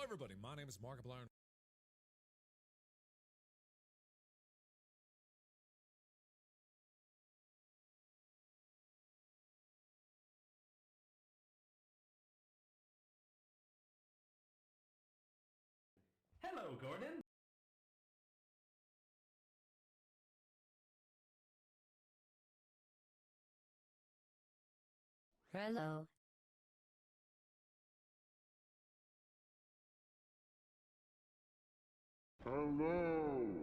everybody, my name is Markiplier. Hello, Gordon. Hello. Hello.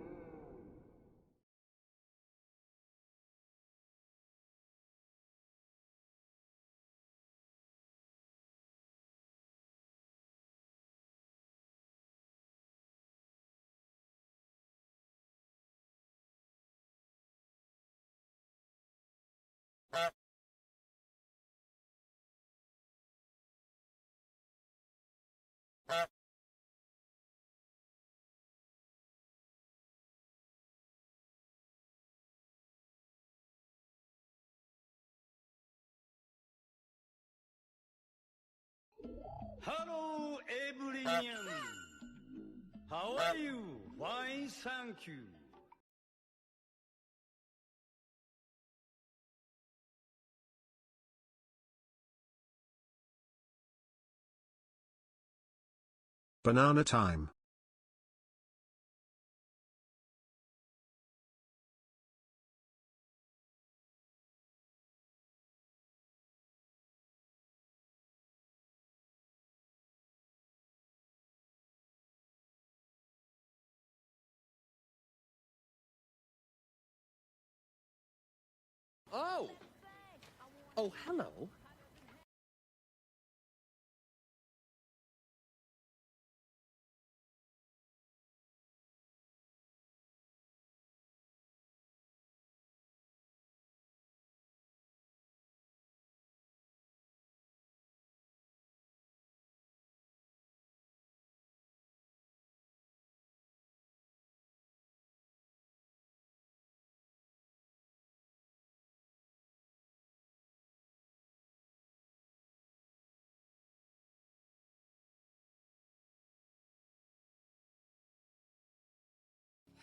Hello, everyone. How are you? Fine, thank you. Banana time. Oh! Oh, hello.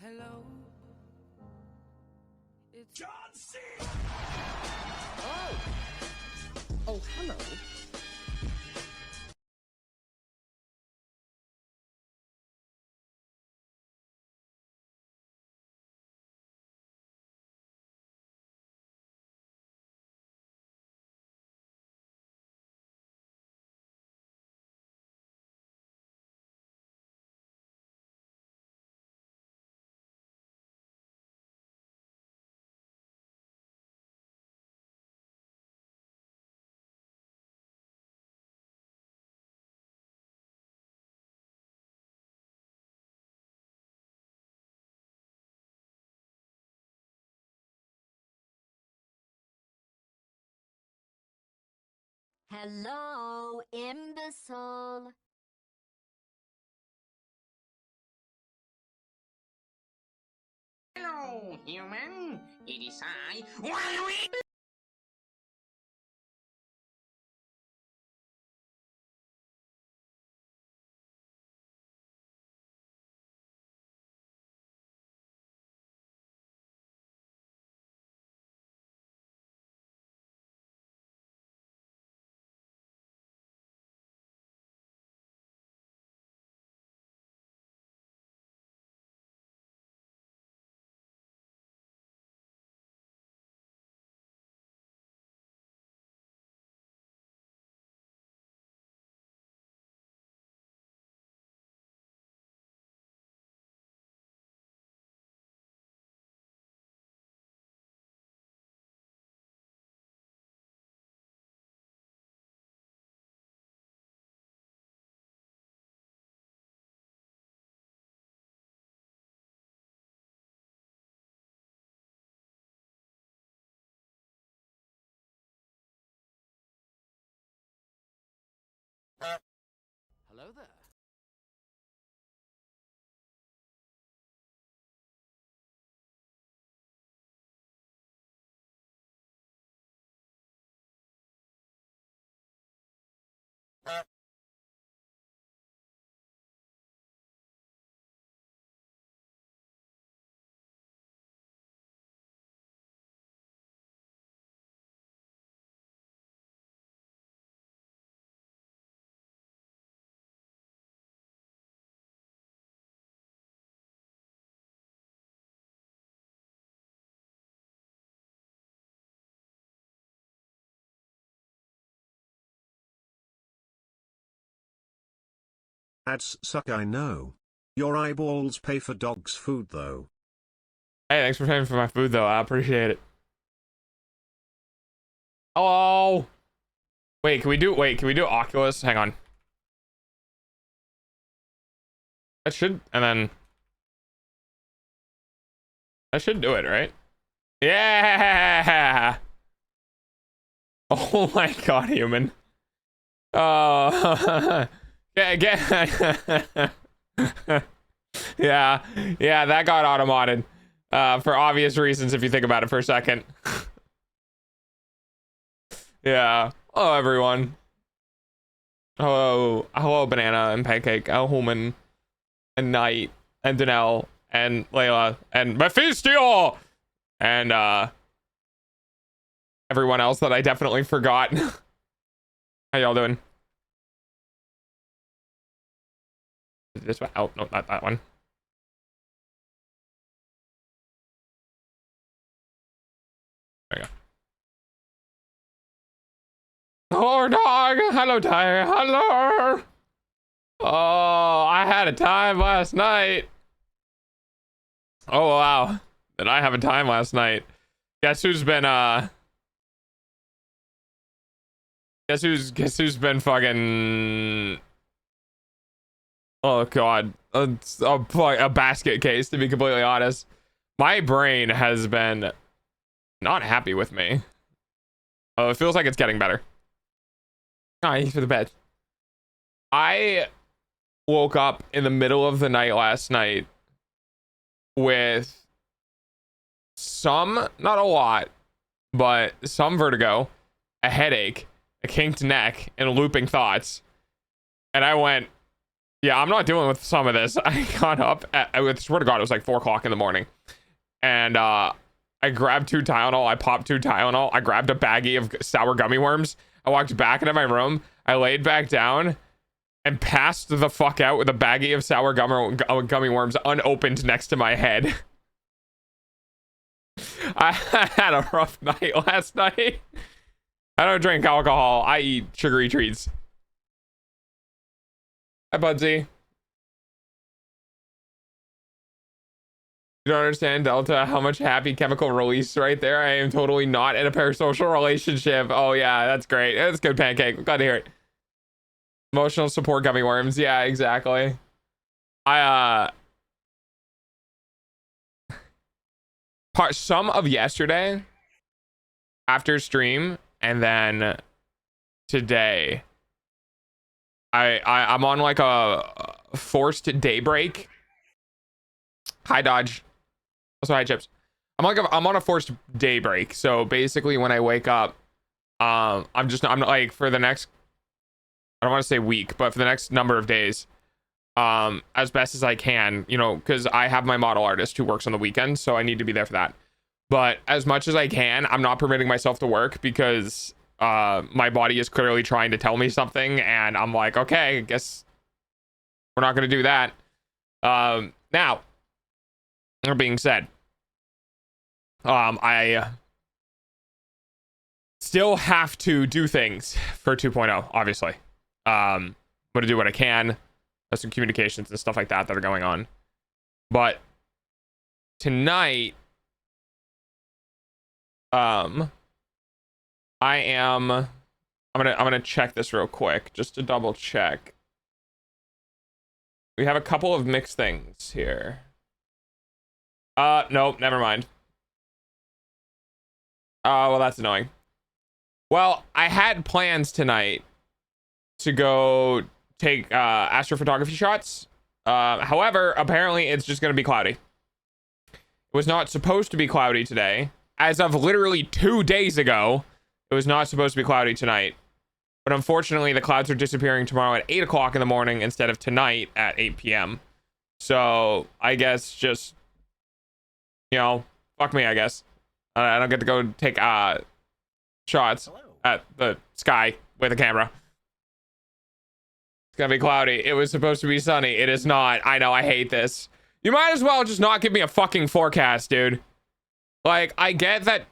Hello. It's John C. Oh! Oh, hello. Hello, imbecile. Hello, human. It is I. Why we? Hello there. Ads suck, I know. Your eyeballs pay for dog's food though. Hey, thanks for paying for my food though. I appreciate it. Hello. Wait, can we do Oculus? Hang on. That should, and then that should do it, right? Yeah. Oh my god, human. Oh. Yeah, that got auto-modded. For obvious reasons, if you think about it for a second. Yeah. Hello, everyone. Hello, Banana and Pancake, Human, and Knight, and Danelle, and Layla, and Mephisto, and everyone else that I definitely forgot. How y'all doing? This one? Oh, no, not that one. There you go. Oh, dog. Hello, Tyre. Hello. Oh, I had a time last night. Oh, wow. Did I have a time last night? Guess who's been, guess who's been fucking... Oh, God. A basket case, to be completely honest. My brain has been not happy with me. Oh, it feels like it's getting better. Ah, he's for the bed. I woke up in the middle of the night last night with some, not a lot, but some vertigo, a headache, a kinked neck, and looping thoughts. And I went, yeah, I'm not dealing with some of this. I got up, I swear to God, it was like 4 o'clock in the morning. And I grabbed 2 Tylenol, I popped 2 Tylenol, I grabbed a baggie of sour gummy worms. I walked back into my room, I laid back down, and passed the fuck out with a baggie of sour gummy worms unopened next to my head. I had a rough night last night. I don't drink alcohol, I eat sugary treats. Hi, Budsy. You don't understand, Delta, how much happy chemical release right there. I am totally not in a parasocial relationship. Oh yeah, that's great. That's good, Pancake. Glad to hear it. Emotional support gummy worms. Yeah, exactly. Some of yesterday after stream, and then today I'm on like a forced daybreak. Hi, Dodge. Also, hi, Chips. I'm on a forced day break. So basically, when I wake up, I'm like for the next, I don't want to say week, but for the next number of days, as best as I can, you know, because I have my model artist who works on the weekends, so I need to be there for that. But as much as I can, I'm not permitting myself to work because my body is clearly trying to tell me something, and I'm like, okay, I guess we're not going to do that. Now, that being said, I still have to do things for 2.0, obviously. I'm going to do what I can. There's some communications and stuff like that that are going on. But tonight, I'm gonna check this real quick just to double check. We have a couple of mixed things here. Nope, never mind. Well, that's annoying. Well, I had plans tonight to go take astrophotography shots. However, apparently it's just gonna be cloudy. It was not supposed to be cloudy today. As of literally 2 days ago, it was not supposed to be cloudy tonight. But unfortunately, the clouds are disappearing tomorrow at 8 o'clock in the morning instead of tonight at 8 p.m. So I guess just, you know, fuck me, I guess. I don't get to go take shots at the sky with a camera. It's gonna be cloudy. It was supposed to be sunny. It is not. I know, I hate this. You might as well just not give me a fucking forecast, dude. Like, I get that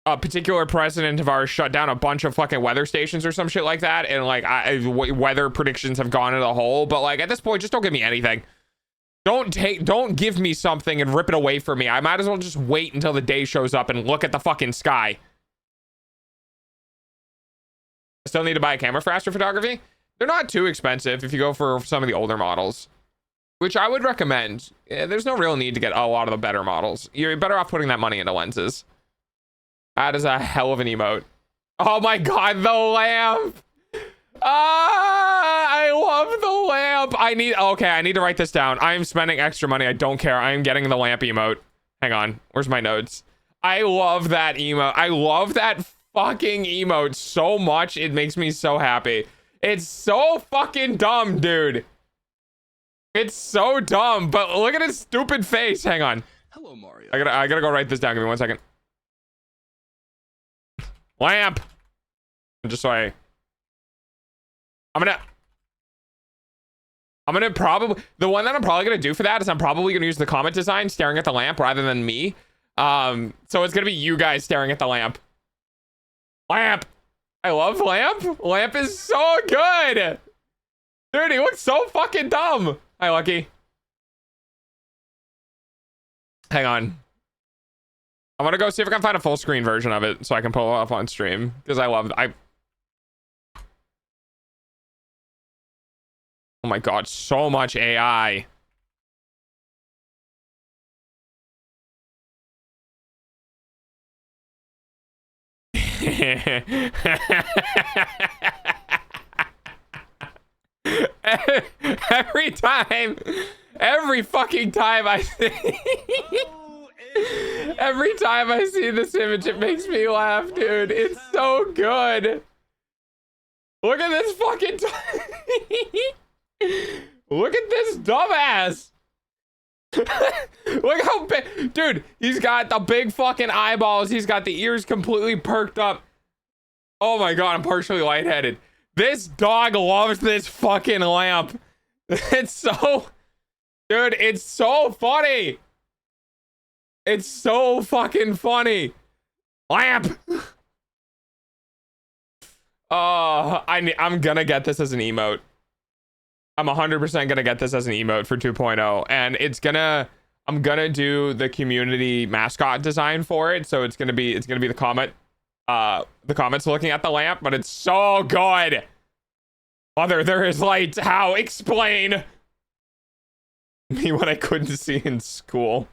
a particular president of ours shut down a bunch of fucking weather stations or some shit like that, and like weather predictions have gone in the hole. But like at this point, just don't give me anything. Don't give me something and rip it away from me. I might as well just wait until the day shows up and look at the fucking sky. I still need to buy a camera for astrophotography. They're not too expensive if you go for some of the older models, which I would recommend. There's no real need to get a lot of the better models. You're better off putting that money into lenses. That is a hell of an emote. Oh my god, the lamp. I love the lamp. I need to write this down. I am spending extra money. I don't care. I am getting the lamp emote. Hang on. Where's my notes? I love that emote. I love that fucking emote so much. It makes me so happy. It's so fucking dumb, dude. It's so dumb, but look at his stupid face. Hang on. Hello, Mario. I gotta go write this down. Give me 1 second. Lamp. Just so I'm gonna probably, the one that I'm probably gonna do for that is I'm probably gonna use the comet design staring at the lamp rather than me. So it's gonna be you guys staring at the lamp. Lamp. I love lamp. Lamp is so good. Dude, he looks so fucking dumb. Hi, Lucky. Hang on. I'm gonna go see if I can find a full screen version of it so I can pull it up on stream because I love oh my god, so much AI. every fucking time I see every time I see this image, it makes me laugh, dude. It's so good. Look at this fucking look at this dumbass. Look how big, dude. He's got the big fucking eyeballs. He's got the ears completely perked up. Oh my god, I'm partially lightheaded. This dog loves this fucking lamp. It's so, dude, it's so funny. It's so fucking funny. Lamp. I'm gonna get this as an emote. I'm 100% gonna get this as an emote for 2.0, and I'm gonna do the community mascot design for it. So it's gonna be the comet. The comet's looking at the lamp, but it's so good. Mother, there is light. How? Explain. Me what I couldn't see in school.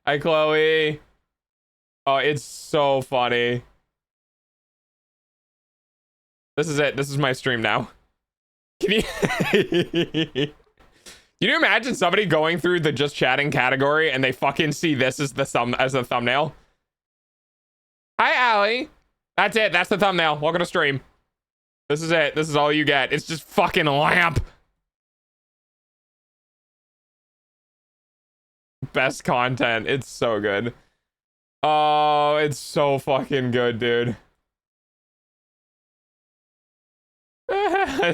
Hi, Chloe. Oh, it's so funny. This is it. This is my stream now. Can you can you imagine somebody going through the just chatting category and they fucking see this as the thumbnail? Hi, Allie. That's it. That's the thumbnail. Welcome to stream. This is it. This is all you get. It's just fucking lamp. Best content. It's so good. Oh, it's so fucking good, dude.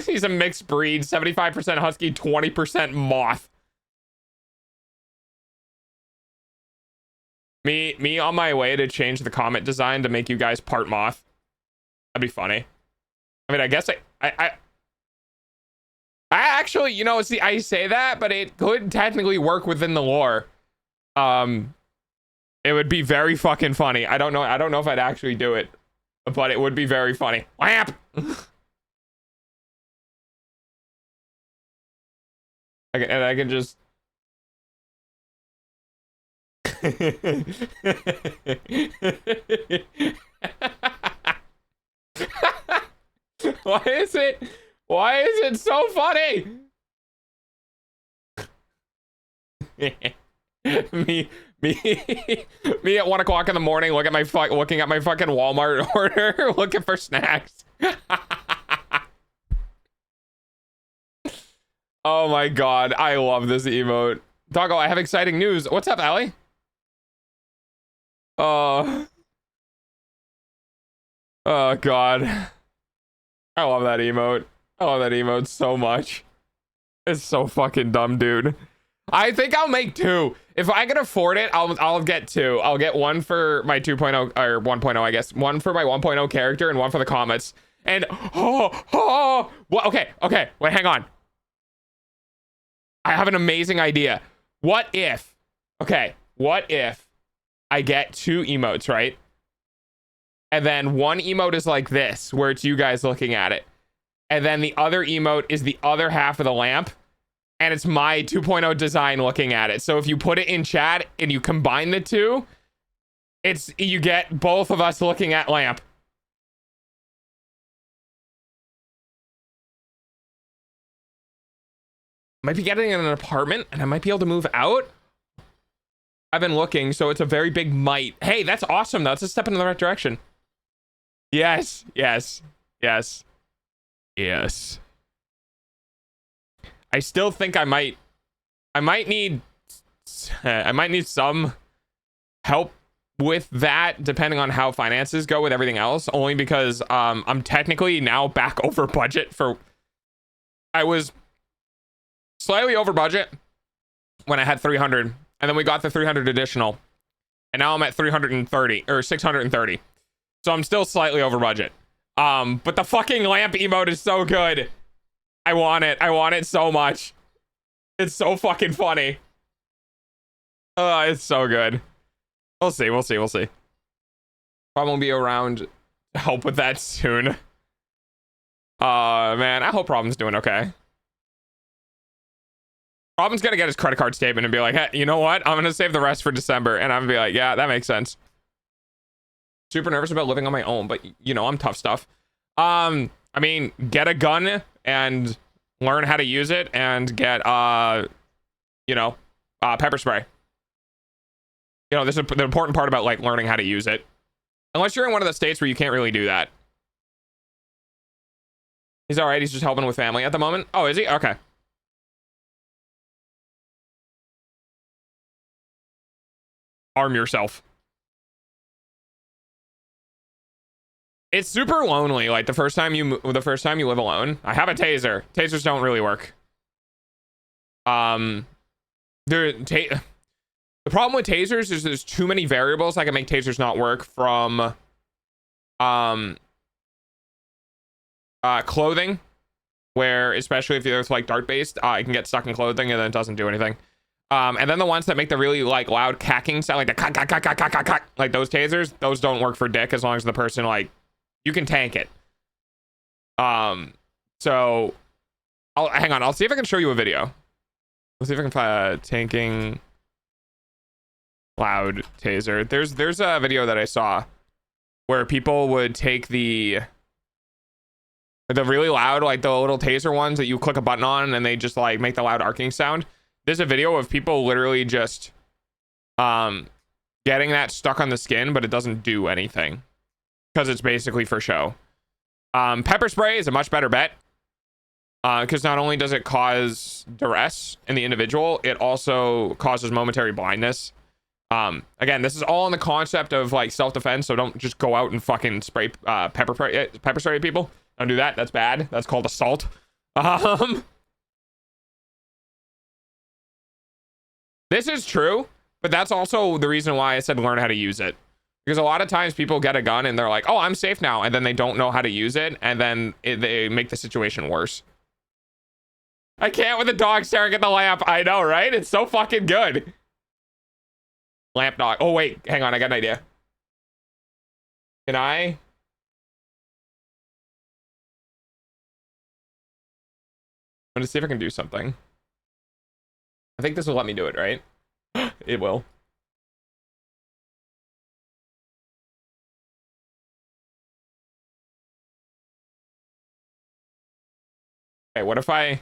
He's a mixed breed. 75% husky, 20% moth. Me on my way to change the comet design to make you guys part moth. That'd be funny. I mean, I guess I actually, you know, see, I say that, but it could technically work within the lore. It would be very fucking funny. I don't know if I'd actually do it, but it would be very funny. Lamp. I can just why is it so funny? me at 1 o'clock in the morning, looking at my fucking Walmart order, looking for snacks. Oh my god, I love this emote. Doggo, I have exciting news. What's up, Allie? Oh god. I love that emote. I love that emote so much. It's so fucking dumb, dude. I think I'll make 2. If I can afford it, I'll get 2. I'll get 1 for my 2.0 or 1.0, I guess. 1 for my 1.0 character and 1 for the comments. And well, okay. Wait, hang on. I have an amazing idea. What if I get 2 emotes, right? And then one emote is like this, where it's you guys looking at it. And then the other emote is the other half of the lamp. And it's my 2.0 design looking at it. So if you put it in chat and you combine the 2, you get both of us looking at lamp. Might be getting in an apartment and I might be able to move out. I've been looking, so it's a very big might. Hey, that's awesome though. It's a step in the right direction. Yes. I still think I might need some help with that, depending on how finances go with everything else, only because I'm technically now back over budget for. I was slightly over budget when I had 300, and then we got the 300 additional, and now I'm at 330 or 630. So I'm still slightly over budget. But the fucking lamp emote is so good. I want it so much. It's so fucking funny. It's so good. We'll see. Probably won't be around to help with that soon. Man, I hope Robin's doing okay. Robin's gonna get his credit card statement and be like, hey, you know what? I'm gonna save the rest for December. And I'm gonna be like, yeah, that makes sense. Super nervous about living on my own, but you know, I'm tough stuff. I mean, get a gun and learn how to use it, and get pepper spray. You know, this is the important part about like learning how to use it. Unless you're in one of the states where you can't really do that. He's all right. He's just helping with family at the moment. Oh, is he? Okay. Arm yourself. It's super lonely. Like the first time you live alone. I have a taser. Tasers don't really work. The problem with tasers is there's too many variables that can make tasers not work, from clothing, where especially if it's like dart based, it can get stuck in clothing and then it doesn't do anything. And then the ones that make the really like loud cacking sound, like the cack, like those tasers, those don't work for dick as long as the person like. You can tank it. So hang on. I'll see if I can show you a video. Let's see if I can find tanking loud taser. There's a video that I saw where people would take the really loud, like the little taser ones that you click a button on and they just like make the loud arcing sound. There's a video of people literally just getting that stuck on the skin, but it doesn't do anything. Because it's basically for show. Pepper spray is a much better bet. Because not only does it cause duress in the individual, it also causes momentary blindness. Again, this is all in the concept of like self-defense, so don't just go out and fucking spray pepper spray people. Don't do that. That's bad. That's called assault. This is true, but that's also the reason why I said learn how to use it. Because a lot of times people get a gun and they're like, oh, I'm safe now. And then they don't know how to use it. And then they make the situation worse. I can't with the dog staring at the lamp. I know, right? It's so fucking good. Lamp dog. Oh, wait. Hang on. I got an idea. Can I? I'm going to see if I can do something. I think this will let me do it, right? It will. Okay, what if I...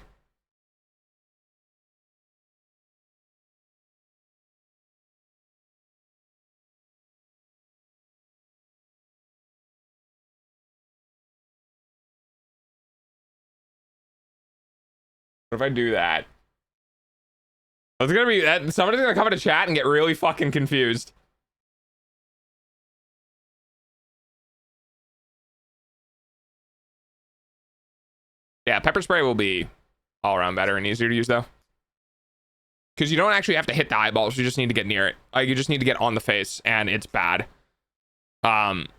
What if I do that? It's gonna be that somebody's gonna come into chat and get really fucking confused. Yeah, pepper spray will be all around better and easier to use though. because you don't actually have to hit the eyeballs. You just need to get near it. Like, you just need to get on the face, and it's bad. It's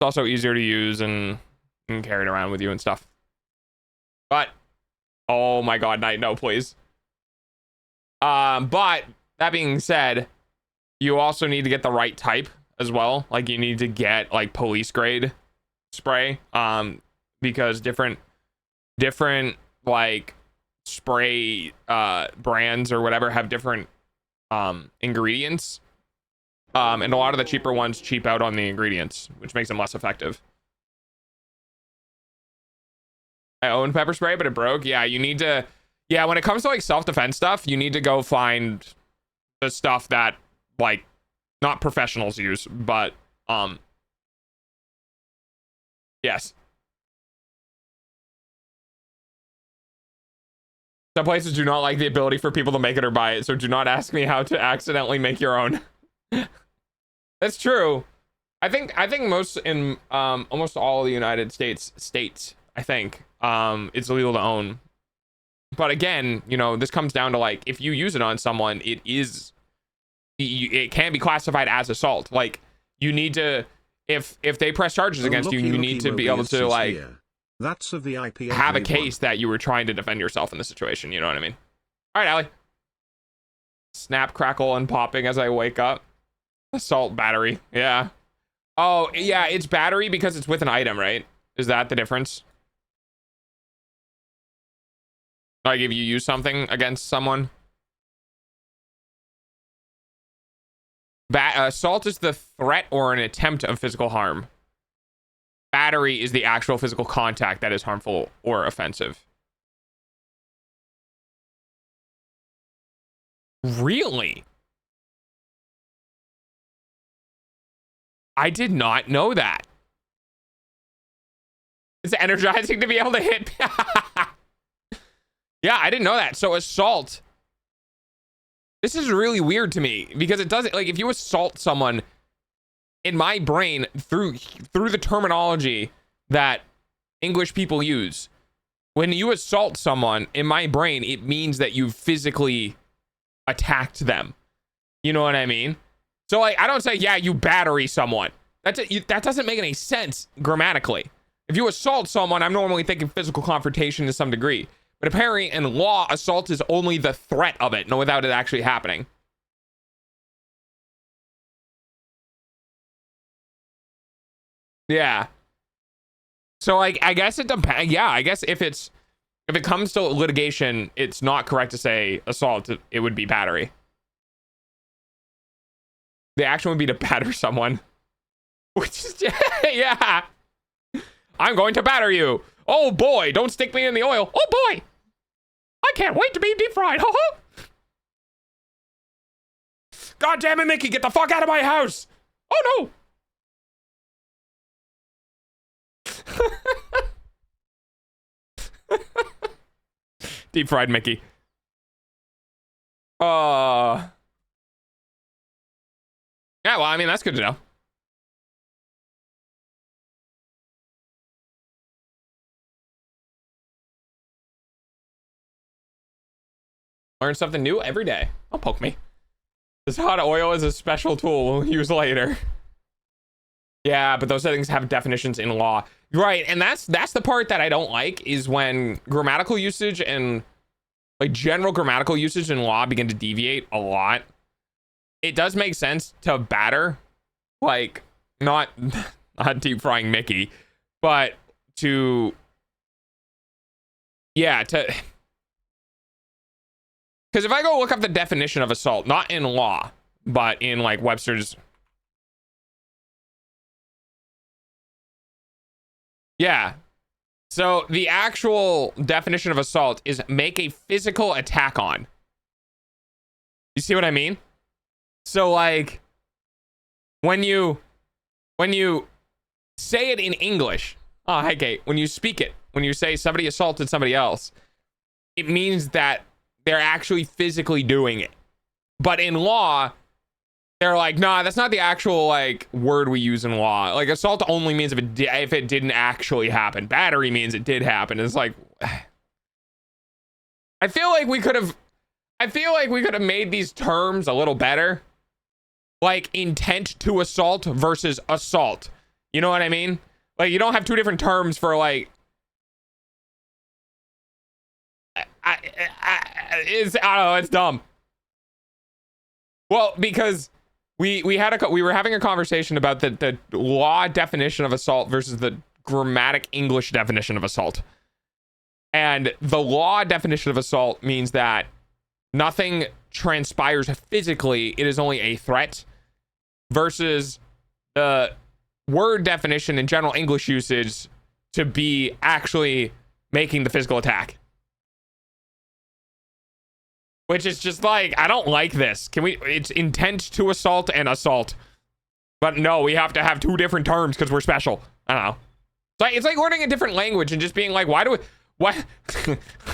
also easier to use and carry it around with you and stuff. But, oh my god, Knight, no, please. But that being said, you also need to get the right type as well. Like, you need to get like police grade spray, because different like spray brands or whatever have different ingredients, and a lot of the cheaper ones cheap out on the ingredients, which makes them less effective. I own pepper spray, but it broke. Yeah, you need to, yeah, when it comes to like self-defense stuff, you need to go find the stuff that like not professionals use, but yes. Some places do not like the ability for people to make it or buy it, so do not ask me how to accidentally make your own. That's true. I think most in almost all the United States I think it's illegal to own. But again, you know, this comes down to like, if you use it on someone, it can be classified as assault. Like, you need to, if they press charges against you, you need to be able to like That's a VIP have a case that you were trying to defend yourself in the situation. You know what I mean? All right, Allie. Snap, crackle, and popping as I wake up. Assault battery. Yeah. Oh, yeah, it's battery because it's with an item, right? Is that the difference? Like, if you use something against someone? Assault is the threat or an attempt of physical harm. Battery is the actual physical contact that is harmful or offensive. Really? I did not know that. It's energizing to be able to hit. Yeah, I didn't know that. So assault. This is really weird to me because it doesn't, like, if you assault someone, in my brain, through the terminology that English people use, when you assault someone, in my brain, it means that you physically attacked them. You know what I mean? So, like, I don't say, yeah, you battery someone. That doesn't make any sense grammatically. If you assault someone, I'm normally thinking physical confrontation to some degree. But apparently in law, assault is only the threat of it, without it actually happening. Yeah. So, like, I guess it depends. Yeah, I guess if it comes to litigation, it's not correct to say assault. It would be battery. The action would be to batter someone. Which is, yeah. I'm going to batter you. Oh boy, don't stick me in the oil. Oh boy. I can't wait to be deep fried. Ho ho. God damn it, Mickey, get the fuck out of my house. Oh no. Deep fried Mickey. Yeah, well, I mean, that's good to know. Learn something new every day. Don't poke me. This hot oil is a special tool we'll use later. Yeah, but those things have definitions in law. Right, and that's the part that I don't like, is when grammatical usage and like general grammatical usage in law begin to deviate a lot. It does make sense to batter, like not deep frying Mickey, but to, yeah, to, because if I go look up the definition of assault, not in law, but in like Webster's. Yeah. So the actual definition of assault is make a physical attack on. You see what I mean? So like when you say it in English, oh, hi Kate, when you speak it, when you say somebody assaulted somebody else, it means that they're actually physically doing it. But in law, they're like, nah, that's not the actual like word we use in law. Like assault only means if it didn't actually happen. Battery means it did happen. It's like, I feel like we could have I feel like we could have made these terms a little better. Like intent to assault versus assault. You know what I mean? Like you don't have two different terms for like. I don't know. It's dumb. Well, because we were having a conversation about the law definition of assault versus the grammatic English definition of assault. And the law definition of assault means that nothing transpires physically. It is only a threat. Versus the word definition in general English usage to be actually making the physical attack. Which is just like, I don't like this. It's intent to assault and assault. But no, we have to have two different terms because we're special. I don't know. It's like learning a different language and just being like, what?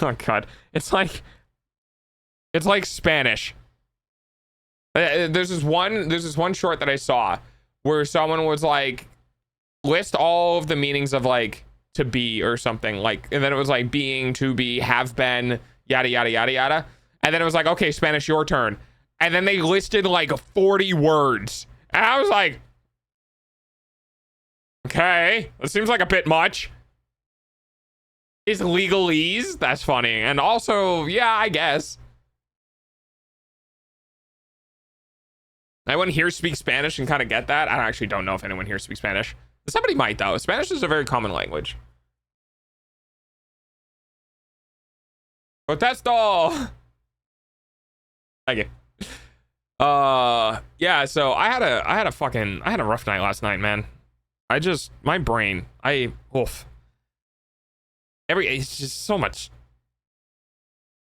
Oh God. It's like Spanish. There's this one short that I saw where someone was like, list all of the meanings of like to be or something, like, and then it was like being, to be, have been, yada yada yada yada, and then it was like, okay, Spanish, your turn, and then they listed like 40 words, and I was like, okay, that seems like a bit much. Is legalese? That's funny. And also, yeah, I guess. Anyone here speaks Spanish and kind of get that? I actually don't know if anyone here speaks Spanish. Somebody might, though. Spanish is a very common language. Protesto! Thank you. Yeah, so I had a rough night last night, man. My brain, oof. It's just so much.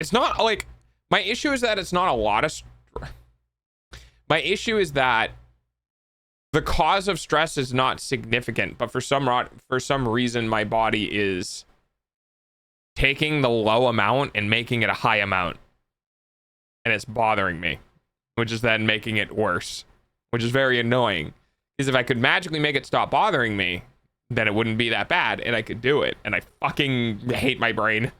It's not like, my issue is that it's not a lot of, my issue is that the cause of stress is not significant, but for some reason, my body is taking the low amount and making it a high amount. And it's bothering me, which is then making it worse, which is very annoying. Because if I could magically make it stop bothering me, then it wouldn't be that bad and I could do it. And I fucking hate my brain.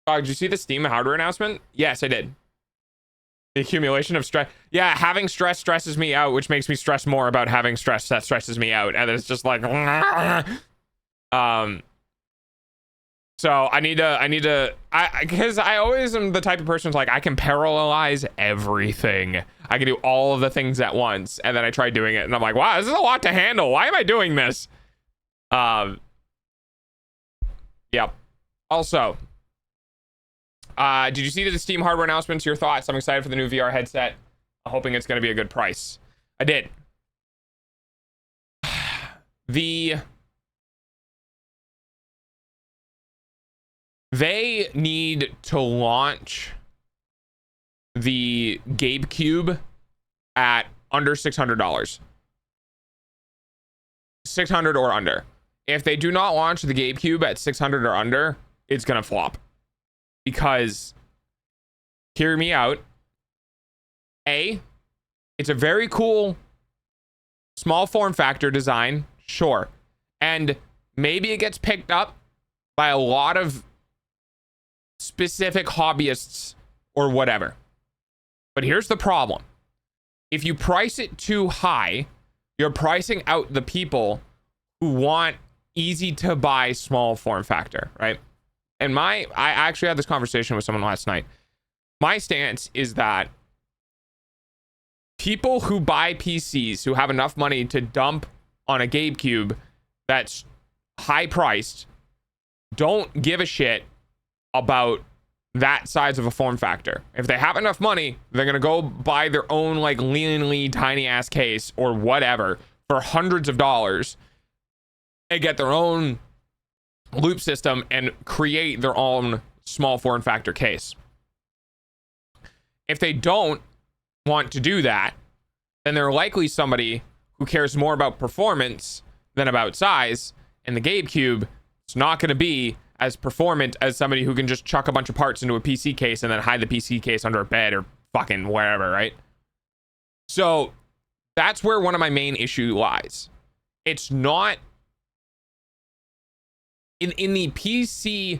Oh, did you see the Steam hardware announcement? Yes, I did. The accumulation of stress. Yeah, having stress stresses me out, which makes me stress more about having stress that stresses me out. And it's just like, so I need to, because I always am the type of person who's like, I can parallelize everything. I can do all of the things at once. And then I try doing it and I'm like, wow, this is a lot to handle. Why am I doing this? Yep. Also, did you see the Steam hardware announcements? Your thoughts? I'm excited for the new VR headset. I'm hoping it's going to be a good price. I did. They need to launch the GameCube at under $600. 600 or under. If they do not launch the GameCube at 600 or under, it's going to flop. Because, hear me out, it's a very cool small form factor design, sure. And maybe it gets picked up by a lot of specific hobbyists or whatever. But here's the problem. If you price it too high, you're pricing out the people who want easy to buy small form factor, right? And I actually had this conversation with someone last night. My stance is that people who buy PCs who have enough money to dump on a GameCube that's high priced don't give a shit about that size of a form factor. If they have enough money, they're gonna go buy their own like lean tiny ass case or whatever for hundreds of dollars and get their own loop system and create their own small form factor case. If they don't want to do that, then they're likely somebody who cares more about performance than about size, and the GameCube is not going to be as performant as somebody who can just chuck a bunch of parts into a PC case and then hide the PC case under a bed or fucking wherever, right? So that's where one of my main issues lies. It's not in the PC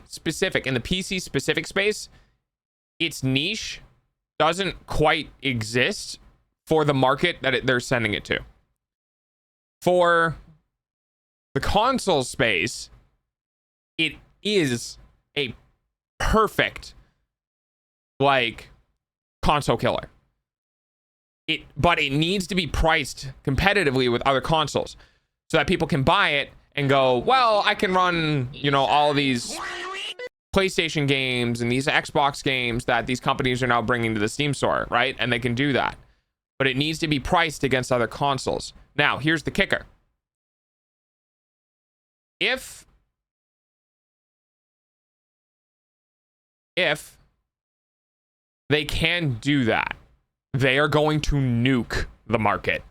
specific space, it's niche doesn't quite exist for the market that they're sending it to. For the console space, it is a perfect like console killer. But it needs to be priced competitively with other consoles so that people can buy it and go, well, I can run, you know, all these PlayStation games and these Xbox games that these companies are now bringing to the Steam store, right? And they can do that. But it needs to be priced against other consoles. Now, here's the kicker. If they can do that, they are going to nuke the market.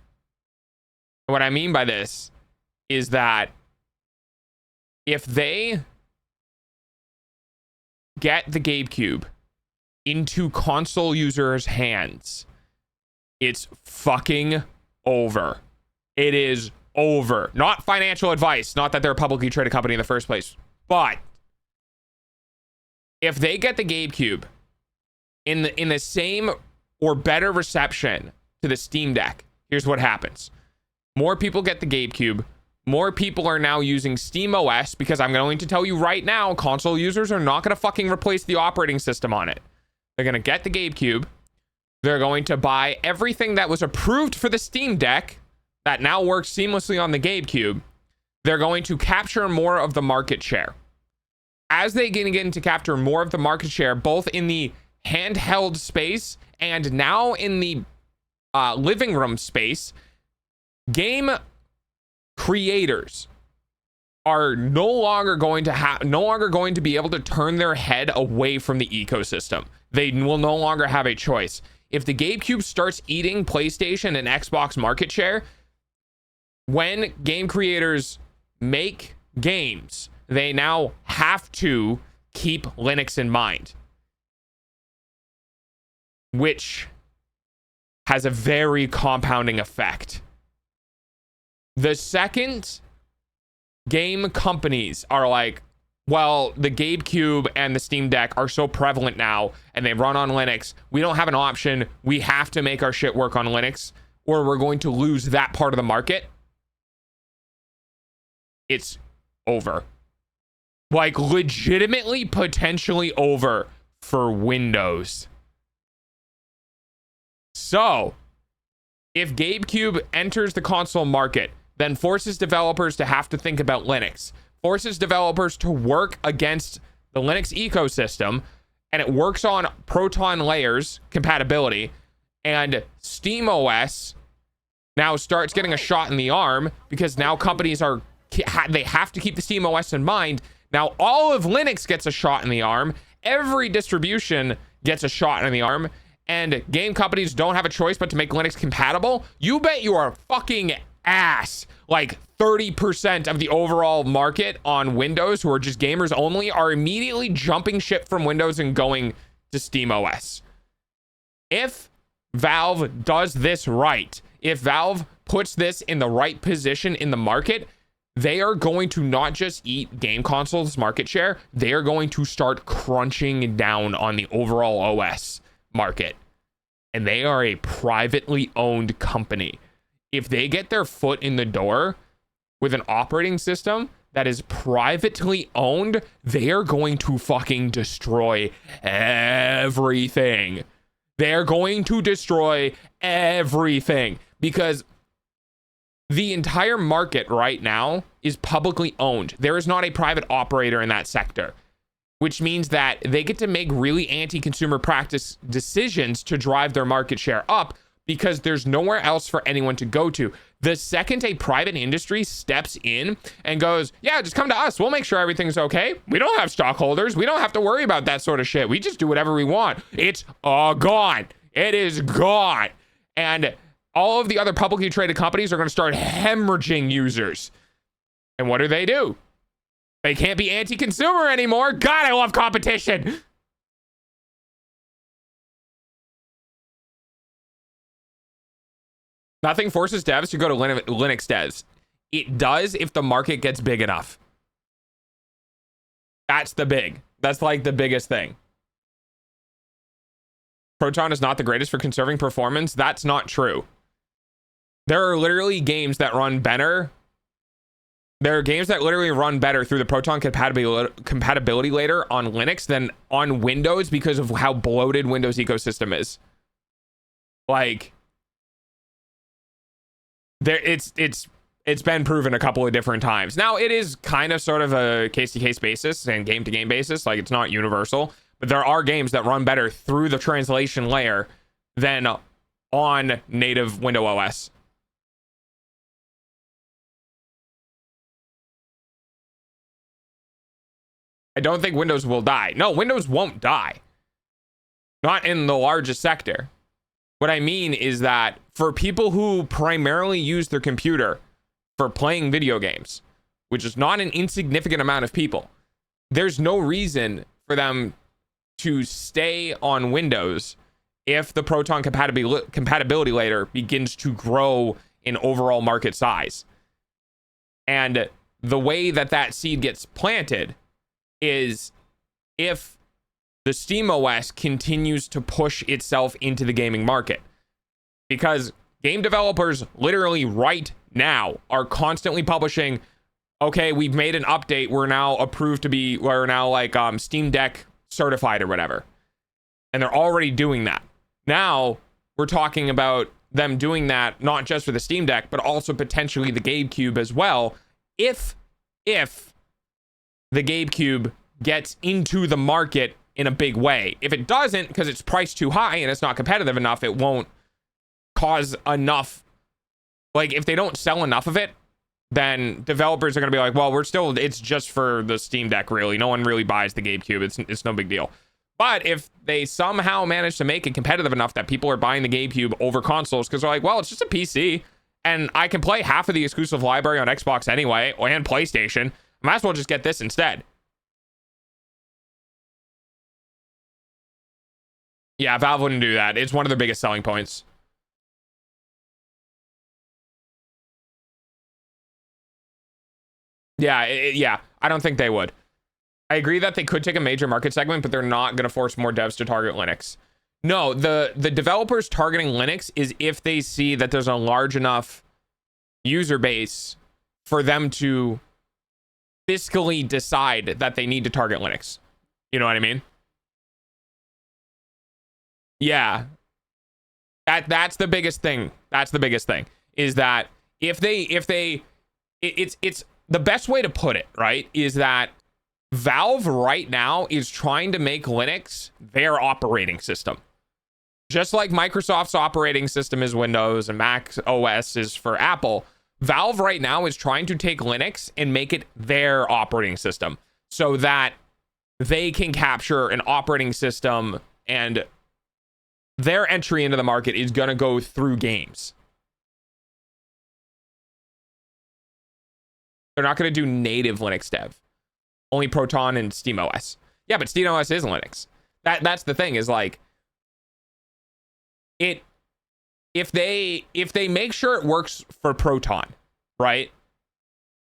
What I mean by this is that if they get the GameCube into console users' hands, it's fucking over. It is over. Not financial advice, not that they're a publicly traded company in the first place, but if they get the GameCube in the same or better reception to the Steam Deck, here's what happens. More people get the GameCube. More people are now using SteamOS, because I'm going to tell you right now, console users are not going to fucking replace the operating system on it. They're going to get the GameCube. They're going to buy everything that was approved for the Steam Deck that now works seamlessly on the GameCube. They're going to capture more of the market share. As they get to capture more of the market share, both in the handheld space and now in the living room space, game creators are no longer going to be able to turn their head away from the ecosystem. They will no longer have a choice. If the GameCube starts eating PlayStation and Xbox market share, when game creators make games, they now have to keep Linux in mind, which has a very compounding effect. The second game companies are like, well, the GameCube and the Steam Deck are so prevalent now and they run on Linux, we don't have an option. We have to make our shit work on Linux or we're going to lose that part of the market. It's over. Like, legitimately, potentially over for Windows. So, if GameCube enters the console market, then forces developers to have to think about Linux, forces developers to work against the Linux ecosystem, and it works on Proton layers compatibility, and SteamOS now starts getting a shot in the arm because now companies they have to keep the SteamOS in mind. Now all of Linux gets a shot in the arm. Every distribution gets a shot in the arm, and game companies don't have a choice but to make Linux compatible. You bet your fucking ass like 30% of the overall market on Windows, who are just gamers only, are immediately jumping ship from Windows and going to SteamOS. If Valve does this right, if Valve puts this in the right position in the market, they are going to not just eat game consoles market share, they are going to start crunching down on the overall OS market. And they are a privately owned company. If they get their foot in the door with an operating system that is privately owned, they are going to fucking destroy everything. They're going to destroy everything because the entire market right now is publicly owned. There is not a private operator in that sector, which means that they get to make really anti-consumer practice decisions to drive their market share up because there's nowhere else for anyone to go to. The second a private industry steps in and goes, yeah, just come to us, we'll make sure everything's okay. We don't have stockholders. We don't have to worry about that sort of shit. We just do whatever we want. It's gone. It is gone. And all of the other publicly traded companies are going to start hemorrhaging users. And what do? They can't be anti-consumer anymore. God, I love competition. Nothing forces devs to go to Linux devs. It does if the market gets big enough. That's like the biggest thing. Proton is not the greatest for conserving performance. That's not true. There are literally games that run better. There are games that literally run better through the Proton compatibility layer on Linux than on Windows because of how bloated Windows ecosystem is. Like, there, it's been proven a couple of different times. Now, it is kind of sort of a case-to-case basis and game-to-game basis. Like, it's not universal. But there are games that run better through the translation layer than on native Windows OS. I don't think Windows will die. No, Windows won't die. Not in the largest sector. What I mean is that for people who primarily use their computer for playing video games, which is not an insignificant amount of people, there's no reason for them to stay on Windows if the Proton compatibility layer begins to grow in overall market size. And the way that that seed gets planted is if the SteamOS continues to push itself into the gaming market. Because game developers literally right now are constantly publishing, okay, we've made an update, we're now approved to be, we're now like Steam Deck certified or whatever. And they're already doing that. Now we're talking about them doing that not just for the Steam Deck, but also potentially the GameCube as well. If the GameCube gets into the market in a big way. If it doesn't, because it's priced too high and it's not competitive enough, it won't cause enough. Like, if they don't sell enough of it, then developers are going to be like, well, it's just for the Steam Deck, really. No one really buys the GameCube. It's no big deal. But if they somehow manage to make it competitive enough that people are buying the GameCube over consoles because they're like, well, it's just a PC and I can play half of the exclusive library on Xbox anyway, and PlayStation, I might as well just get this instead. Yeah, Valve wouldn't do that. It's one of their biggest selling points. Yeah, I don't think they would. I agree that they could take a major market segment, but they're not going to force more devs to target Linux. No, the developers targeting Linux is if they see that there's a large enough user base for them to fiscally decide that they need to target Linux. You know what I mean? Yeah. That's the biggest thing. That's the biggest thing is that it's the best way to put it, right? Is that Valve right now is trying to make Linux their operating system. Just like Microsoft's operating system is Windows and Mac OS is for Apple, Valve right now is trying to take Linux and make it their operating system so that they can capture an operating system, and their entry into the market is going to go through games. They're not going to do native Linux dev. Only Proton and SteamOS. Yeah, but SteamOS is Linux. That's the thing, is like if they make sure it works for Proton, right?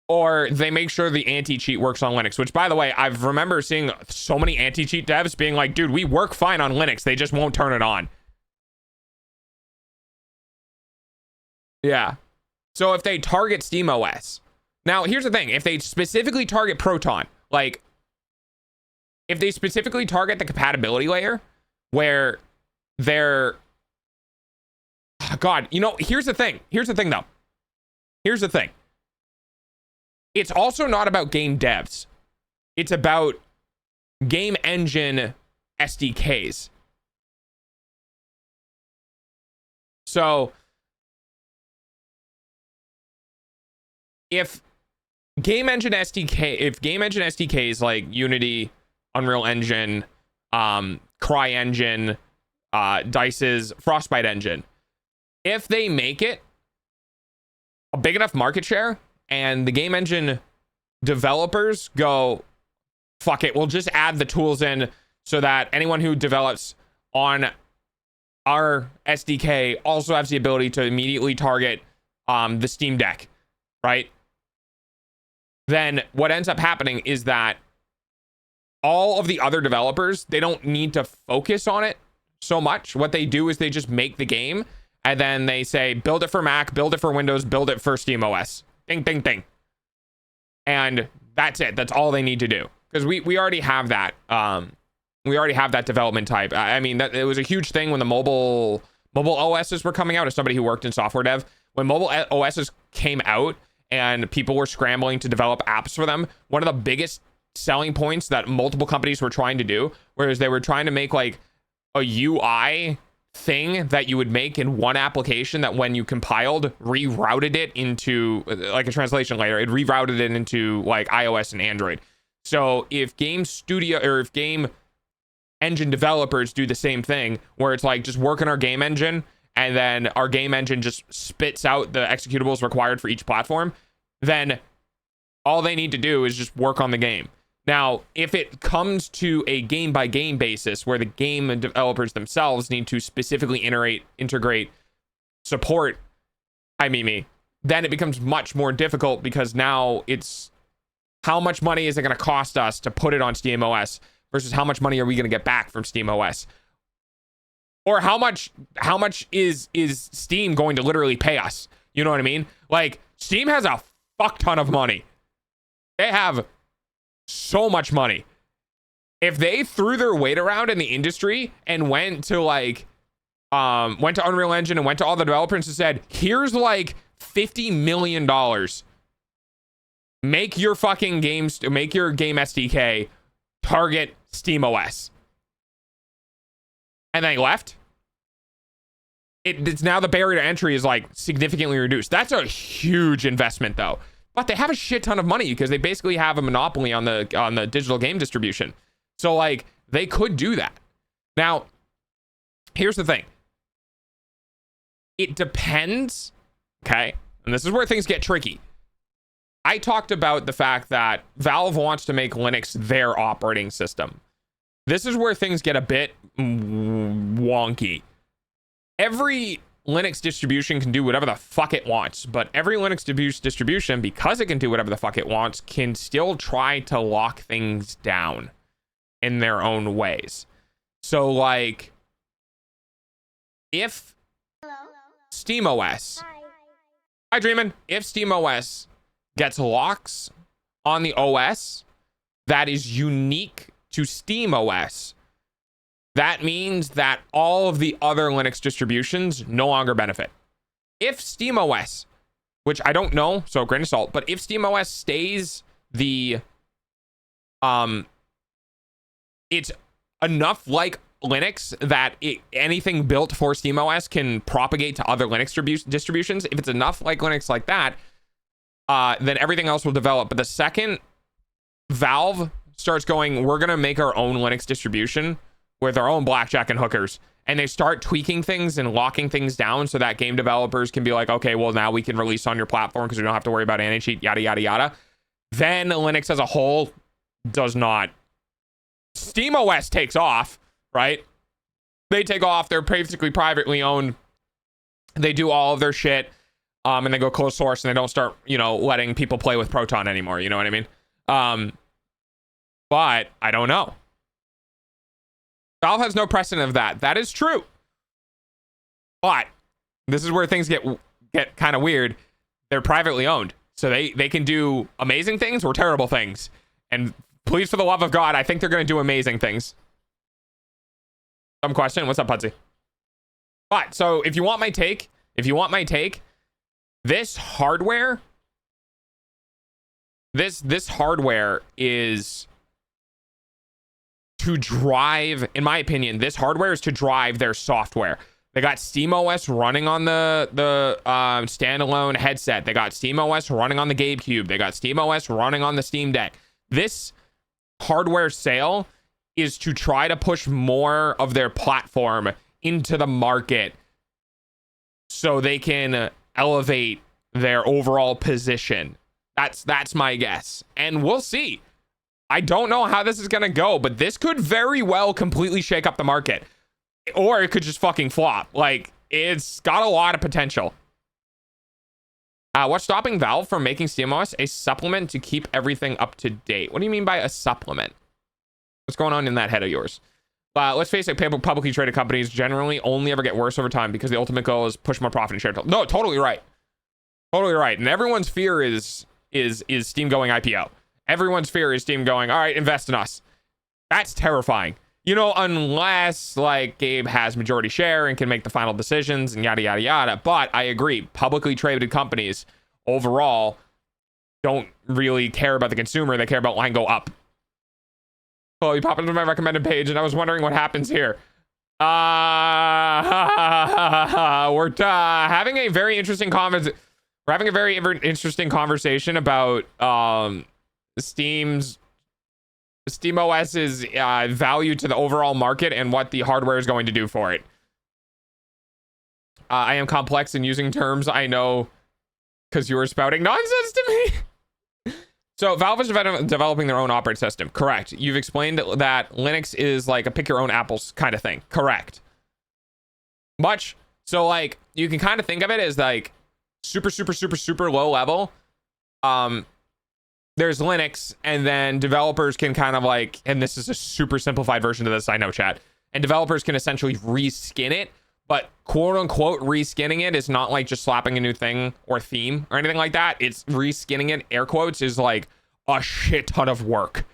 Or they make sure the anti-cheat works on Linux, which, by the way, I remember seeing so many anti-cheat devs being like, dude, we work fine on Linux, they just won't turn it on. Yeah. So if they target SteamOS. Now, here's the thing. If they specifically target Proton, like, if they specifically target the compatibility layer, where they're... God, you know, here's the thing. Here's the thing, though. Here's the thing. It's also not about game devs. It's about game engine SDKs. So, if game engine SDKs like Unity, Unreal Engine, CryEngine, Dice's Frostbite engine, if they make it a big enough market share and the game engine developers go, fuck it, we'll just add the tools in so that anyone who develops on our SDK also has the ability to immediately target the Steam Deck, right? Then what ends up happening is that all of the other developers, they don't need to focus on it so much. What they do is they just make the game and then they say, build it for Mac, build it for Windows, build it for SteamOS. Ding, ding, ding. And that's it. That's all they need to do. Because we already have that. We already have that development type. I mean, that it was a huge thing when the mobile OSs were coming out. As somebody who worked in software dev, when mobile OSs came out and people were scrambling to develop apps for them, one of the biggest selling points that multiple companies were trying to do, whereas they were trying to make like a UI thing that you would make in one application that when you compiled, rerouted it into like a translation layer, it rerouted it into like iOS and Android. So if game studio or if game engine developers do the same thing, where it's like just work in our game engine and then our game engine just spits out the executables required for each platform, then all they need to do is just work on the game. Now, if it comes to a game by game basis where the game developers themselves need to specifically integrate support, then it becomes much more difficult, because now it's how much money is it going to cost us to put it on SteamOS versus how much money are we going to get back from SteamOS? Or how much is Steam going to literally pay us? You know what I mean? Like, Steam has a fuck ton of money. They have so much money. If they threw their weight around in the industry and went to Unreal Engine and went to all the developers and said, here's like $50 million, make your fucking games, make your game SDK target SteamOS, and they left, it's now the barrier to entry is like significantly reduced. That's a huge investment though. But they have a shit ton of money because they basically have a monopoly on the digital game distribution. So like they could do that. Now, here's the thing. It depends, okay? And this is where things get tricky. I talked about the fact that Valve wants to make Linux their operating system. This is where things get a bit wonky. Every Linux distribution can do whatever the fuck it wants, but every Linux distribution, because it can do whatever the fuck it wants, can still try to lock things down in their own ways. So like, if SteamOS, hi Dreamin', if SteamOS gets locks on the OS that is unique to SteamOS, that means that all of the other Linux distributions no longer benefit. If SteamOS, which I don't know, so grain of salt, but if SteamOS stays it's enough like Linux that anything built for SteamOS can propagate to other Linux distributions. If it's enough like Linux like that, then everything else will develop. But the second Valve starts going, we're going to make our own Linux distribution with our own blackjack and hookers, and they start tweaking things and locking things down so that game developers can be like, okay, well, now we can release on your platform because we don't have to worry about anti-cheat, yada, yada, yada. Then Linux as a whole does not. SteamOS takes off, right? They take off. They're basically privately owned. They do all of their shit, and they go closed source, and they don't start, letting people play with Proton anymore. You know what I mean? But I don't know. Valve has no precedent of that. That is true. But this is where things get kind of weird. They're privately owned. So they can do amazing things or terrible things. And please, for the love of God, I think they're going to do amazing things. Some question. What's up, Pudsey? But so if you want my take, this hardware is to drive, in my opinion, this hardware is to drive their software. They got SteamOS running on the standalone headset. They got SteamOS running on the GameCube. They got SteamOS running on the Steam Deck. This hardware sale is to try to push more of their platform into the market so they can elevate their overall position. That's my guess. And we'll see. I don't know how this is going to go, but this could very well completely shake up the market. Or it could just fucking flop. Like, it's got a lot of potential. What's stopping Valve from making SteamOS a supplement to keep everything up to date? What do you mean by a supplement? What's going on in that head of yours? Let's face it, publicly traded companies generally only ever get worse over time because the ultimate goal is push more profit and share. No, totally right. Totally right. And everyone's fear is Steam going IPO. Everyone's fear is Steam going, all right, invest in us. That's terrifying. You know, unless like Gabe has majority share and can make the final decisions and yada, yada, yada. But I agree. Publicly traded companies overall don't really care about the consumer. They care about line go up. Oh, you pop into my recommended page and I was wondering what happens here. We're having a very interesting conversation. We're having a very interesting conversation about SteamOS's value to the overall market and what the hardware is going to do for it. I am complex in using terms I know because you were spouting nonsense to me. So Valve is developing their own operating system. Correct. You've explained that Linux is like a pick your own apples kind of thing. Correct. Much. So like you can kind of think of it as like super low level. There's Linux, and then developers can kind of like, and this is a super simplified version of this, I know, chat, and developers can essentially reskin it, but quote unquote reskinning it is not like just slapping a new thing or theme or anything like that. It's reskinning it, air quotes, is like a shit ton of work.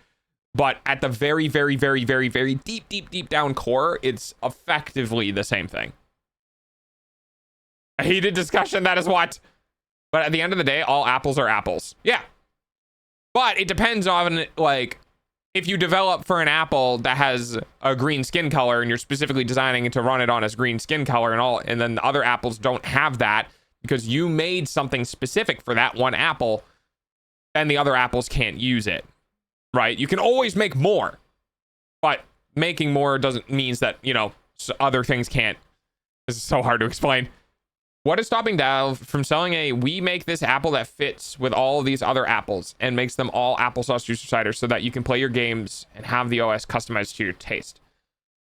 But at the very deep down core, it's effectively the same thing. A heated discussion, that is what. But at the end of the day, all apples are apples. Yeah. But it depends on, like, if you develop for an Apple that has a green skin color and you're specifically designing it to run it on as green skin color and all, and then the other apples don't have that because you made something specific for that one apple, then the other apples can't use it, right? You can always make more, but making more doesn't means that, you know, other things can't. This is so hard to explain. What is stopping Valve from selling we make this apple that fits with all of these other apples and makes them all applesauce juicer cider so that you can play your games and have the OS customized to your taste?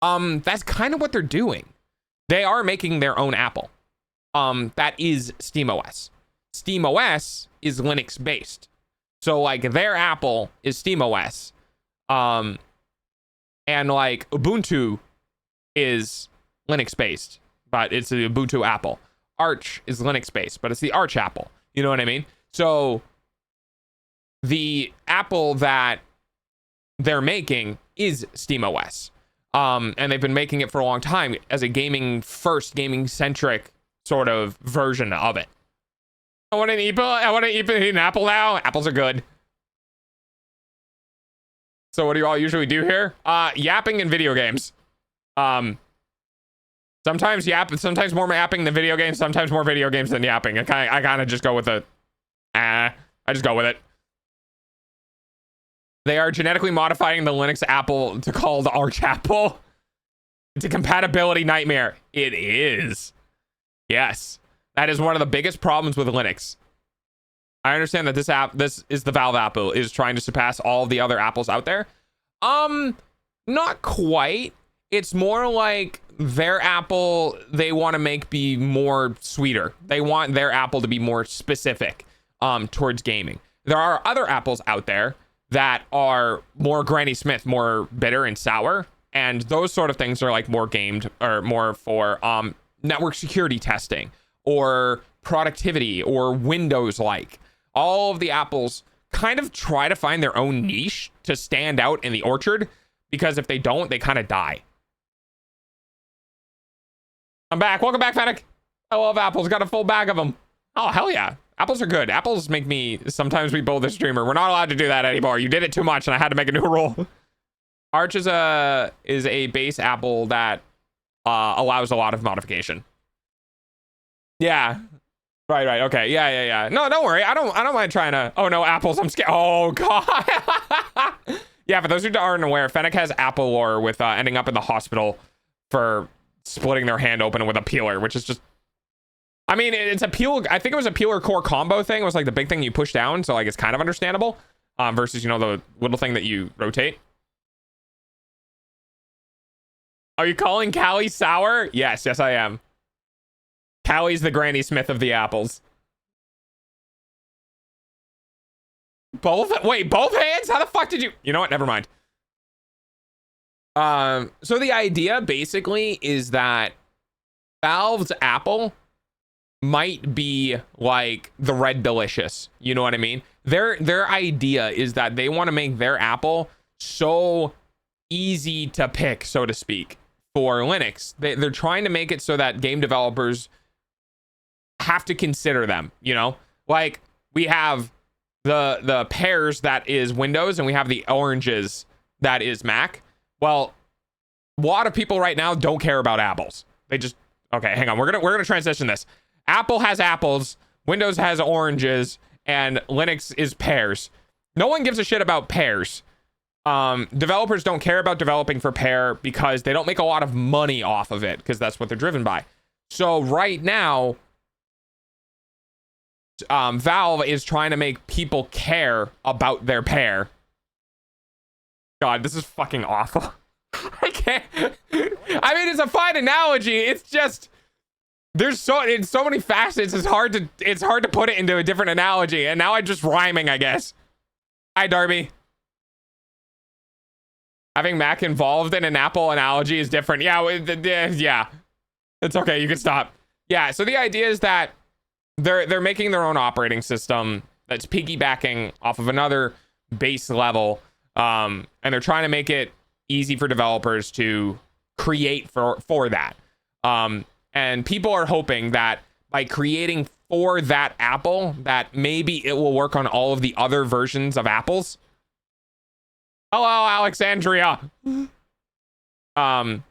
That's kind of what they're doing. They are making their own apple. That is SteamOS. SteamOS is Linux based. So like their apple is SteamOS. And like Ubuntu is Linux based, but it's the Ubuntu apple. Arch is Linux based, but it's the Arch apple. You know what I mean? So the apple that they're making is SteamOS. And they've been making it for a long time as a gaming centric sort of version of it. I want to eat an apple now. Apples are good. So what do you all usually do here? Yapping in video games. Sometimes more yapping than video games, sometimes more video games than yapping. I kind of just go with I just go with it. They are genetically modifying the Linux apple to call the Arch apple. It's a compatibility nightmare. It is. Yes. That is one of the biggest problems with Linux. I understand that this is the Valve apple, is trying to surpass all the other apples out there. Not quite. It's more like their apple, they want to make be more sweeter. They want their apple to be more specific towards gaming. There are other apples out there that are more Granny Smith, more bitter and sour. And those sort of things are like more gamed or more for network security testing or productivity or Windows like. All of the apples kind of try to find their own niche to stand out in the orchard, because if they don't, they kind of die. I'm back. Welcome back, Fennec. I love apples. Got a full bag of them. Oh, hell yeah. Apples are good. Apples make me sometimes rebuild the streamer. We're not allowed to do that anymore. You did it too much and I had to make a new rule. Arch is a base apple that allows a lot of modification. Yeah. Right. Okay. Yeah. No, don't worry. I don't mind trying to. Oh no, apples. I'm scared. Oh god. Yeah, for those who aren't aware, Fennec has apple lore with ending up in the hospital for splitting their hand open with a peeler, which is just, I mean, it's a peel. I think it was a peeler core combo thing. It was like the big thing you push down, so like it's kind of understandable. Versus, you know, the little thing that you rotate. Are you calling Callie sour? Yes, I am. Callie's the Granny Smith of the apples. Both? Wait, both hands? How the fuck did you? You know what? Never mind. So the idea basically is that Valve's Apple might be like the Red Delicious. You know what I mean? Their idea is that they want to make their Apple so easy to pick, so to speak, for Linux. They're trying to make it so that game developers have to consider them, you know? Like, we have the pears that is Windows, and we have the oranges that is Mac. Well, a lot of people right now don't care about apples. They just, okay, hang on. We're gonna transition this. Apple has apples, Windows has oranges, and Linux is pears. No one gives a shit about pears. Developers don't care about developing for pear because they don't make a lot of money off of it, because that's what they're driven by. So right now, Valve is trying to make people care about their pear. God, this is fucking awful. I can't. I mean, it's a fine analogy. It's just there's so many facets. It's hard to put it into a different analogy. And now I'm just rhyming, I guess. Hi, Darby. Having Mac involved in an Apple analogy is different. Yeah, yeah. It's okay. You can stop. Yeah. So the idea is that they're making their own operating system that's piggybacking off of another base level, and they're trying to make it easy for developers to create for that. And people are hoping that by creating for that Apple, that maybe it will work on all of the other versions of Apples. Hello, Alexandria. And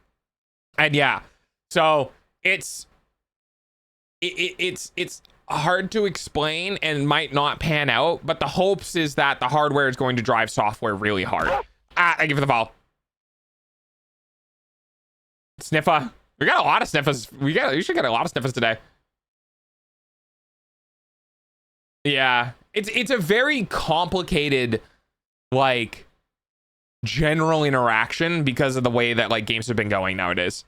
yeah, so it's hard to explain and might not pan out, but the hopes is that the hardware is going to drive software really hard. Thank you for the follow. Sniffa. We got a lot of sniffers. You should get a lot of sniffers today. Yeah. It's a very complicated, like, general interaction because of the way that, like, games have been going nowadays.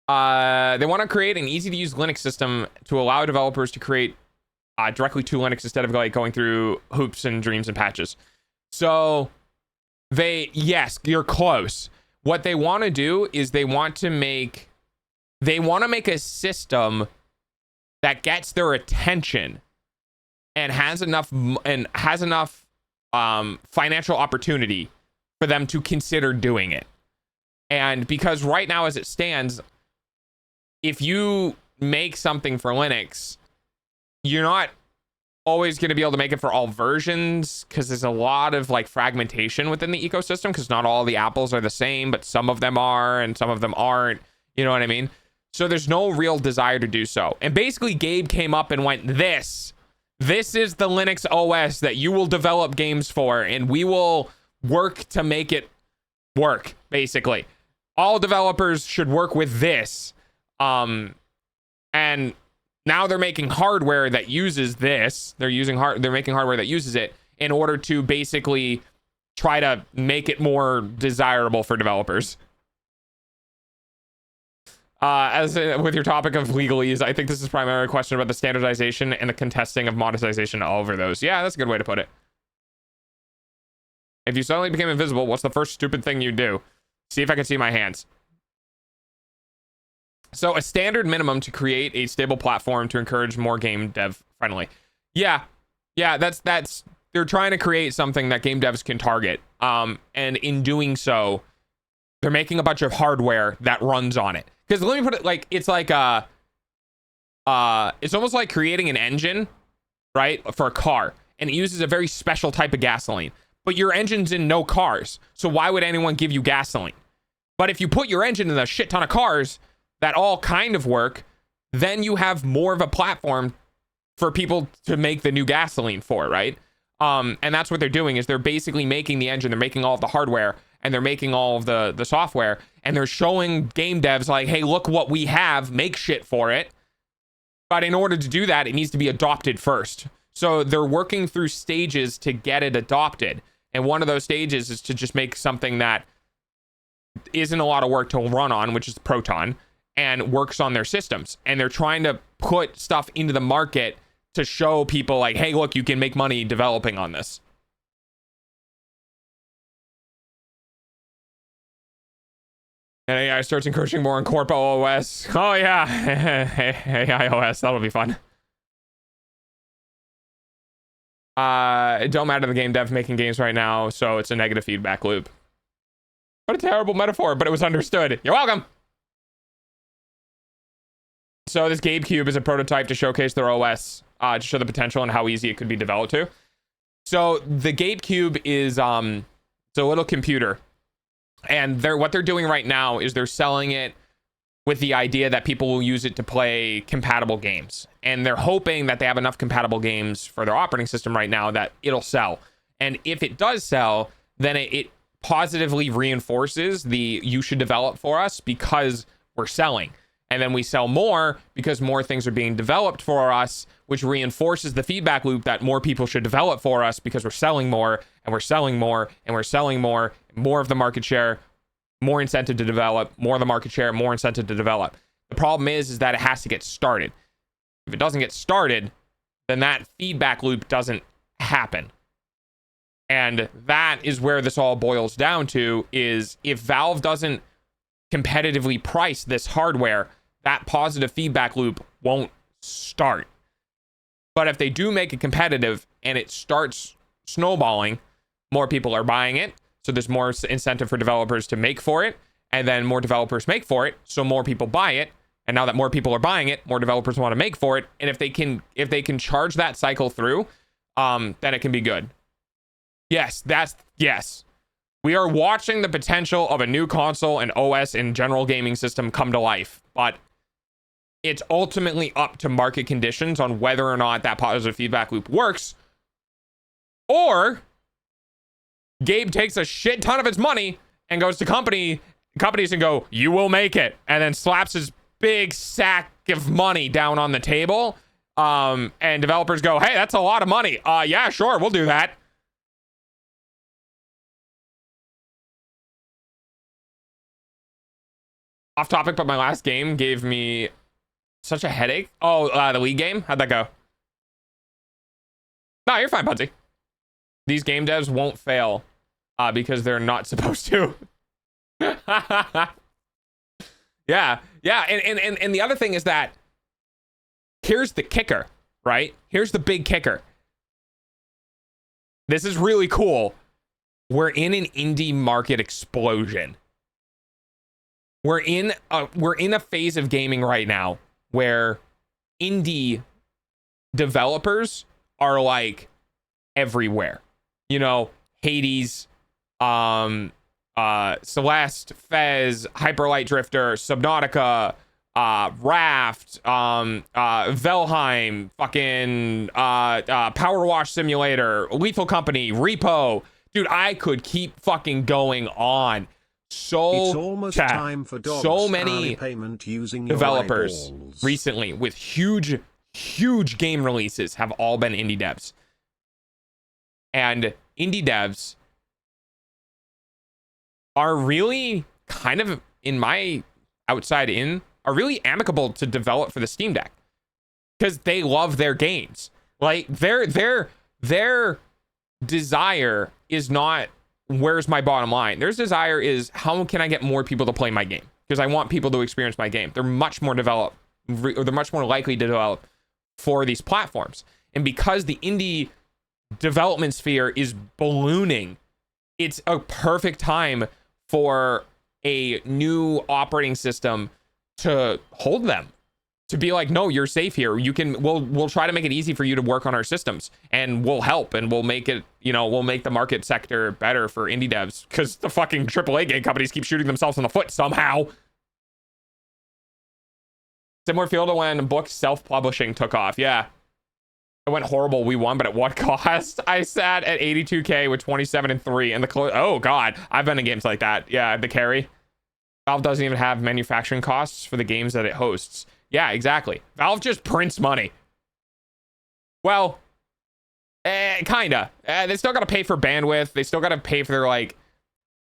They want to create an easy to use Linux system to allow developers to create directly to Linux instead of like going through hoops and dreams and patches. So yes, you're close. What they want to do is they want to make a system that gets their attention and has enough financial opportunity for them to consider doing it. And because right now, as it stands, if you make something for Linux, you're not always going to be able to make it for all versions because there's a lot of like fragmentation within the ecosystem, because not all the apples are the same, but some of them are and some of them aren't. You know what I mean? So there's no real desire to do so. And basically Gabe came up and went, this is the Linux OS that you will develop games for, and we will work to make it work. Basically, all developers should work with this. And now they're making hardware that uses this. They're making hardware that uses it in order to basically try to make it more desirable for developers. With your topic of legalese, I think this is primarily a question about the standardization and the contesting of monetization over those. Yeah, that's a good way to put it. If you suddenly became invisible, what's the first stupid thing you do? See if I can see my hands. So a standard minimum to create a stable platform to encourage more game dev friendly. Yeah, that's they're trying to create something that game devs can target. And in doing so, they're making a bunch of hardware that runs on it. Because let me put it like, it's like it's almost like creating an engine, right, for a car, and it uses a very special type of gasoline. But your engine's in no cars, so why would anyone give you gasoline? But if you put your engine in a shit ton of cars that all kind of work, then you have more of a platform for people to make the new gasoline for, right? And that's what they're doing, is they're basically making the engine, they're making all of the hardware, and they're making all of the software, and they're showing game devs like, hey, look what we have, make shit for it. But in order to do that, it needs to be adopted first. So they're working through stages to get it adopted. And one of those stages is to just make something that isn't a lot of work to run on, which is Proton, and works on their systems. And they're trying to put stuff into the market to show people like, hey, look, you can make money developing on this. And AI starts encouraging more on Corp OS. Oh yeah, AI OS, that'll be fun. It don't matter the game dev making games right now, so it's a negative feedback loop. What a terrible metaphor, but it was understood. You're welcome. So this GameCube is a prototype to showcase their OS, to show the potential and how easy it could be developed to. So the GameCube is it's a little computer, and what they're doing right now is they're selling it with the idea that people will use it to play compatible games. And they're hoping that they have enough compatible games for their operating system right now that it'll sell. And if it does sell, then it positively reinforces the you should develop for us because we're selling. And then we sell more because more things are being developed for us, which reinforces the feedback loop that more people should develop for us because we're selling more and we're selling more and we're selling more of the market share, more incentive to develop, more of the market share, more incentive to develop. The problem is that it has to get started. If it doesn't get started, then that feedback loop doesn't happen. And that is where this all boils down to, is if Valve doesn't competitively price this hardware, that positive feedback loop won't start. But if they do make it competitive and it starts snowballing, more people are buying it. So there's more incentive for developers to make for it. And then more developers make for it. So more people buy it. And now that more people are buying it, more developers want to make for it. And if they can charge that cycle through, then it can be good. Yes. We are watching the potential of a new console and OS and general gaming system come to life. But it's ultimately up to market conditions on whether or not that positive feedback loop works. Or Gabe takes a shit ton of its money and goes to companies and go, you will make it. And then slaps his big sack of money down on the table. And developers go, hey, that's a lot of money. Yeah, sure, we'll do that. Off topic, but my last game gave me such a headache. Oh, the League game? How'd that go? No, you're fine, Pudsey. These game devs won't fail because they're not supposed to. Yeah. And the other thing is that here's the kicker, right? Here's the big kicker. This is really cool. We're in an indie market explosion. We're in a phase of gaming right now where indie developers are like everywhere. You know, Hades, Celeste, Fez, Hyper Light Drifter, Subnautica, Raft, Valheim, fucking Power Wash Simulator, Lethal Company, Repo. Dude, I could keep fucking going on. It's almost time for dogs so many payment using developers eyeballs. Recently with huge game releases have all been indie devs. And indie devs are really kind of, in my outside in, are really amicable to develop for the Steam Deck because they love their games. Like their desire is not where's my bottom line. Their desire is how can I get more people to play my game, because I want people to experience my game. They're much more likely to develop for these platforms. And because the indie development sphere is ballooning, it's a perfect time for a new operating system to hold them, to be like, no, you're safe here. We'll try to make it easy for you to work on our systems, and we'll help, and we'll make it, we'll make the market sector better for indie devs, because the fucking AAA game companies keep shooting themselves in the foot somehow. Similar feel to when books self-publishing took off. Yeah. It went horrible. We won, but at what cost? I sat at 82K with 27-3 and oh god, I've been in games like that. Yeah, the carry. Valve doesn't even have manufacturing costs for the games that it hosts. Yeah, exactly. Valve just prints money. Well, kinda. They still gotta pay for bandwidth. They still gotta pay for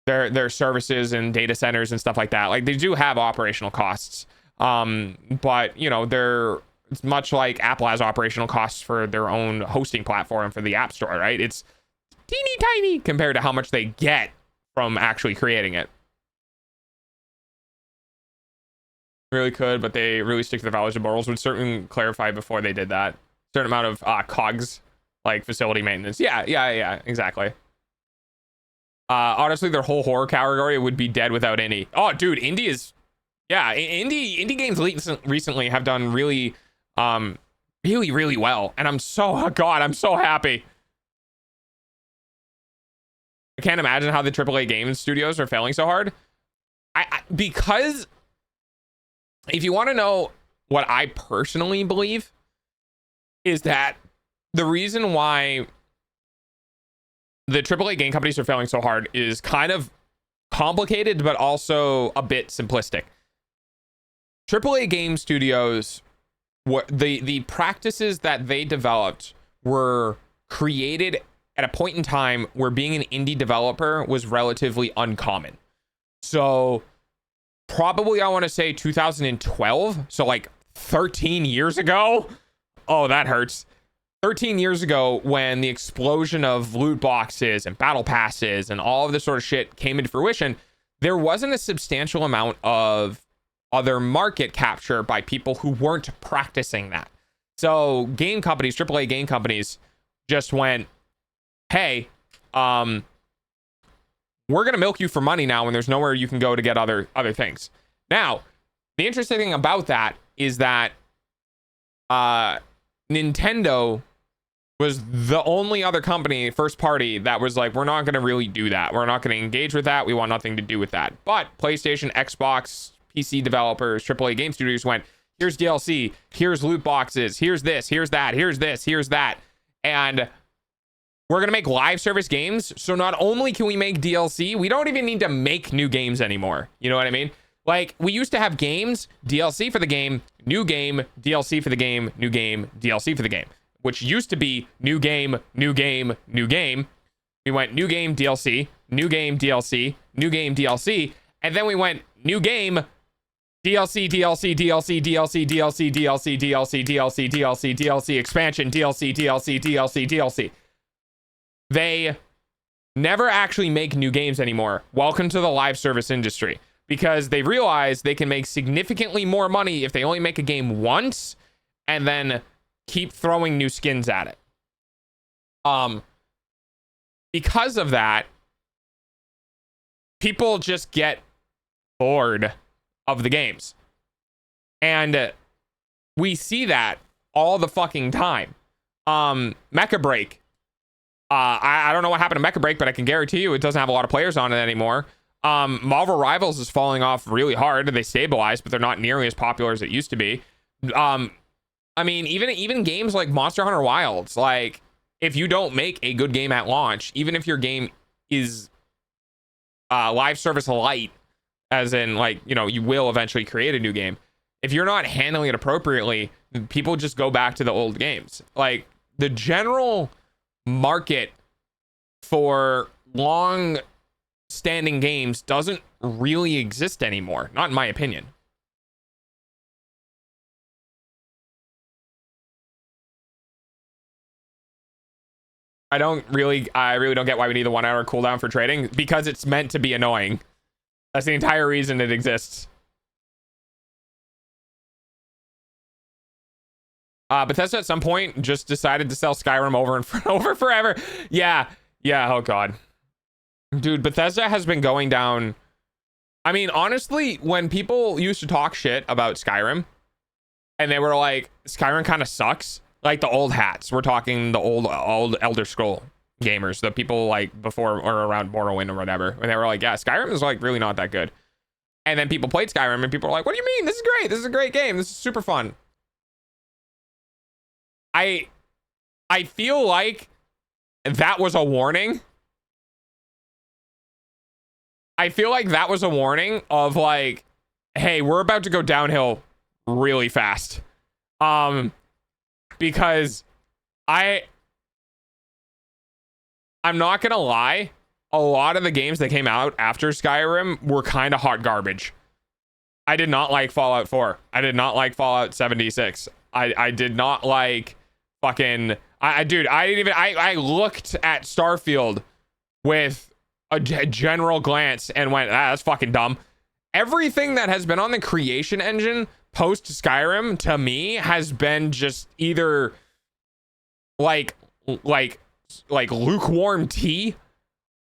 their services and data centers and stuff like that. Like, they do have operational costs. But it's much like Apple has operational costs for their own hosting platform for the App Store, right? It's teeny tiny compared to how much they get from actually creating it. Really could, but they really stick to the values and morals. Would certainly clarify before they did that. Certain amount of cogs, like facility maintenance. Yeah, exactly. Honestly, their whole horror category would be dead without any. Oh, dude, indie is, yeah, indie games recently have done really, really well, and I'm so, oh God, I'm so happy. I can't imagine how the AAA game studios are failing so hard. Because if you want to know what I personally believe is that the reason why the AAA game companies are failing so hard is kind of complicated, but also a bit simplistic. AAA game studios, what the practices that they developed were created at a point in time where being an indie developer was relatively uncommon. So probably I want to say 2012, so like 13 years ago. Oh, that hurts. 13 years ago, when the explosion of loot boxes and battle passes and all of this sort of shit came into fruition, there wasn't a substantial amount of other market capture by people who weren't practicing that. So game companies, AAA game companies, just went, hey, we're gonna milk you for money now when there's nowhere you can go to get other things. Now, the interesting thing about that is that Nintendo was the only other company, first party, that was like, we're not going to really do that. We're not going to engage with that. We want nothing to do with that. But PlayStation, Xbox, PC developers, AAA game studios went, here's DLC, here's loot boxes, here's this, here's that, here's this, here's that. And we're going to make live service games. So not only can we make DLC, we don't even need to make new games anymore. You know what I mean? Like, we used to have games, DLC for the game, new game, DLC for the game, new game, DLC for the game, which used to be new game, new game, new game. We went new game, DLC, new game, DLC, new game, DLC. And then we went new game, DLC, DLC, DLC, DLC, DLC, DLC, DLC, DLC, DLC, DLC, expansion, DLC, DLC, DLC, DLC. They never actually make new games anymore. Welcome to the live service industry. Because they realize they can make significantly more money if they only make a game once and then keep throwing new skins at it. Because of that, people just get bored of the games. And we see that all the fucking time. Mecha Break. I don't know what happened to Mecha Break, but I can guarantee you it doesn't have a lot of players on it anymore. Marvel Rivals is falling off really hard. They stabilized, but they're not nearly as popular as it used to be. I mean, even games like Monster Hunter Wilds, like, if you don't make a good game at launch, even if your game is live service light, as in, like, you know, you will eventually create a new game. If you're not handling it appropriately, people just go back to the old games. Like, the general market for long standing games doesn't really exist anymore, not in my opinion. I really don't get why we need the 1 hour cooldown for trading, because it's meant to be annoying. That's the entire reason it exists. Bethesda at some point just decided to sell Skyrim over and over forever. Yeah, oh God. Dude, Bethesda has been going down. I mean, honestly, when people used to talk shit about Skyrim and they were like, Skyrim kind of sucks, like the old hats, we're talking the old Elder Scroll gamers, the people like before or around Morrowind or whatever, and they were like, yeah, Skyrim is like really not that good. And then people played Skyrim and people were like, what do you mean? This is great. This is a great game. This is super fun. I feel like that was a warning. I feel like that was a warning of like, hey, we're about to go downhill really fast. Because I'm not gonna lie, a lot of the games that came out after Skyrim were kind of hot garbage. I did not like Fallout 4. I did not like Fallout 76. I did not like fucking I looked at Starfield with a general glance and went, that's fucking dumb. everything that has been on the creation engine post Skyrim to me has been just either like lukewarm tea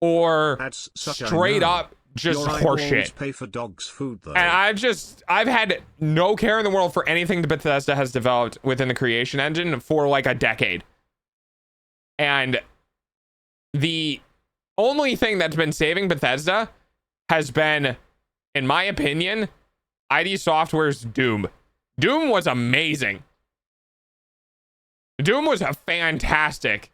or That's such a straight no. up just Your eyeballs horseshit. pay for dogs' food though. And I've had no care in the world for anything that Bethesda has developed within the creation engine for like a decade. And the only thing that's been saving Bethesda has been, in my opinion, ID Software's Doom. Doom was amazing. Doom was a fantastic.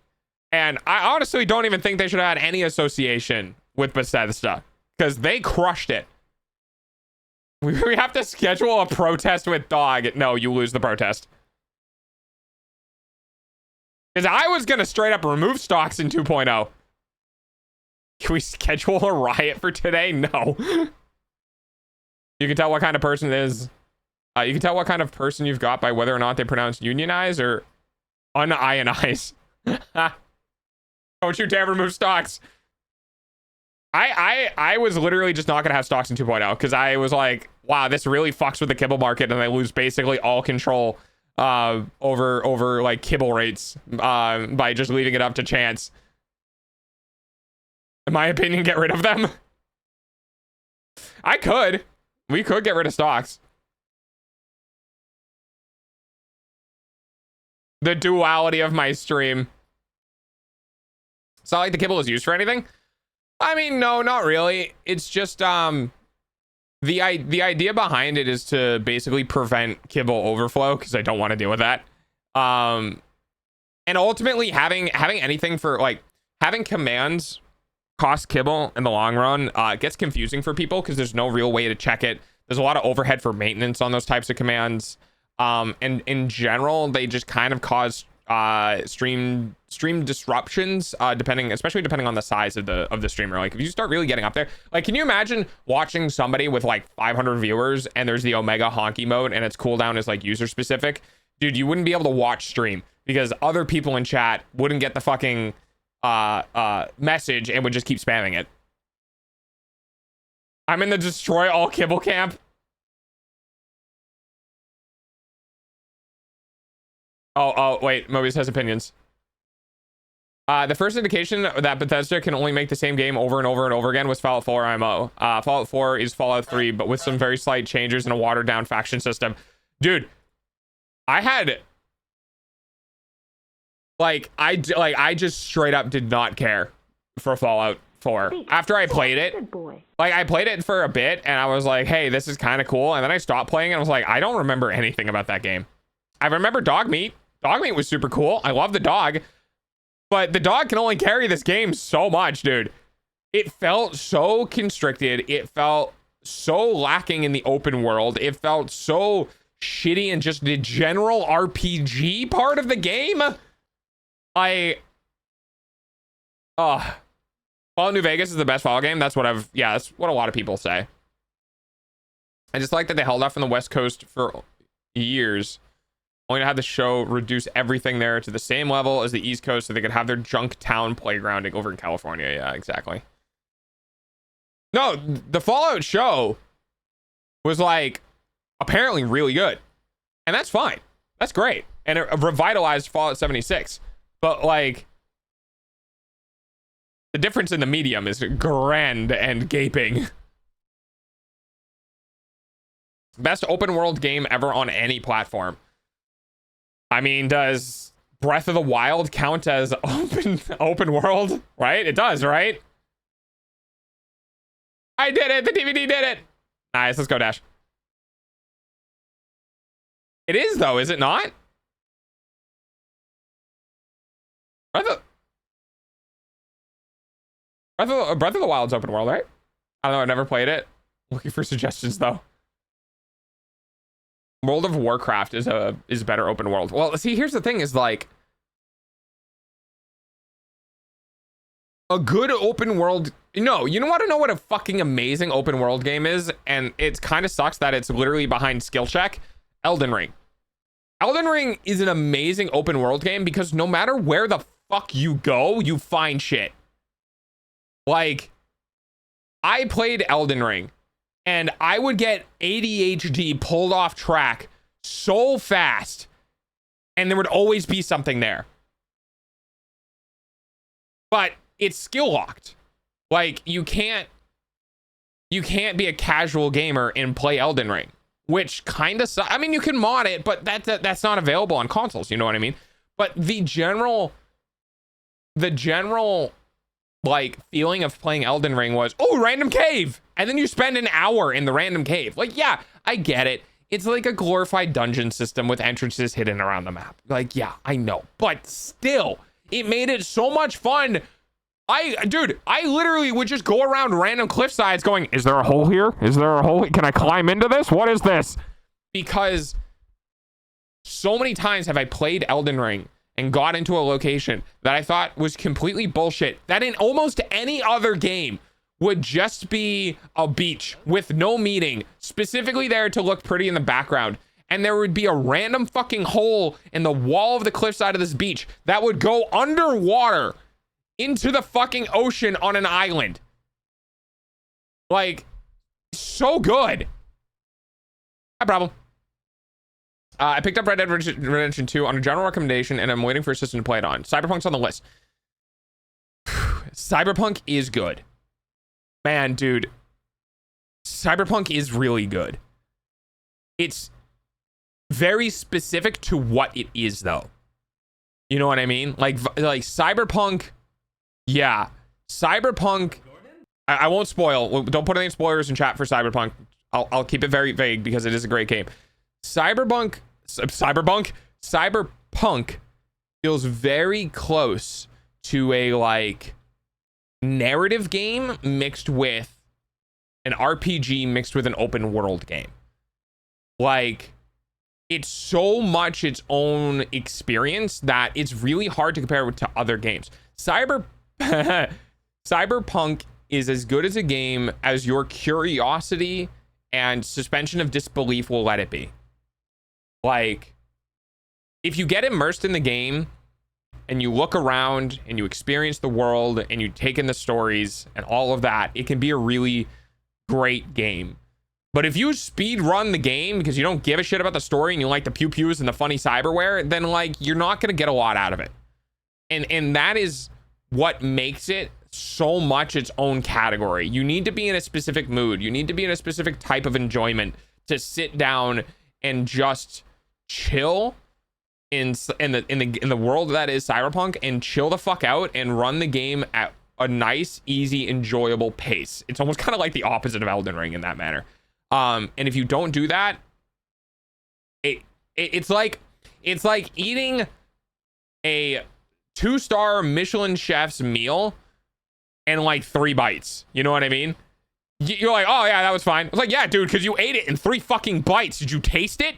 And I honestly don't even think they should have had any association with Bethesda, because they crushed it. We have to schedule a protest with Dog. No, you lose the protest. Because I was going to straight up remove stocks in 2.0. Can we schedule a riot for today? No. You can tell what kind of person it is. You can tell what kind of person you've got by whether or not they pronounce unionize or unionize. Don't you dare remove stocks. I was literally just not going to have stocks in 2.0 because I was like, wow, this really fucks with the kibble market and I lose basically all control over like kibble rates by just leaving it up to chance. In my opinion, get rid of them. We could get rid of stocks. The duality of my stream. It's not like the kibble is used for anything. I mean, no, not really. It's just the idea behind it is to basically prevent kibble overflow because I don't want to deal with that. And ultimately having anything for like having commands cost kibble in the long run gets confusing for people because there's no real way to check it. There's a lot of overhead for maintenance on those types of commands. And in general, they just kind of cause stream disruptions especially depending on the size of the streamer. Like if you start really getting up there, like can you imagine watching somebody with like 500 viewers and there's the Omega honky mode and its cooldown is like user specific? Dude, you wouldn't be able to watch stream because other people in chat wouldn't get the fucking message and would just keep spamming it. I'm in the destroy all kibble camp. Oh, wait. Mobius has opinions. The first indication that Bethesda can only make the same game over and over and over again was Fallout 4 IMO. Fallout 4 is Fallout 3, but with some very slight changes and a watered down faction system. Dude, I had... I just straight up did not care for Fallout 4. After I played it, like I played it for a bit and I was like, hey, this is kind of cool. And then I stopped playing and I was like, I don't remember anything about that game. I remember Dogmeat. Dogmeat was super cool. I love the dog, but the dog can only carry this game so much, dude. It felt so constricted. It felt so lacking in the open world. It felt so shitty in just the general RPG part of the game. Fallout New Vegas is the best Fallout game. That's what that's what a lot of people say. I just like that they held off on the West Coast for years, only to have the show reduce everything there to the same level as the East Coast so they could have their junk town playgrounding over in California. Yeah, exactly. No, the Fallout show was like apparently really good. And that's fine. That's great. And it revitalized Fallout 76. But like the difference in the medium is grand and gaping. Best open world game ever on any platform. I mean, does Breath of the Wild count as open world? Right? It does, right? I did it. The DVD did it. Nice. Let's go, Dash. It is, though, is it not? Breath of the Wild's open world, right? I don't know. I've never played it. Looking for suggestions, though. World of Warcraft is better open world. Well, see, here's the thing is like a good open world. No, you don't want to know what a fucking amazing open world game is. And it kind of sucks that it's literally behind skill check. Elden Ring. Elden Ring is an amazing open world game because no matter where the fuck you go, you find shit. Like I played Elden Ring and I would get ADHD pulled off track so fast, and there would always be something there. But it's skill locked. Like, you can't be a casual gamer and play Elden Ring, which kind of I mean, you can mod it, but that's not available on consoles, you know what I mean? But the general like feeling of playing Elden Ring was, oh, random cave, and then you spend an hour in the random cave. Like, yeah, I get it. It's like a glorified dungeon system with entrances hidden around the map. Like, yeah, I know, but still, it made it so much fun. Dude, I literally would just go around random cliff sides going, is there a hole here? Is there a hole? Can I climb into this? What is this? Because so many times have I played Elden Ring and got into a location that I thought was completely bullshit, that in almost any other game would just be a beach with no meaning, specifically there to look pretty in the background. And there would be a random fucking hole in the wall of the cliffside of this beach that would go underwater into the fucking ocean on an island. Like, so good. No problem. I picked up Red Dead Redemption 2 on a general recommendation, and I'm waiting for a system to play it on. Cyberpunk's on the list. Cyberpunk is good. Man, dude. Cyberpunk is really good. It's very specific to what it is, though. You know what I mean? Like Cyberpunk... Yeah. Cyberpunk... I won't spoil. Don't put any spoilers in chat for Cyberpunk. I'll keep it very vague because it is a great game. Cyberpunk feels very close to a like narrative game mixed with an RPG mixed with an open world game. Like, it's so much its own experience that it's really hard to compare it to other games. Cyberpunk is as good as a game as your curiosity and suspension of disbelief will let it be. Like, if you get immersed in the game and you look around and you experience the world and you take in the stories and all of that, it can be a really great game. But if you speed run the game because you don't give a shit about the story and you like the pew pews and the funny cyberware, then like you're not going to get a lot out of it. And that is what makes it so much its own category. You need to be in a specific mood. You need to be in a specific type of enjoyment to sit down and just chill in the world that is Cyberpunk and chill the fuck out and run the game at a nice, easy, enjoyable pace. It's almost kind of like the opposite of Elden Ring in that manner. And if you don't do that, it's like eating a 2-star Michelin chef's meal and like 3 bites. You know what I mean? You're like, oh yeah, that was fine. I was like, yeah, dude, because you ate it in 3 fucking bites. Did you taste it?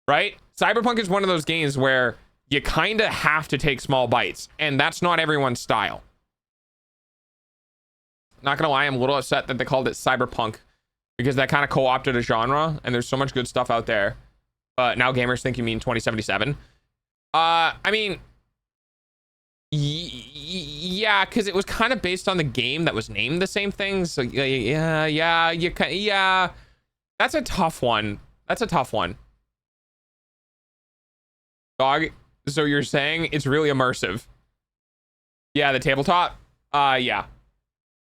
Right? Cyberpunk is one of those games where you kind of have to take small bites, and that's not everyone's style. Not gonna lie, I'm a little upset that they called it Cyberpunk because that kind of co-opted a genre, and there's so much good stuff out there. But now gamers think you mean 2077. I mean, yeah, because it was kind of based on the game that was named the same thing. So yeah. That's a tough one. Dog, so you're saying it's really immersive? Yeah, the tabletop. Yeah,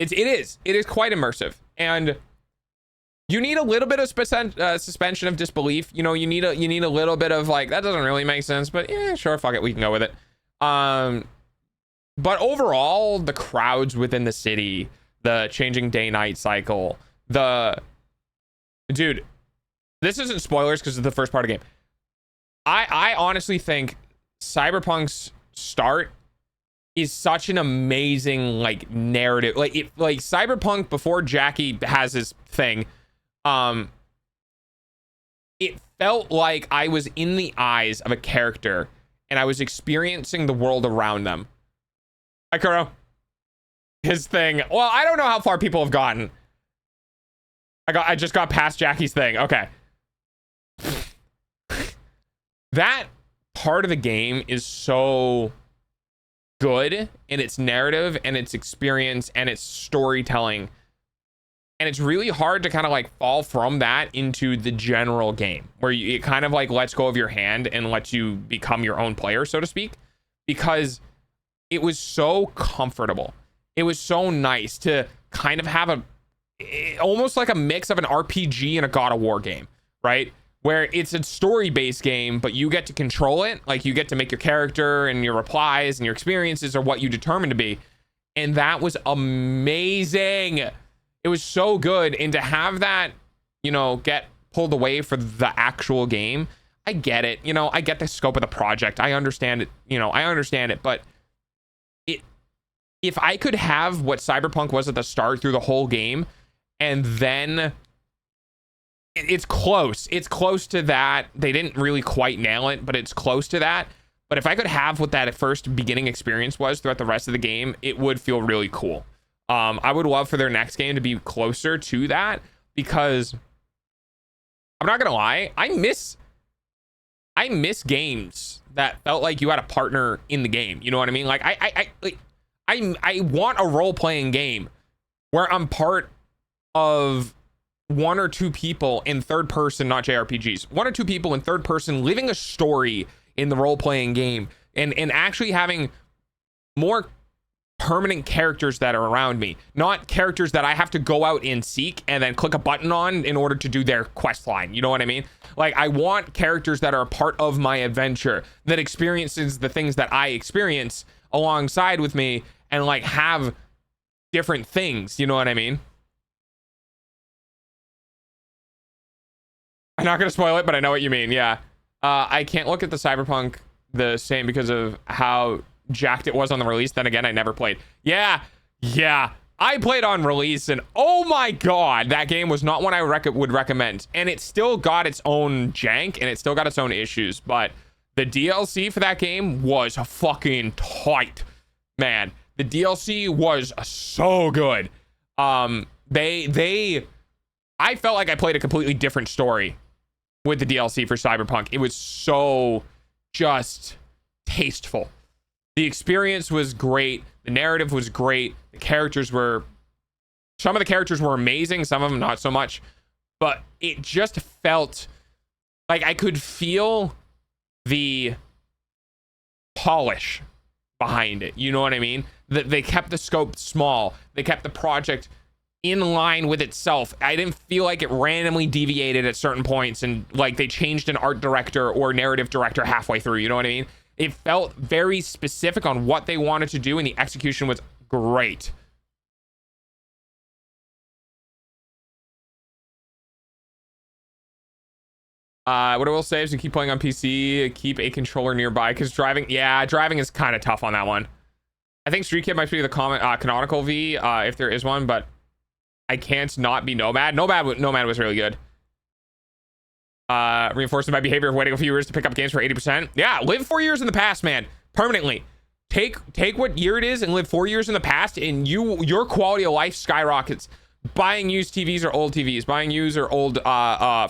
it is quite immersive, and you need a little bit of suspension of disbelief. You know, you need a little bit of like, that doesn't really make sense, but yeah, sure, fuck it, we can go with it. But overall, the crowds within the city, the changing day-night cycle, dude, this isn't spoilers because it's the first part of the game. I honestly think Cyberpunk's start is such an amazing like narrative. Like Cyberpunk before Jackie has his thing, it felt like I was in the eyes of a character and I was experiencing the world around them. Hi, Kuro. His thing. Well, I don't know how far people have gotten. I just got past Jackie's thing. Okay. That part of the game is so good in its narrative and its experience and its storytelling. And it's really hard to kind of like fall from that into the general game where it kind of like lets go of your hand and lets you become your own player, so to speak, because it was so comfortable. It was so nice to kind of have almost like a mix of an RPG and a God of War game, right? Where it's a story-based game, but you get to control it. Like you get to make your character, and your replies and your experiences are what you determine to be. And that was amazing. It was so good. And to have that, you know, get pulled away for the actual game, I get it. You know, I get the scope of the project. I understand it. You know, I understand it. But if I could have what Cyberpunk was at the start through the whole game, and then it's close. It's close to that. They didn't really quite nail it, but it's close to that. But if I could have what that first beginning experience was throughout the rest of the game, it would feel really cool. I would love for their next game to be closer to that, because I'm not gonna lie, I miss games that felt like you had a partner in the game. You know what I mean? Like I want a role-playing game where I'm part of one or two people in third person, not JRPGs, one or two people in third person living a story in the role-playing game, and actually having more permanent characters that are around me, not characters that I have to go out and seek and then click a button on in order to do their quest line. You know what I mean? Like, I want characters that are a part of my adventure, that experiences the things that I experience alongside with me, and like have different things. You know what I mean? I'm not gonna spoil it, but I know what you mean. Yeah. I can't look at the Cyberpunk the same because of how jacked it was on the release. Then again, I never played. Yeah. I played on release, and oh my god, that game was not one I would recommend. And it still got its own jank, and it still got its own issues. But the DLC for that game was fucking tight, man. The DLC was so good. I felt like I played a completely different story with the DLC for Cyberpunk. It was so just tasteful. The experience was great. The narrative was great. Some of the characters were amazing, some of them not so much. But it just felt like I could feel the polish behind it. You know what I mean? That they kept the scope small. They kept the project in line with itself. I didn't feel like it randomly deviated at certain points and like they changed an art director or narrative director halfway through. You know what I mean? It felt very specific on what they wanted to do, and the execution was great. What I will say is, you keep playing on PC, keep a controller nearby, because driving is kind of tough on that one. I think Street Kid might be the canonical V, if there is one, but I can't not be Nomad. Nomad was really good. Reinforcing my behavior of waiting a few years to pick up games for 80%. Yeah, live 4 years in the past, man. Permanently. Take what year it is and live 4 years in the past, and your quality of life skyrockets. Buying used TVs or old TVs, buying used or old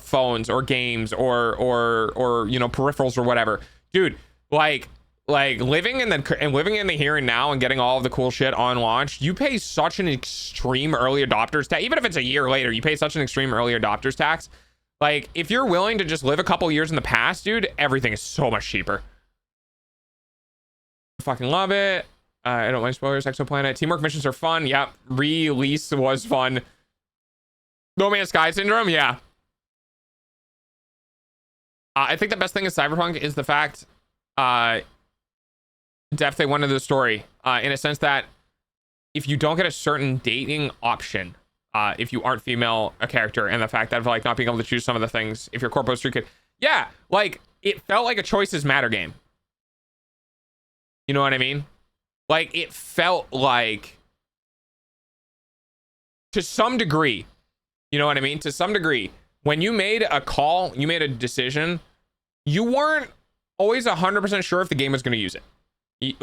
phones or games or you know, peripherals or whatever. Dude, like living in the here and now and getting all of the cool shit on launch, you pay such an extreme early adopters tax. Even if it's a year later, you pay such an extreme early adopters tax. Like, if you're willing to just live a couple years in the past, dude, everything is so much cheaper. I fucking love it. I don't mind spoilers. Exoplanet. Teamwork missions are fun. Yep. Release was fun. No Man's Sky syndrome. Yeah. I think the best thing is Cyberpunk is the fact depth they went into the story, in a sense that if you don't get a certain dating option, if you aren't female a character, and the fact that like not being able to choose some of the things if you're Corpo Street Kid, yeah, like it felt like a choices matter game. You know what I mean? Like, it felt like, to some degree, you know what I mean? To some degree, when you made a call, you made a decision, you weren't always 100% sure if the game was going to use it. You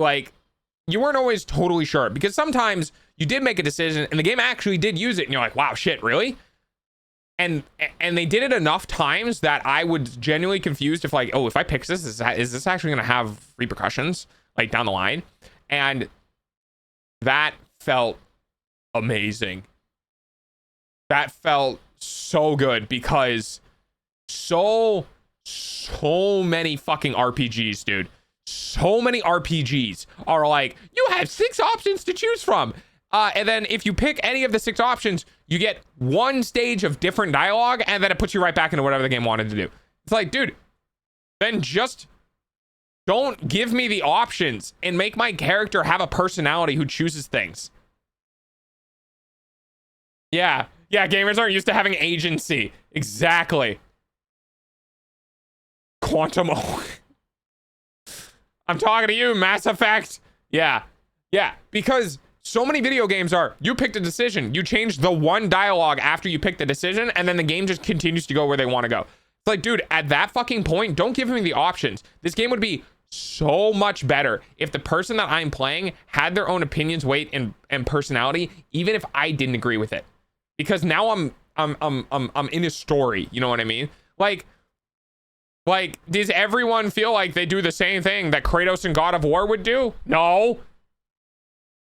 weren't always totally sure, because sometimes you did make a decision and the game actually did use it, and you're like, wow, shit, really? And they did it enough times that I would genuinely confused if like, oh, if I pick this, is this actually going to have repercussions like down the line? And that felt amazing. That felt so good because so many fucking RPGs, dude. So many RPGs are like, you have 6 options to choose from. And then if you pick any of the 6 options, you get 1 stage of different dialogue, and then it puts you right back into whatever the game wanted to do. It's like, dude, then just don't give me the options and make my character have a personality who chooses things. Yeah, gamers aren't used to having agency. Exactly. Quantum. I'm talking to you, Mass Effect. Yeah, because so many video games are, you picked a decision, you changed the 1 dialogue after you picked the decision, and then the game just continues to go where they want to go. It's like, dude, at that fucking point, don't give me the options. This game would be so much better if the person that I'm playing had their own opinions, weight, and personality, even if I didn't agree with it. Because now I'm in a story, you know what I mean? Like, does everyone feel like they do the same thing that Kratos in God of War would do? No.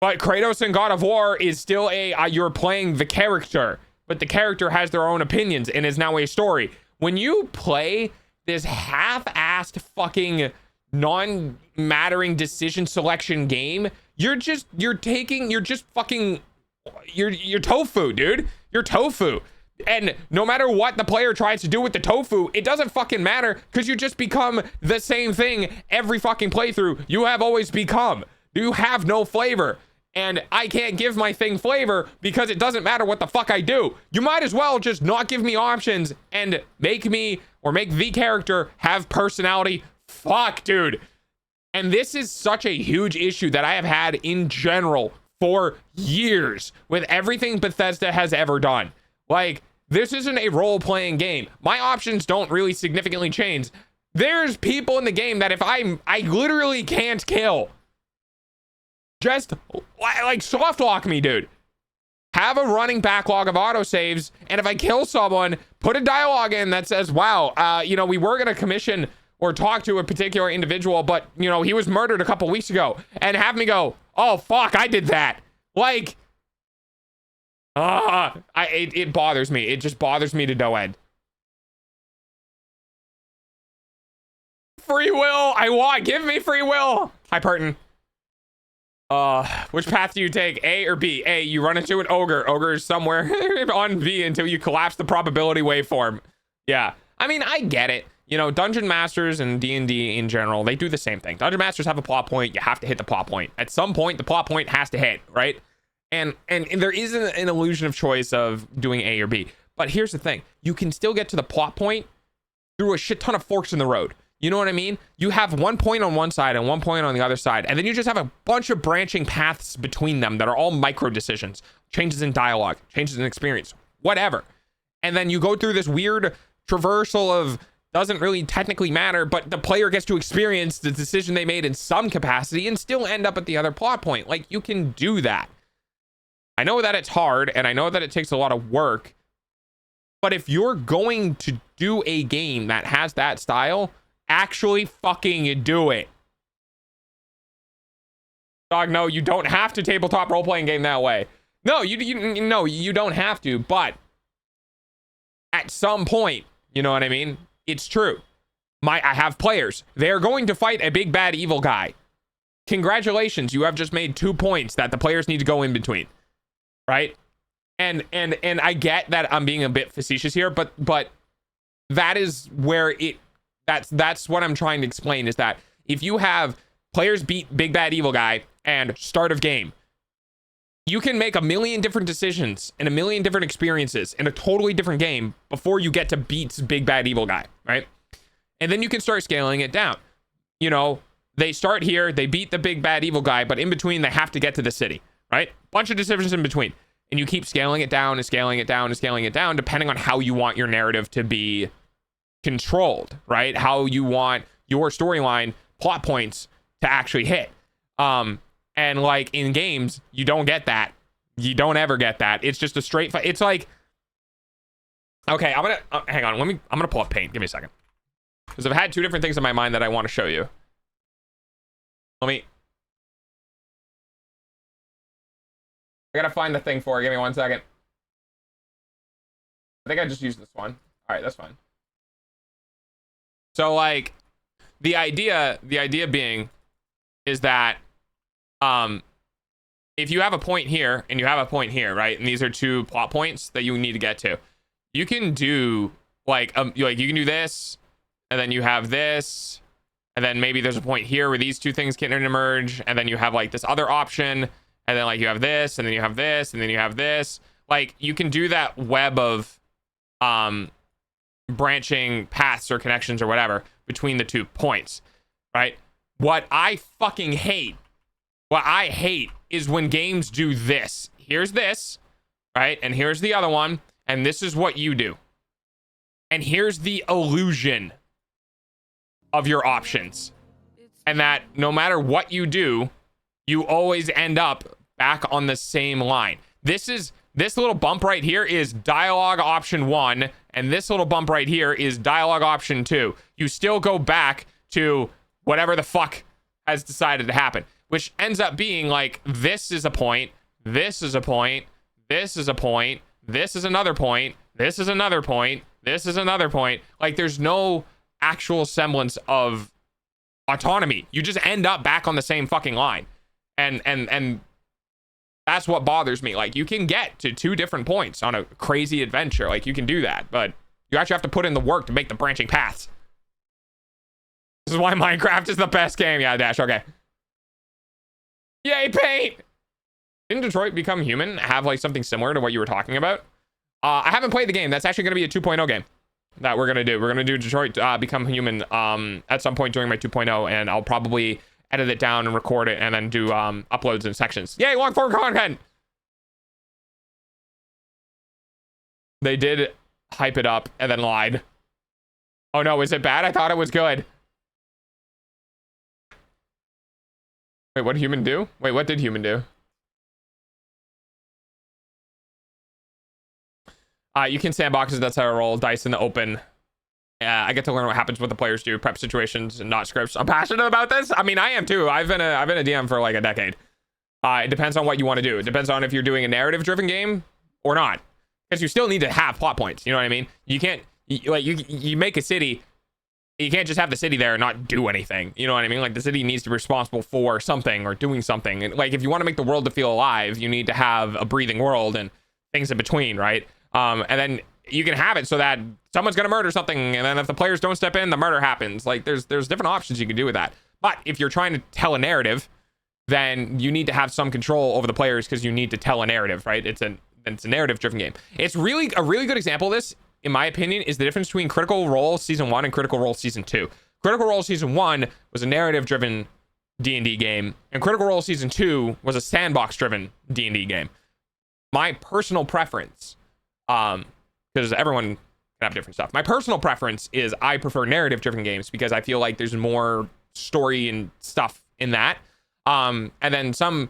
But Kratos in God of War is still you're playing the character, but the character has their own opinions and is now a story. When you play this half-assed fucking non-mattering decision selection game, you're tofu, dude. You're tofu. And no matter what the player tries to do with the tofu, it doesn't fucking matter because you just become the same thing every fucking playthrough you have always become. You have no flavor. And I can't give my thing flavor because it doesn't matter what the fuck I do. You might as well just not give me options and make me or make the character have personality. Fuck, dude. And this is such a huge issue that I have had in general for years with everything Bethesda has ever done. Like, this isn't a role-playing game. My options don't really significantly change. There's people in the game that if I literally can't kill, just like soft lock me, dude. Have a running backlog of autosaves, and if I kill someone, put a dialogue in that says, wow, we were gonna commission or talk to a particular individual, but he was murdered a couple weeks ago, and have me go, oh fuck, I did that. Like, it bothers me. It just bothers me to no end. Free will. Give me free will. Hi, Pertin. Which path do you take? A or B? A, you run into an ogre. Ogre is somewhere on B until you collapse the probability waveform. Yeah. I mean, I get it. Dungeon Masters and D&D in general, they do the same thing. Dungeon Masters have a plot point. You have to hit the plot point. At some point, the plot point has to hit, right? And there isn't an illusion of choice of doing A or B. But here's the thing. You can still get to the plot point through a shit ton of forks in the road. You know what I mean? You have 1 point on one side and 1 point on the other side. And then you just have a bunch of branching paths between them that are all micro decisions. Changes in dialogue, changes in experience, whatever. And then you go through this weird traversal of doesn't really technically matter, but the player gets to experience the decision they made in some capacity and still end up at the other plot point. Like, you can do that. I know that it's hard, and I know that it takes a lot of work, but if you're going to do a game that has that style, actually fucking do it. Dog, no, you don't have to tabletop role-playing game that way. No, you don't have to, but at some point, you know what I mean? It's true. I have players. They're going to fight a big bad evil guy. Congratulations, you have just made 2 points that the players need to go in between. Right? And I get that I'm being a bit facetious here, but that is where that's what I'm trying to explain, is that if you have players beat big bad evil guy and start of game, you can make a million different decisions and a million different experiences in a totally different game before you get to beat big bad evil guy, right? And then you can start scaling it down. They start here, they beat the big bad evil guy, but in between they have to get to the city, right? Bunch of decisions in between. And you keep scaling it down and scaling it down and scaling it down, depending on how you want your narrative to be controlled, right? How you want your storyline plot points to actually hit. And like in games, you don't get that. You don't ever get that. It's just a straight fight. It's like, okay, I'm gonna hang on. I'm gonna pull up Paint. Give me a second, because I've had 2 different things in my mind that I want to show you. I gotta find the thing for it. Give me 1 second. I think I just used this one. All right, that's fine. So like the idea being is that if you have a point here and you have a point here, right? And these are two plot points that you need to get to. You can do like you can do this, and then you have this, and then maybe there's a point here where these two things can intermerge, and then you have like this other option, and then like you have this, and then you have this, and then you have this. Like you can do that web of branching paths or connections or whatever between the 2 points, right? What I hate is when games do this. Here's this, right? And here's the other one, and this is what you do. And here's the illusion of your options. And that no matter what you do, you always end up back on the same line. This little bump right here is dialogue option 1, and this little bump right here is dialogue option 2. You still go back to whatever the fuck has decided to happen, which ends up being like, this is a point, this is a point, this is a point, this is another point, this is another point, this is another point. Like there's no actual semblance of autonomy. You just end up back on the same fucking line. And that's what bothers me. Like you can get to 2 different points on a crazy adventure. Like you can do that, but you actually have to put in the work to make the branching paths. This is why Minecraft is the best game. Yeah, Dash. Okay. Yay, paint! Didn't Detroit Become Human have like something similar to what you were talking about? I haven't played the game. That's actually going to be a 2.0 game that we're going to do. We're going to do Detroit Become Human at some point during my 2.0, and I'll probably edit it down and record it and then do uploads in sections. Yay, long form content! They did hype it up and then lied. Oh no, is it bad? I thought it was good. Wait, what did Human do? Wait, what did Human do? You can sandboxes, that's how I roll. Dice in the open. I get to learn what happens, what the players do, prep situations, and not scripts. I'm passionate about this. I mean, I am too. I've been a DM for like a decade. It depends on what you want to do. It depends on if you're doing a narrative-driven game or not, because you still need to have plot points. You know what I mean? You can't you make a city. You can't just have the city there and not do anything. You know what I mean? Like the city needs to be responsible for something or doing something. And like if you want to make the world to feel alive, you need to have a breathing world and things in between, right? And then you can have it so that someone's gonna murder something, and then if the players don't step in, the murder happens. Like there's different options you can do with that. But if you're trying to tell a narrative, then you need to have some control over the players because you need to tell a narrative, right? It's a narrative-driven game. It's really a really good example of this, in my opinion, is the difference between Critical Role Season 1 and Critical Role Season 2. Critical Role Season 1 was a narrative-driven D&D game, and Critical Role Season 2 was a sandbox-driven D&D game. My personal preference, because everyone can have different stuff. My personal preference is I prefer narrative-driven games because I feel like there's more story and stuff in that. And then some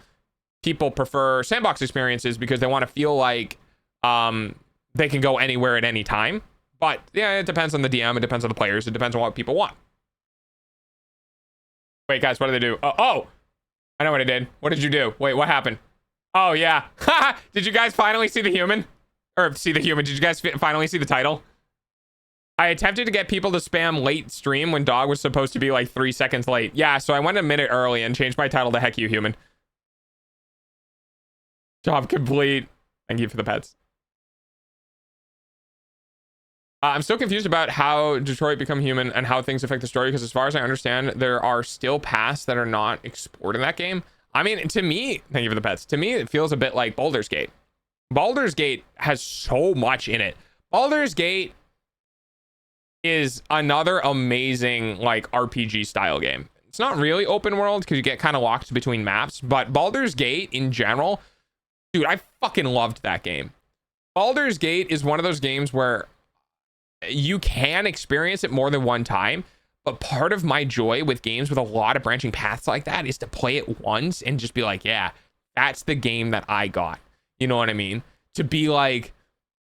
people prefer sandbox experiences because they want to feel like they can go anywhere at any time. But yeah, it depends on the DM. It depends on the players. It depends on what people want. Wait, guys, what did they do? Oh, I know what I did. What did you do? Wait, what happened? Oh, yeah. Did you guys finally see the human? Or see the human. Did you guys finally see the title? I attempted to get people to spam late stream when Dog was supposed to be like 3 seconds late. Yeah, so I went a minute early and changed my title to Heck You Human. Job complete. Thank you for the pets. I'm still confused about how Detroit Become Human and how things affect the story, because as far as I understand, there are still paths that are not explored in that game. I mean, to me, thank you for the pets. To me, it feels a bit like Baldur's Gate. Baldur's Gate has so much in it. Baldur's Gate is another amazing like RPG style game. It's not really open world because you get kind of locked between maps, but Baldur's Gate in general, dude, I fucking loved that game. Baldur's Gate is one of those games where you can experience it more than one time, but part of my joy with games with a lot of branching paths like that is to play it once and just be like, yeah, that's the game that I got. You know what I mean? To be like,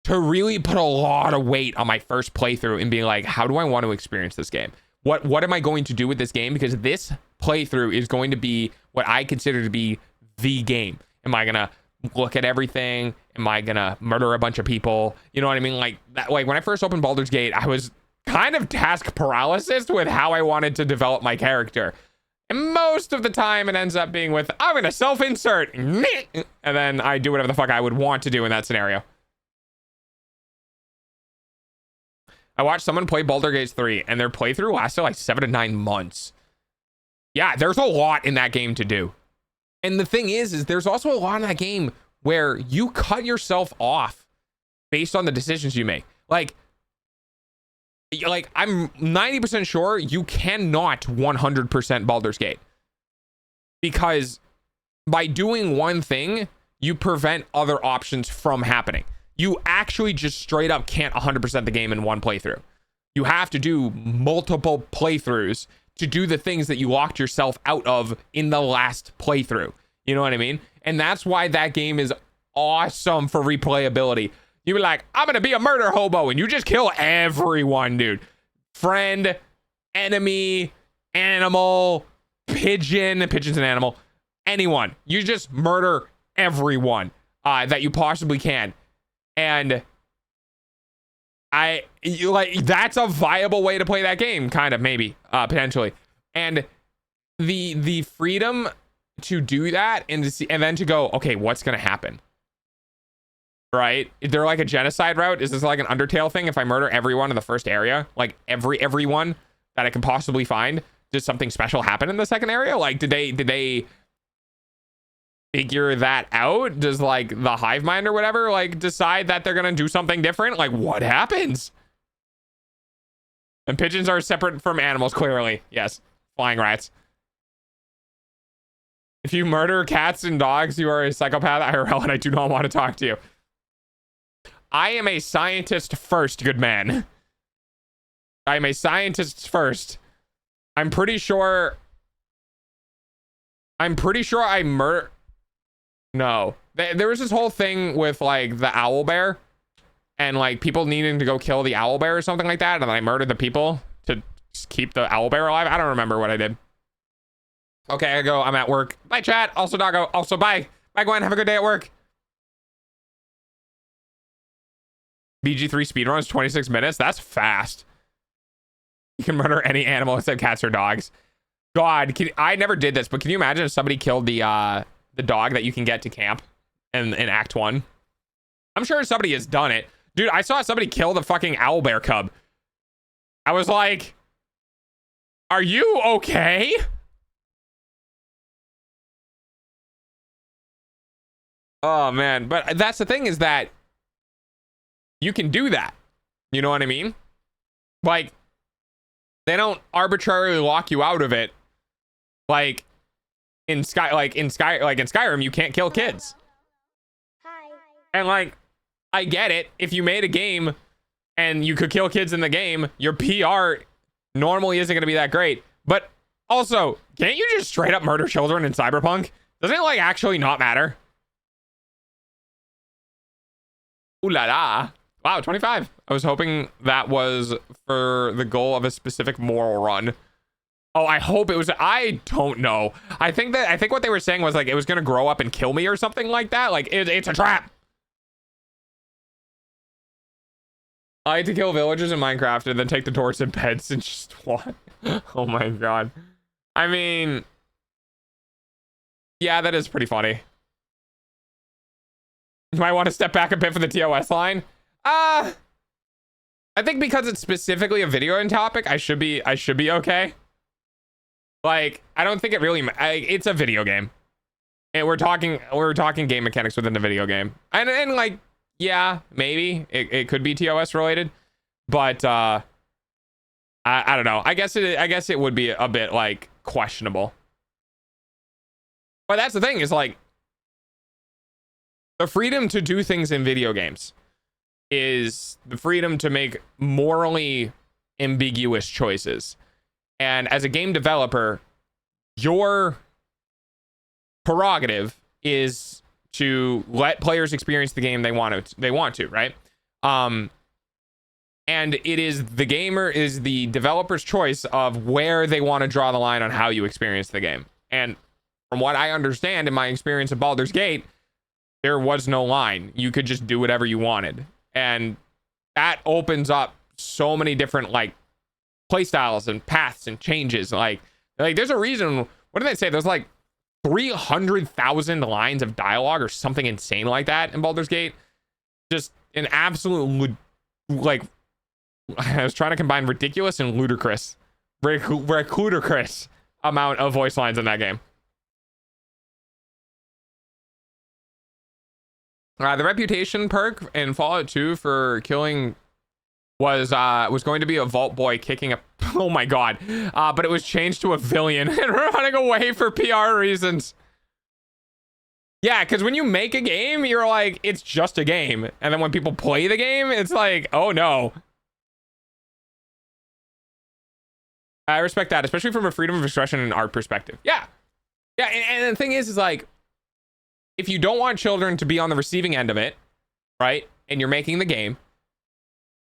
to really put a lot of weight on my first playthrough and be like, how do I want to experience this game? What am I going to do with this game? Because this playthrough is going to be what I consider to be the game. Am I gonna look at everything Am I gonna murder a bunch of people? You know what I mean? Like that, like when I first opened Baldur's Gate, I was kind of task paralysis with how I wanted to develop my character. And most of the time it ends up being with, I'm gonna self-insert, and then I do whatever the fuck I would want to do in that scenario. I watched someone play Baldur's Gate 3 and their playthrough lasted like 7 to 9 months. Yeah, there's a lot in that game to do. And the thing is there's also a lot in that game where you cut yourself off based on the decisions you make. Like I'm 90% sure you cannot 100% Baldur's Gate. Because by doing one thing, you prevent other options from happening. You actually just straight up can't 100% the game in one playthrough. You have to do multiple playthroughs to do the things that you locked yourself out of in the last playthrough. You know what I mean? And that's why that game is awesome for replayability. You be like, I'm gonna be a murder hobo, and you just kill everyone, dude. Friend, enemy, animal, pigeon. Pigeon's an animal. Anyone. You just murder everyone that you possibly can. And that's a viable way to play that game, kind of, maybe, potentially. And the freedom to do that and to see, and then to go, okay, what's gonna happen? Right? Is there like a genocide route? Is this like an Undertale thing? If I murder everyone in the first area, like everyone that I can possibly find, does something special happen in the second area? Like, did they figure that out? Does like the hive mind or whatever like decide that they're gonna do something different? Like, what happens? And pigeons are separate from animals, clearly. Yes, flying rats. If you murder cats and dogs, you are a psychopath IRL, and I do not want to talk to you. I am a scientist first, good man. I am a scientist first. I'm pretty sure I murder. No, there was this whole thing with like the owl bear and like people needing to go kill the owl bear or something like that. And then I murdered the people to keep the owl bear alive. I don't remember what I did. Okay, I go. I'm at work. Bye, chat. Also, doggo. Also, bye. Bye, Gwen. Have a good day at work. BG3 speedrun is 26 minutes. That's fast. You can murder any animal except cats or dogs. God, I never did this, but can you imagine if somebody killed the dog that you can get to camp in Act 1? I'm sure somebody has done it. Dude, I saw somebody kill the fucking owlbear cub. I was like, are you okay? Oh, man. But that's the thing, is that you can do that. You know what I mean? Like, they don't arbitrarily lock you out of it. Like in Skyrim, you can't kill kids. Hi. And like, I get it. If you made a game and you could kill kids in the game, your PR normally isn't going to be that great. But also, can't you just straight up murder children in Cyberpunk? Doesn't it like actually not matter? Ooh la la. Wow, 25. I was hoping that was for the goal of a specific moral run. Oh, I hope it was. I don't know. I think what they were saying was like it was gonna grow up and kill me or something like that. Like it's a trap. I like to kill villagers in Minecraft and then take the torch and pets and just what? Oh my god. I mean, yeah, that is pretty funny. You might want to step back a bit for the TOS line. I think because it's specifically a video game topic, I should be okay. Like, I don't think it really, it's a video game. And we're talking game mechanics within the video game. And like, yeah, maybe it could be TOS related, but I don't know. I guess it would be a bit like questionable. But that's the thing, is like the freedom to do things in video games is the freedom to make morally ambiguous choices. And as a game developer, your prerogative is to let players experience the game they want to, right? And it is the developer's choice of where they want to draw the line on how you experience the game. And from what I understand in my experience of Baldur's Gate, there was no line. You could just do whatever you wanted. And that opens up so many different like play styles and paths and changes. Like there's a reason. What did they say? There's like 300,000 lines of dialogue or something insane like that in Baldur's Gate. Just an absolute like I was trying to combine ridiculous and ludicrous amount of voice lines in that game. The reputation perk in Fallout 2 for killing was going to be a vault boy kicking a oh my god, but it was changed to a villain and running away for PR reasons. Yeah, because when you make a game, you're like, it's just a game, and then when people play the game, it's like, oh no. I respect that, especially from a freedom of expression and art perspective. Yeah, and the thing is like, if you don't want children to be on the receiving end of it, right, and you're making the game,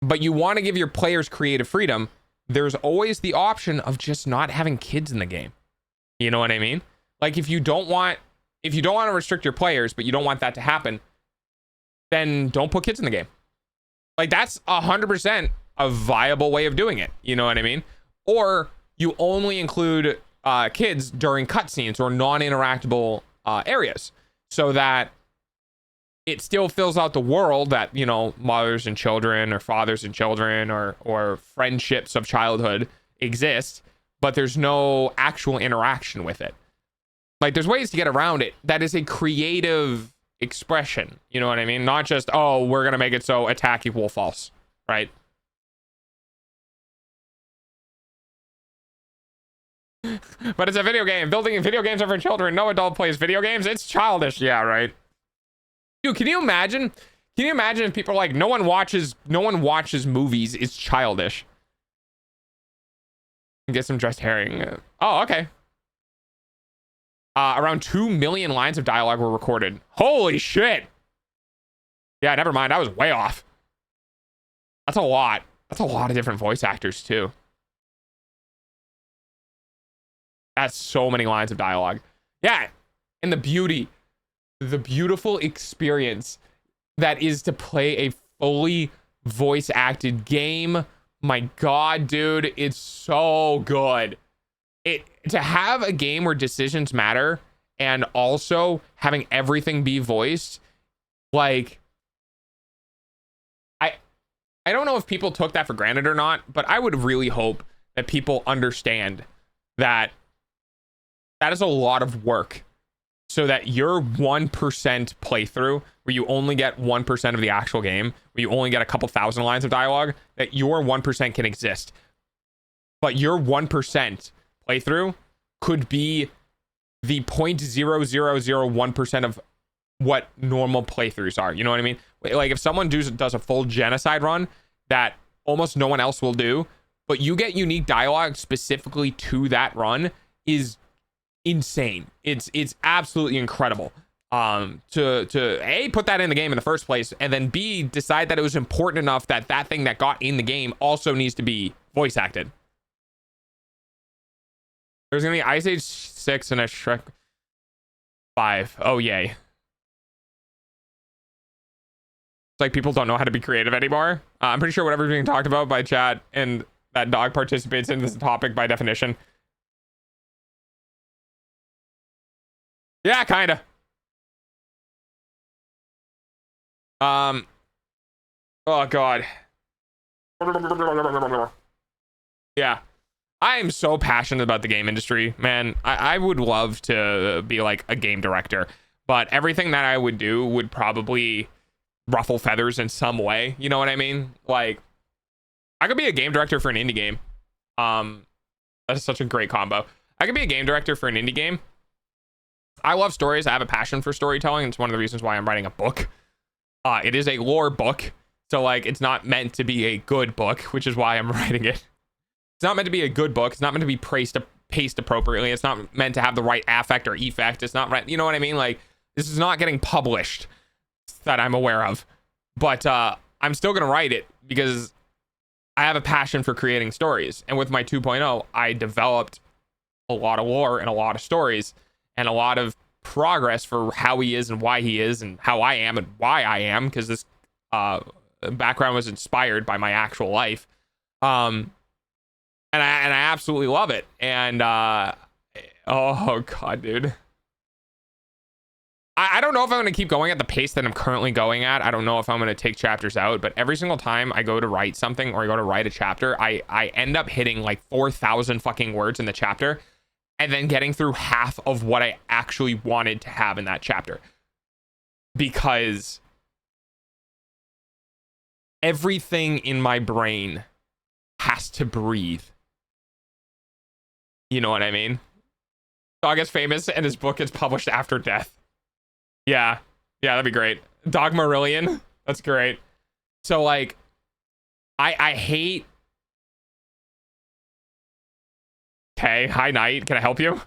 but you want to give your players creative freedom, there's always the option of just not having kids in the game. You know what I mean? Like if you don't want to restrict your players, but you don't want that to happen, then don't put kids in the game. Like that's 100% a viable way of doing it. You know what I mean? Or you only include kids during cutscenes or non-interactable areas, so that it still fills out the world that, you know, mothers and children or fathers and children or friendships of childhood exist, but there's no actual interaction with it. Like there's ways to get around it that is a creative expression. You know what I mean? Not just, oh, we're going to make it so attack equal false, right? But it's a video game. Building video games are for children. No adult plays video games. It's childish. Yeah, right. Dude, can you imagine? Can you imagine if people are like, no one watches movies. It's childish. Get some dressed herring. Oh, okay. Around 2 million lines of dialogue were recorded. Holy shit. Yeah, never mind. I was way off. That's a lot. That's a lot of different voice actors too. That's so many lines of dialogue. Yeah. And the beautiful experience that is to play a fully voice acted game. My God, dude, it's so good. To have a game where decisions matter and also having everything be voiced, like, I don't know if people took that for granted or not, but I would really hope that people understand that that is a lot of work, so that your 1% playthrough, where you only get 1% of the actual game, where you only get a couple thousand lines of dialogue, that your 1% can exist. But your 1% playthrough could be the 0.0001% of what normal playthroughs are. You know what I mean? Like if someone does a full genocide run that almost no one else will do, but you get unique dialogue specifically to that run, is insane. It's absolutely incredible. To A, put that in the game in the first place, and then B, decide that it was important enough that that thing that got in the game also needs to be voice acted. There's gonna be Ice Age 6 and a Shrek 5. Oh yay. It's like people don't know how to be creative anymore. I'm pretty sure whatever's being talked about by chat and that dog participates in this topic by definition. Yeah, kinda. Oh god. Yeah. I am so passionate about the game industry, man. I would love to be like a game director, but everything that I would do would probably ruffle feathers in some way. You know what I mean? Like, I could be a game director for an indie game. That's such a great combo. I could be a game director for an indie game. I love stories. I have a passion for storytelling. It's one of the reasons why I'm writing a book. It is a lore book, so like it's not meant to be a good book, which is why I'm writing it. It's not meant to be a good book. It's not meant to be paced appropriately. It's not meant to have the right affect or effect. It's not right. You know what I mean? Like, this is not getting published that I'm aware of, but I'm still going to write it because I have a passion for creating stories. And with my 2.0, I developed a lot of lore and a lot of stories and a lot of progress for how he is and why he is and how I am and why I am, because this background was inspired by my actual life. And I absolutely love it. And oh god, dude. I don't know if I'm going to keep going at the pace that I'm currently going at. I don't know if I'm going to take chapters out, but every single time I go to write something or I go to write a chapter, I end up hitting like 4,000 fucking words in the chapter and then getting through half of what I actually wanted to have in that chapter. Because everything in my brain has to breathe. You know what I mean? Dog is famous and his book gets published after death. Yeah, that'd be great. Dog Marillion, that's great. So like, I hate. Okay, hi Knight, can I help you?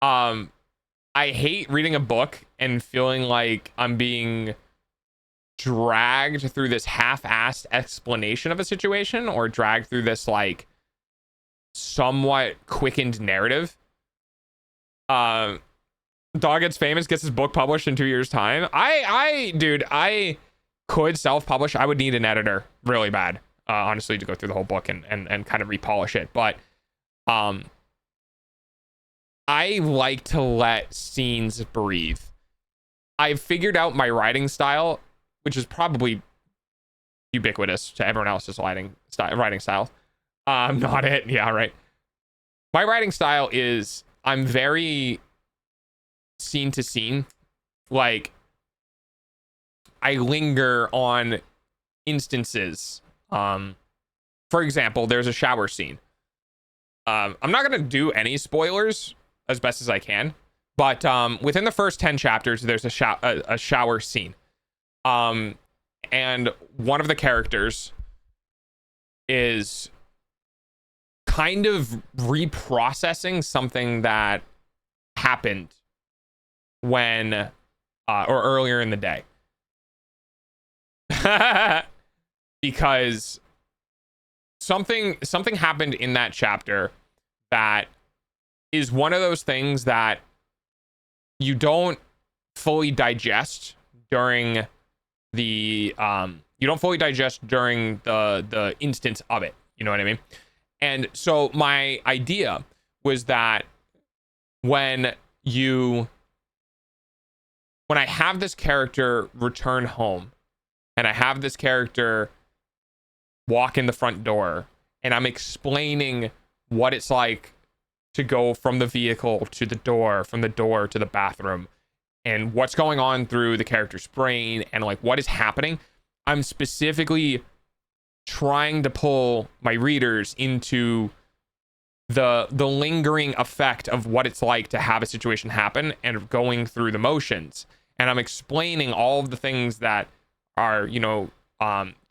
I hate reading a book and feeling like I'm being dragged through this half-assed explanation of a situation, or dragged through this like somewhat quickened narrative. Dog Gets Famous gets his book published in 2 years' time. Dude, I could self-publish. I would need an editor really bad, honestly, to go through the whole book and kind of repolish it. But I like to let scenes breathe. I've figured out my writing style, which is probably ubiquitous to everyone else's writing style. Not it. Yeah, right. My writing style is, I'm very scene to scene. Like, I linger on instances. For example, there's a shower scene. I'm not gonna do any spoilers as best as I can, but within the first 10 chapters, there's a shower scene. And one of the characters is kind of reprocessing something that happened when or earlier in the day. Because something happened in that chapter that is one of those things that you don't fully digest during the the instance of it. You know what I mean? And so my idea was that when I have this character return home and I have this character walk in the front door and I'm explaining what it's like to go from the vehicle to the door, from the door to the bathroom, and what's going on through the character's brain and like what is happening, I'm specifically trying to pull my readers into the lingering effect of what it's like to have a situation happen and going through the motions. And I'm explaining all of the things that are,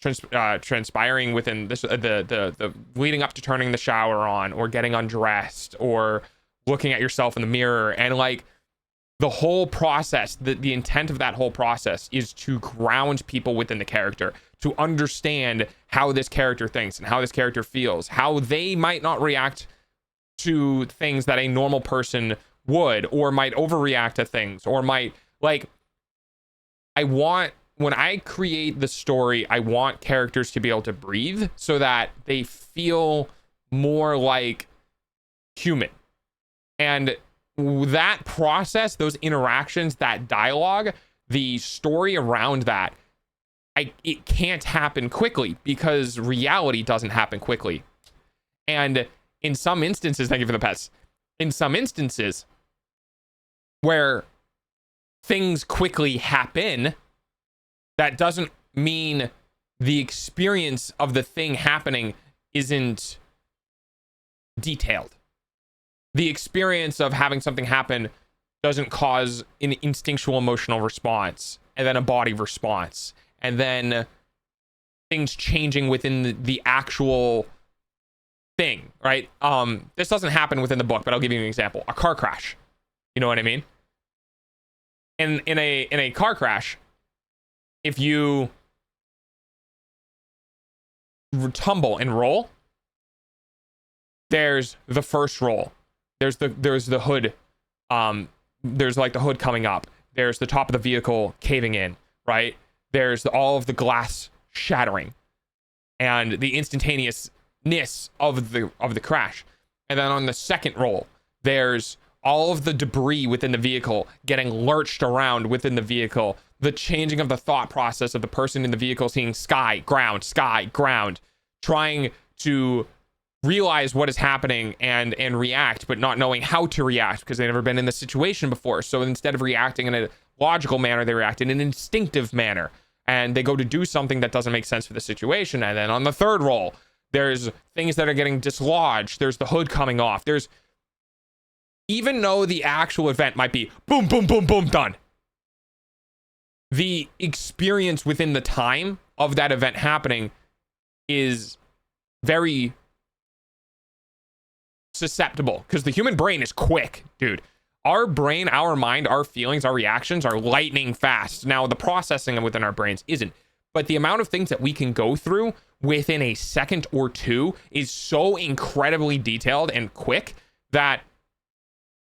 transpiring within this, the leading up to turning the shower on, or getting undressed, or looking at yourself in the mirror. And like the whole process, the intent of that whole process is to ground people within the character, to understand how this character thinks and how this character feels, how they might not react to things that a normal person would, or might overreact to things, or might like, when I create the story, I want characters to be able to breathe so that they feel more like human. And that process, those interactions, that dialogue, the story around that, it can't happen quickly because reality doesn't happen quickly. And in some instances, thank you for the pets, in some instances where things quickly happen, that doesn't mean the experience of the thing happening isn't detailed. The experience of having something happen doesn't cause an instinctual emotional response, and then a body response, and then things changing within the actual thing, right? This doesn't happen within the book, but I'll give you an example. A car crash. You know what I mean? In a car crash, if you tumble and roll, there's the first roll. There's the hood there's like the hood coming up. There's the top of the vehicle caving in, right? There's all of the glass shattering and the instantaneousness of the crash. And then on the second roll, there's all of the debris within the vehicle getting lurched around within the vehicle, the changing of the thought process of the person in the vehicle seeing sky, ground, trying to realize what is happening and react, but not knowing how to react because they've never been in this situation before. So instead of reacting in a logical manner, they react in an instinctive manner, and they go to do something that doesn't make sense for the situation. And then on the third roll, there's things that are getting dislodged. There's the hood coming off. There's, even though the actual event might be boom, boom, boom, boom, done, the experience within the time of that event happening is very susceptible because the human brain is quick, dude. Our brain, our mind, our feelings, our reactions are lightning fast. Now, the processing within our brains isn't, but the amount of things that we can go through within a second or two is so incredibly detailed and quick that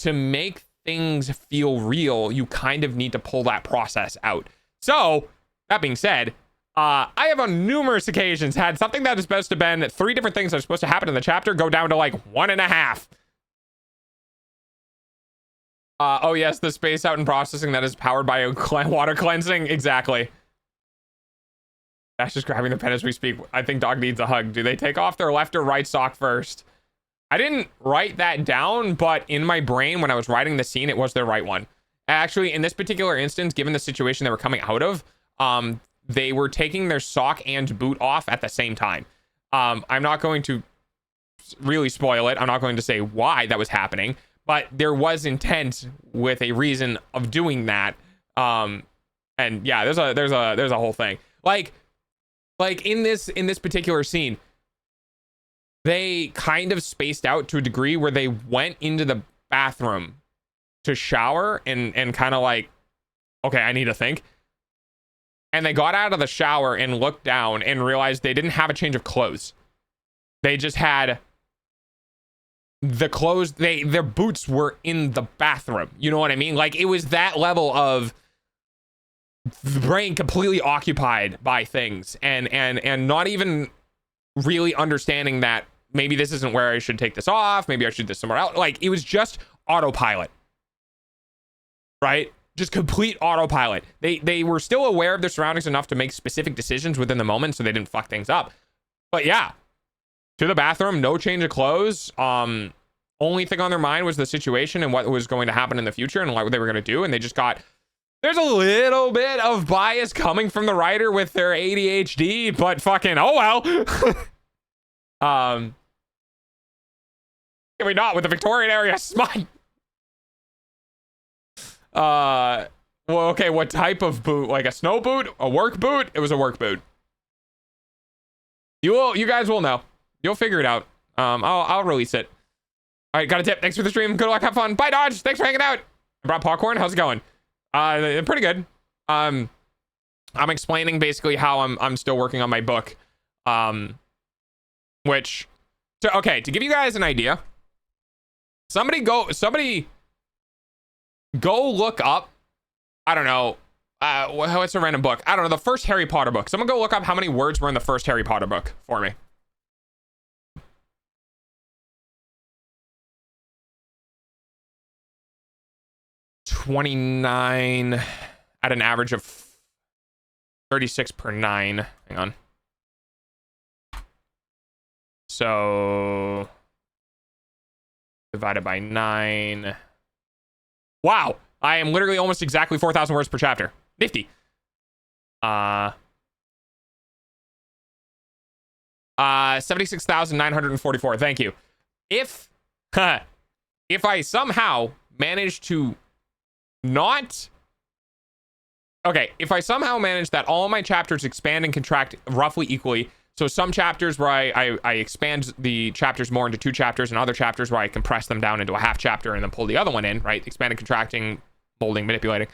to make things feel real, you kind of need to pull that process out. So, that being said, I have on numerous occasions had something that is supposed to have been 3 different things that are supposed to happen in the chapter go down to like 1.5. Oh yes, the space out and processing that is powered by water cleansing. Exactly. That's just grabbing the pen as we speak. I think dog needs a hug. Do they take off their left or right sock first? I didn't write that down, but in my brain when I was writing the scene, it was their right one. Actually, in this particular instance, given the situation they were coming out of, they were taking their sock and boot off at the same time. I'm not going to really spoil it. I'm not going to say why that was happening, but there was intent with a reason of doing that. And yeah, there's a whole thing. Like in this particular scene, they kind of spaced out to a degree where they went into the bathroom to shower and kind of like, okay, I need to think. And they got out of the shower and looked down and realized they didn't have a change of clothes. They just had the clothes, their boots were in the bathroom. You know what I mean? Like it was that level of the brain completely occupied by things and not even really understanding that maybe this isn't where I should take this off. Maybe I should do this somewhere else. Like it was just autopilot, right? Just complete autopilot. They were still aware of their surroundings enough to make specific decisions within the moment so they didn't fuck things up. But yeah, to the bathroom, no change of clothes. Only thing on their mind was the situation and what was going to happen in the future and what they were going to do. And they just got, there's a little bit of bias coming from the writer with their ADHD, but fucking, oh well. Can we not with the Victorian area smut? Well, okay, what type of boot? Like a snow boot? A work boot? It was a work boot. You guys will know. You'll figure it out. I'll release it. All right, got a tip. Thanks for the stream. Good luck, have fun. Bye, Dodge. Thanks for hanging out. I brought popcorn. How's it going? Pretty good. I'm explaining basically how I'm still working on my book. Which, so okay, to give you guys an idea, somebody go look up, I don't know, what's a random book? I don't know, the first Harry Potter book. Someone go look up how many words were in the first Harry Potter book for me. $29 at an average of 36 per 9. Hang on. So divided by 9. Wow, I am literally almost exactly 4,000 words per chapter. Nifty. 76,944. Thank you. If I somehow manage to not, okay, if I somehow manage that all my chapters expand and contract roughly equally, so some chapters where I expand the chapters more into 2 chapters and other chapters where I compress them down into a half chapter and then pull the other one in, right? Expanding, contracting, molding, manipulating.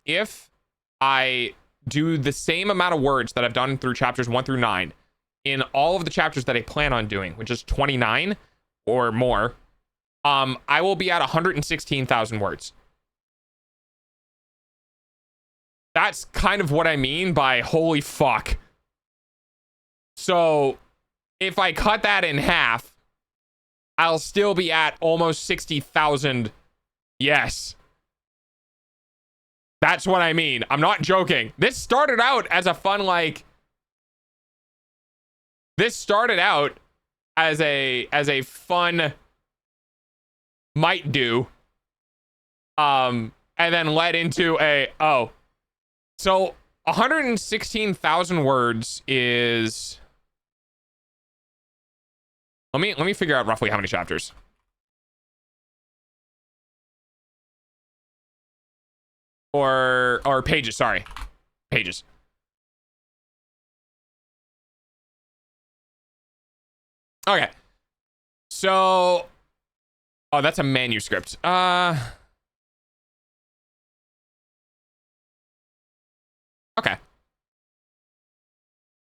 If I do the same amount of words that I've done through chapters 1 through 9 in all of the chapters that I plan on doing, which is 29 or more, I will be at 116,000 words. That's kind of what I mean by holy fuck. So if I cut that in half, I'll still be at almost 60,000. Yes. That's what I mean. I'm not joking. This started out as a fun, like, this started out as a fun might do. And then led into a, oh. So 116,000 words is, let me figure out roughly how many chapters. Or pages, sorry. Pages. Okay. So, oh, that's a manuscript. Okay.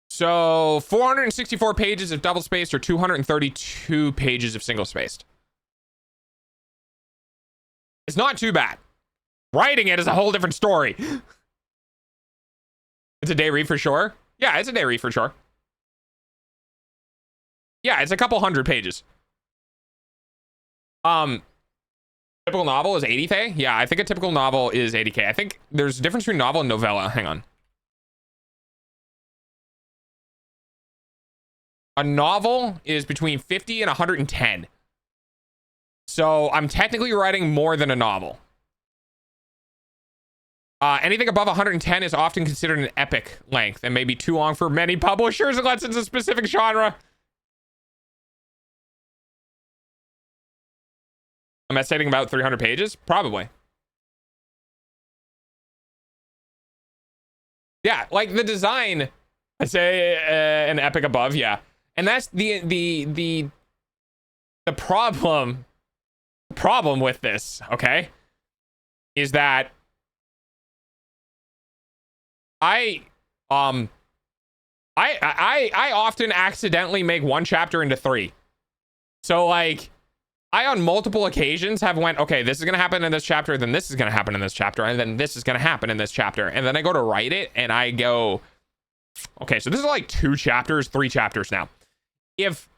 So 464 pages of double spaced or 232 pages of single spaced. It's not too bad. Writing it is a whole different story. It's a day read for sure. Yeah, it's a day read for sure. Yeah, it's a couple hundred pages. Typical novel is 80K? Yeah, I think a typical novel is 80K. I think there's a difference between novel and novella. Hang on. A novel is between 50 and 110. So I'm technically writing more than a novel. Anything above 110 is often considered an epic length and may be too long for many publishers unless it's a specific genre. I'm estimating about 300 pages? Probably. Yeah, like the design, I say an epic above, yeah. And that's the problem with this, okay? Is that I often accidentally make one chapter into 3. So like I on multiple occasions have went, okay, this is gonna happen in this chapter, then this is gonna happen in this chapter, and then this is gonna happen in this chapter. And then I go to write it and I go, okay, so this is like 2 chapters, 3 chapters now. If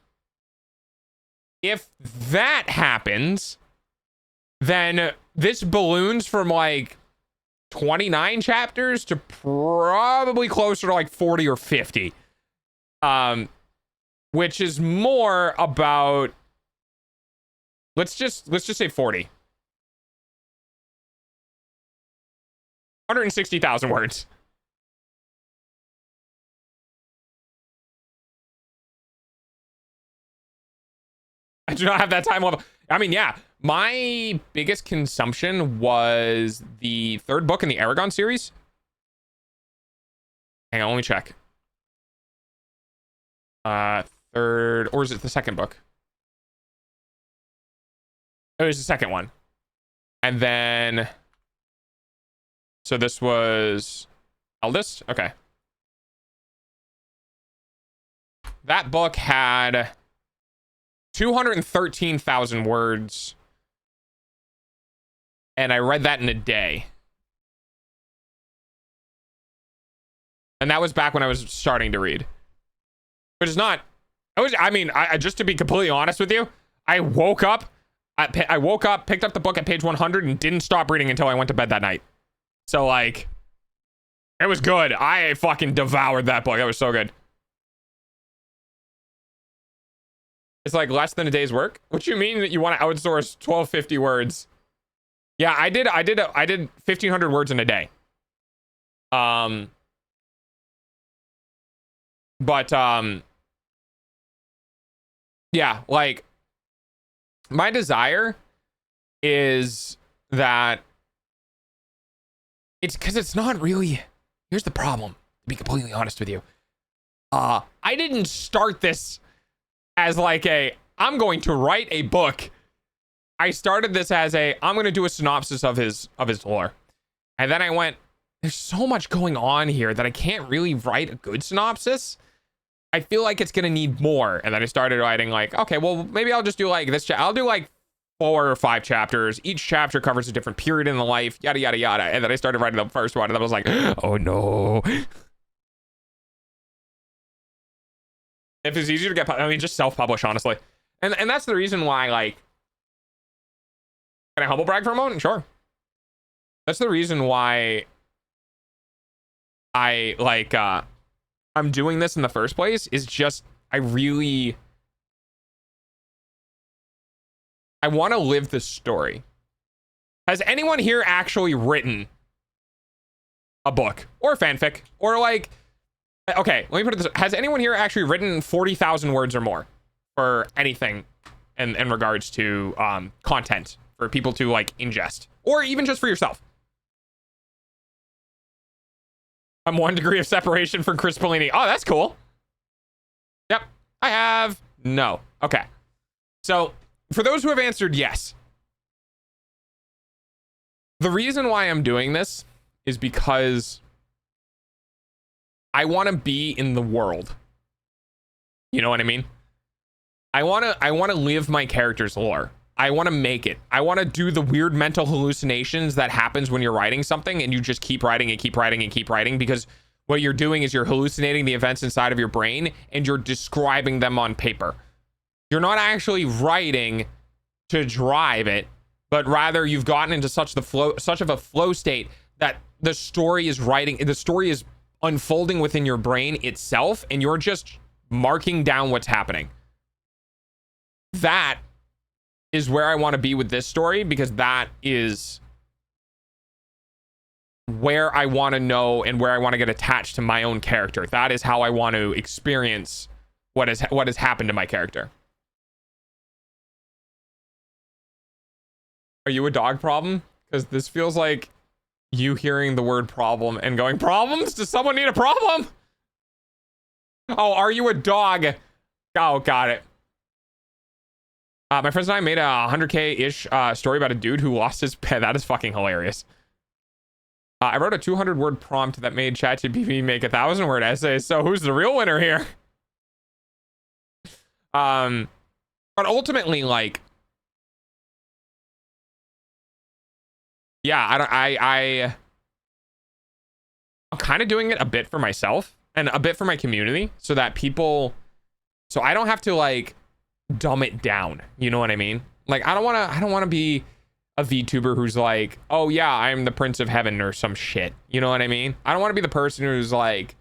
that happens, then this balloons from like 29 chapters to probably closer to like 40 or 50. Which is more about, let's just say 40. 160,000 words. I do not have that time level. I mean, yeah, my biggest consumption was the 3rd book in the Aragon series. Hang on, let me check. 3rd, or is it the 2nd book? It was the 2nd one. And then, so this was Eldest? Okay. That book had 213,000 words. And I read that in a day. And that was back when I was starting to read. Which is not, I just to be completely honest with you, I woke up, picked up the book at page 100 and didn't stop reading until I went to bed that night. So like, it was good. I fucking devoured that book. It was so good. It's like less than a day's work. What you mean that you want to outsource 1250 words? Yeah, I did 1,500 words in a day. Yeah, like my desire is that it's because it's not really, here's the problem, to be completely honest with you. I didn't start this as like I'm going to write a book. I started this as I'm going to do a synopsis of his lore. And then I went, there's so much going on here that I can't really write a good synopsis. I feel like it's going to need more. And then I started writing like, okay, well, maybe I'll just do like this. I'll do like 4 or 5 chapters. Each chapter covers a different period in the life, yada, yada, yada. And then I started writing the first one, and I was like, oh no. If it's easier to get, I mean, just self-publish, honestly. And that's the reason why, like, can I humble brag for a moment? Sure. That's the reason why I, like, I'm doing this in the first place, is just, I want to live this story. Has anyone here actually written a book or fanfic or, like, okay, let me put it this way. Has anyone here actually written 40,000 words or more for anything in regards to content for people to, like, ingest, or even just for yourself? I'm 1 degree of separation from Chris Polini. Oh, that's cool. Yep, I have. No. Okay. So for those who have answered yes, the reason why I'm doing this is because I want to be in the world. You know what I mean? I want to live my character's lore. I want to make it. I want to do the weird mental hallucinations that happens when you're writing something and you just keep writing and keep writing and keep writing, because what you're doing is you're hallucinating the events inside of your brain and you're describing them on paper. You're not actually writing to drive it, but rather you've gotten into such of a flow state that the story is unfolding within your brain itself, and you're just marking down what's happening. That is where I want to be with this story, because that is where I want to know and where I want to get attached to my own character. That is how I want to experience what has happened to my character. Are you a dog problem? Because this feels like you hearing the word problem and going, problems? Does someone need a problem? Oh, are you a dog? Oh, got it. My friends and I made a 100K-ish story about a dude who lost his pet. That is fucking hilarious. I wrote a 200-word prompt that made ChatGPT make 1,000-word essays. So who's the real winner here? But ultimately, like, yeah, I'm kind of doing it a bit for myself and a bit for my community, so that so I don't have to, like, dumb it down. You know what I mean? Like, I don't want to be a VTuber who's like, oh yeah, I'm the Prince of Heaven or some shit. You know what I mean? I don't want to be the person who's like,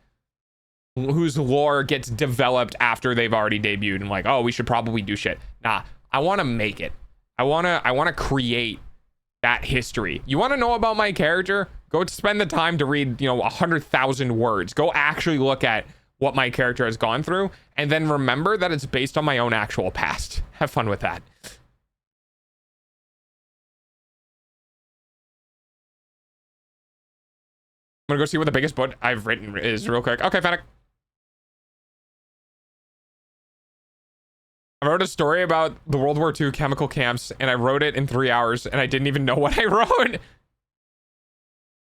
whose lore gets developed after they've already debuted and like, oh, we should probably do shit. Nah, I want to make it. I want to create that history. You want to know about my character? Go spend the time to read, 100,000 words. Go actually look at what my character has gone through, and then remember that it's based on my own actual past. Have fun with that. I'm gonna go see what the biggest book I've written is real quick. Okay, Fennec. I wrote a story about the World War II chemical camps, and I wrote it in 3 hours, and I didn't even know what I wrote.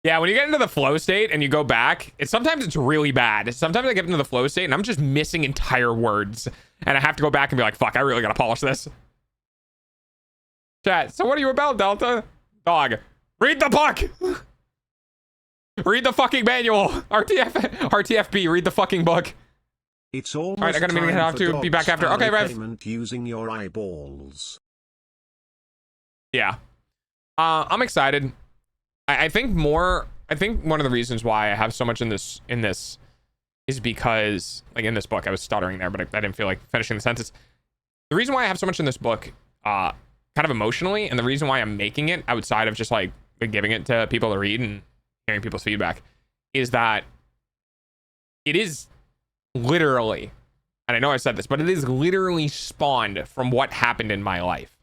Yeah, when you get into the flow state and you go back, sometimes it's really bad. Sometimes I get into the flow state and I'm just missing entire words, and I have to go back and be like, fuck, I really gotta polish this. Chat, so what are you about, Delta? Dog, read the book. Read the fucking manual. RTFB, read the fucking book. It's almost all right, I got a meeting to have to be back after. Okay, Rev. Using your eyeballs. Yeah. I'm excited. I think one of the reasons why I have so much in this is because, like, in this book, I was stuttering there, but I didn't feel like finishing the sentence. The reason why I have so much in this book, kind of emotionally, and the reason why I'm making it outside of just like giving it to people to read and hearing people's feedback, is that it is literally, and I know I said this, but it is literally spawned from what happened in my life.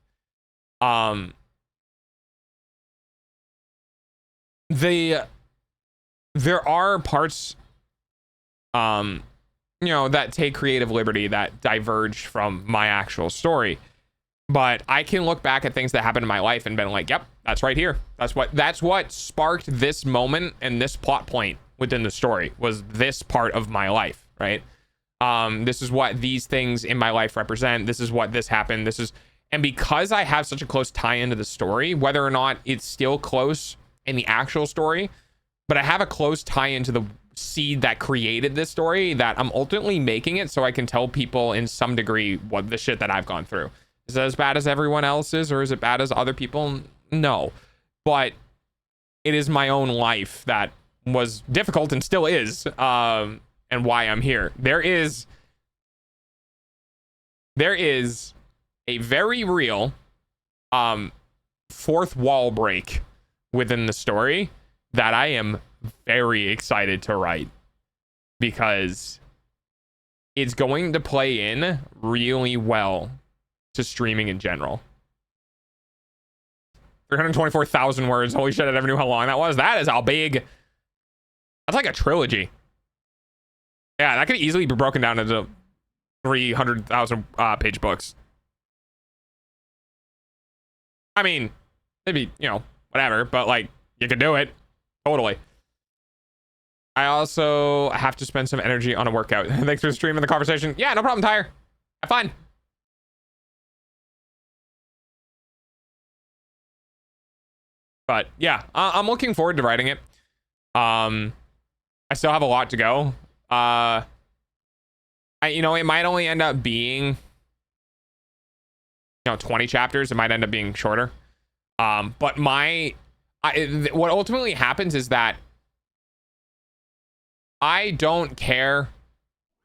There are parts, that take creative liberty that diverge from my actual story, but I can look back at things that happened in my life and been like, yep, that's right here. That's what sparked this moment and this plot point within the story, was this part of my life, right? This is what these things in my life represent. This is what this happened. And because I have such a close tie into the story, whether or not it's still close in the actual story, but I have a close tie into the seed that created this story, that I'm ultimately making it so I can tell people in some degree what the shit that I've gone through. Is it as bad as everyone else's, or is it bad as other people? No. But it is my own life that was difficult and still is, and why I'm here. There is a very real fourth wall break within the story that I am very excited to write, because it's going to play in really well to streaming in general. 324,000 words. Holy shit, I never knew how long that was. That is how big. That's like a trilogy. Yeah, that could easily be broken down into 300,000 page books. I mean, maybe, you know, whatever, but like, you could do it. Totally. I also have to spend some energy on a workout. Thanks for the stream and the conversation. Yeah, no problem, Tyre. Have fun. But yeah, I'm looking forward to writing it. I still have a lot to go. You know, it might only end up being, 20 chapters. It might end up being shorter. But what ultimately happens is that I don't care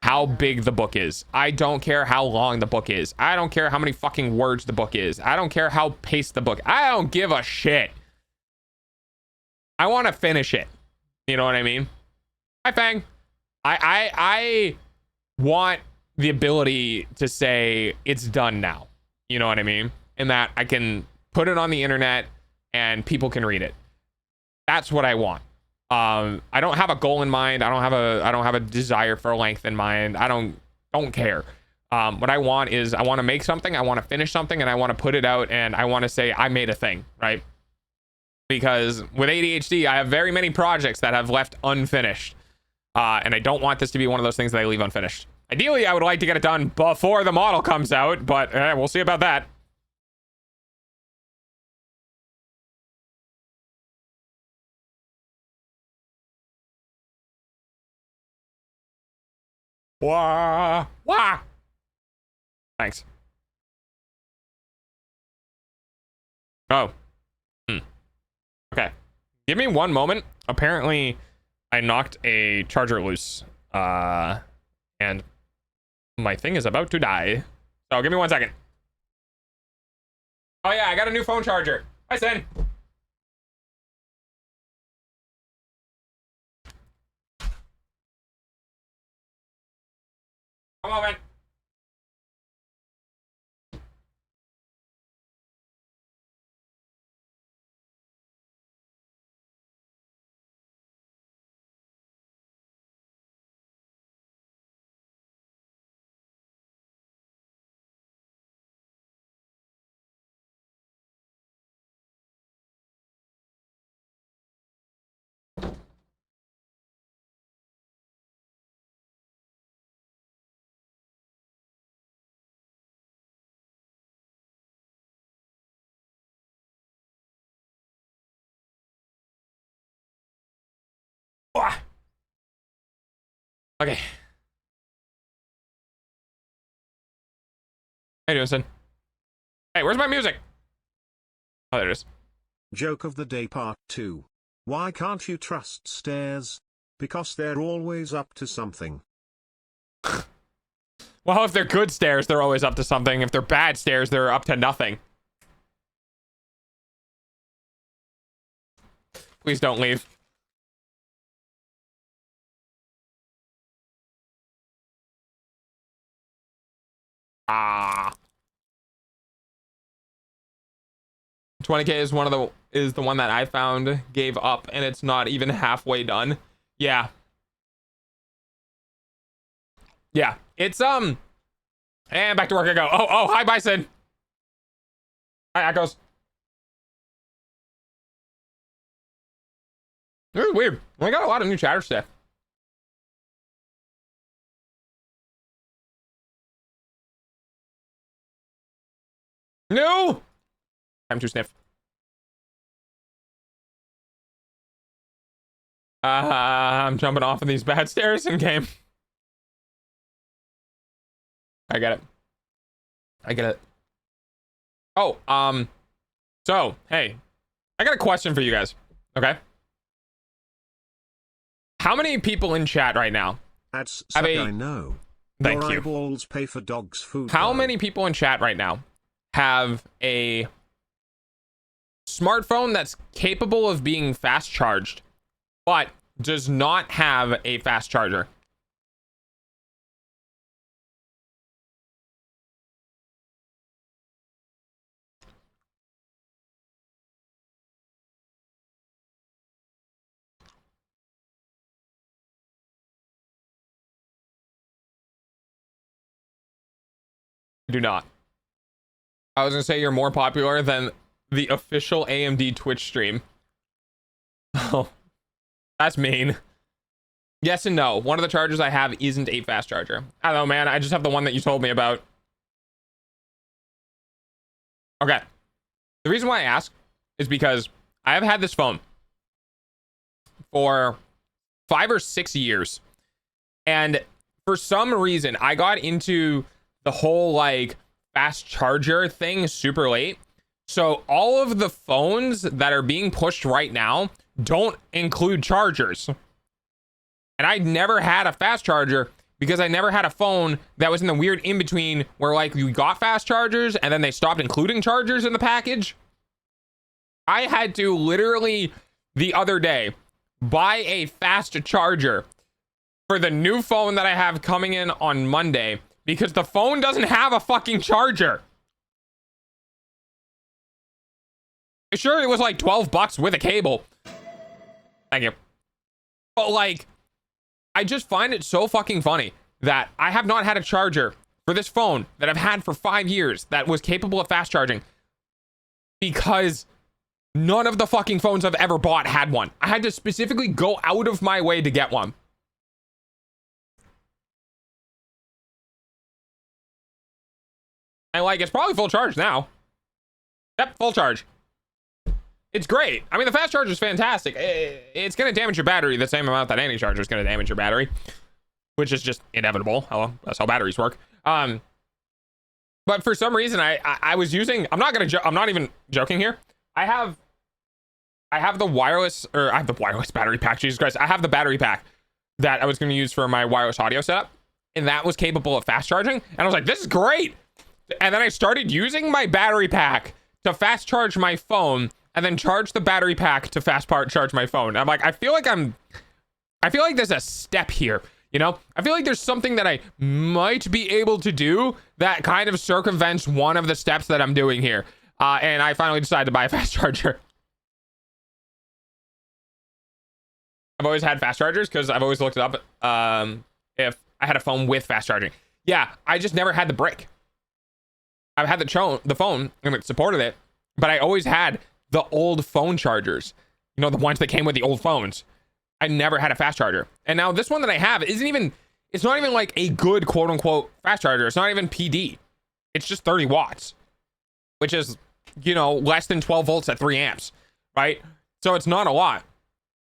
how big the book is. I don't care how long the book is. I don't care how many fucking words the book is. I don't care how paced the book. I don't give a shit. I want to finish it. You know what I mean? Hi, Fang. I want the ability to say it's done now. You know what I mean? And that I can put it on the internet and people can read it. That's what I want. I don't have a goal in mind. I don't have a desire for length in mind. I don't care. What I want is, I want to make something, I want to finish something, and I want to put it out, and I want to say I made a thing, right? Because with ADHD, I have very many projects that have left unfinished. And I don't want this to be one of those things that I leave unfinished. Ideally, I would like to get it done before the model comes out, but we'll see about that. Wah! Wah! Thanks. Oh. Okay. Give me one moment. Apparently, I knocked a charger loose. And my thing is about to die. So give me 1 second. Oh yeah, I got a new phone charger. Hi, Sin. One moment. Okay. How you doing, son? Hey, where's my music? Oh, there it is. Joke of the day part 2. Why can't you trust stairs? Because they're always up to something. Well, if they're good stairs, they're always up to something. If they're bad stairs, they're up to nothing. Please don't leave. Ah. 20K is the one that I found gave up, and it's not even halfway done. Yeah. Yeah. It's and back to work I go. Oh, hi Bison. Hi Echoes. This is weird. We got a lot of new chatter stuff. No! Time to sniff. I'm jumping off of these bad stairs in game. I get it. I get it. Oh, so, hey, I got a question for you guys, okay? How many people in chat right now? That's have suck, I know. Thank Your you. eyeballs pay for dogs' food. How though. many people in chat right now have a smartphone that's capable of being fast charged, but does not have a fast charger? Do not. I was gonna say you're more popular than the official AMD Twitch stream. Oh, that's mean. Yes and no. One of the chargers I have isn't a fast charger. I don't know, man. I just have the one that you told me about. Okay. The reason why I ask is because I have had this phone for 5 or 6 years. And for some reason, I got into the whole like fast charger thing super late. So all of the phones that are being pushed right now don't include chargers. And I never had a fast charger because I never had a phone that was in the weird in between where like you got fast chargers and then they stopped including chargers in the package. I had to literally the other day buy a fast charger for the new phone that I have coming in on Monday because the phone doesn't have a fucking charger. Sure, it was like $12 with a cable. Thank you. But like, I just find it so fucking funny that I have not had a charger for this phone that I've had for 5 years that was capable of fast charging because none of the fucking phones I've ever bought had one. I had to specifically go out of my way to get one. And like, it's probably full charge now. Yep, full charge. It's great. I mean, the fast charger is fantastic. It's going to damage your battery the same amount that any charger is going to damage your battery, which is just inevitable. Hello, that's how batteries work. But for some reason, I was using. I'm not even joking here. I have the wireless, or I have the wireless battery pack. Jesus Christ, I have the battery pack that I was going to use for my wireless audio setup, and that was capable of fast charging. And I was like, this is great. And then I started using my battery pack to fast charge my phone, and then charge the battery pack to fast charge my phone. I'm like, I feel like there's a step here, you know? I feel like there's something that I might be able to do that kind of circumvents one of the steps that I'm doing here. And I finally decided to buy a fast charger. I've always had fast chargers because I've always looked it up if I had a phone with fast charging. Yeah, I just never had the brick. I've had the phone and it supported it, but I always had the old phone chargers, you know, the ones that came with the old phones. I never had a fast charger. And now this one that I have it's not even like a good quote unquote fast charger. It's not even PD. It's just 30 watts, which is, you know, less than 12 volts at 3 amps, right? So it's not a lot.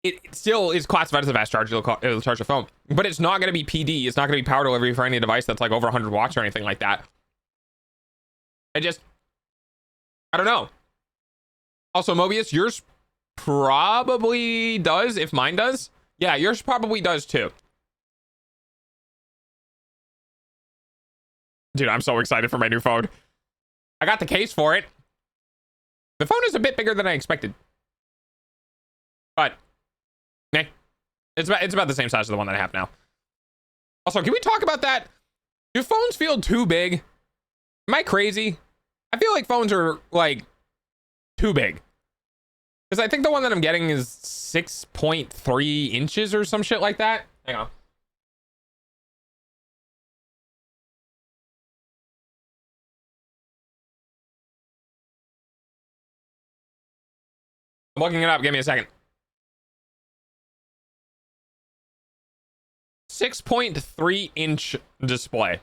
It still is classified as a fast charger. It'll charge the phone, but it's not going to be PD. It's not going to be power delivery for any device that's like over 100 watts or anything like that. I don't know. Also, Mobius, yours probably does, if mine does. Yeah, yours probably does too. Dude, I'm so excited for my new phone. I got the case for it. The phone is a bit bigger than I expected. But, it's about the same size as the one that I have now. Also, can we talk about that? Do phones feel too big? Am I crazy? I feel like phones are, like, too big. Because I think the one that I'm getting is 6.3 inches or some shit like that. Hang on. I'm looking it up. Give me a second. 6.3 inch display.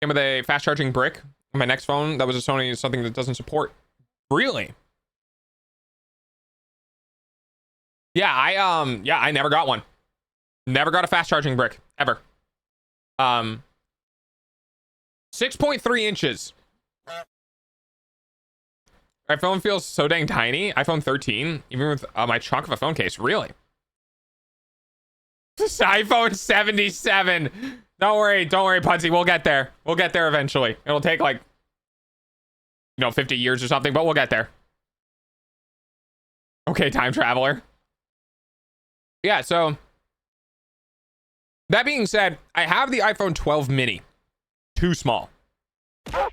Came with a fast charging brick. My next phone, that was a Sony, something that doesn't support. Really? Yeah, I never got one. Never got a fast charging brick ever. 6.3 inches. My phone feels so dang tiny. iPhone 13, even with my chunk of a phone case. Really? This iPhone 77. Don't worry, Pudsey. We'll get there. We'll get there eventually. It'll take like, 50 years or something, but we'll get there. Okay, time traveler. Yeah, so that being said, I have the iPhone 12 mini. Too small. Thank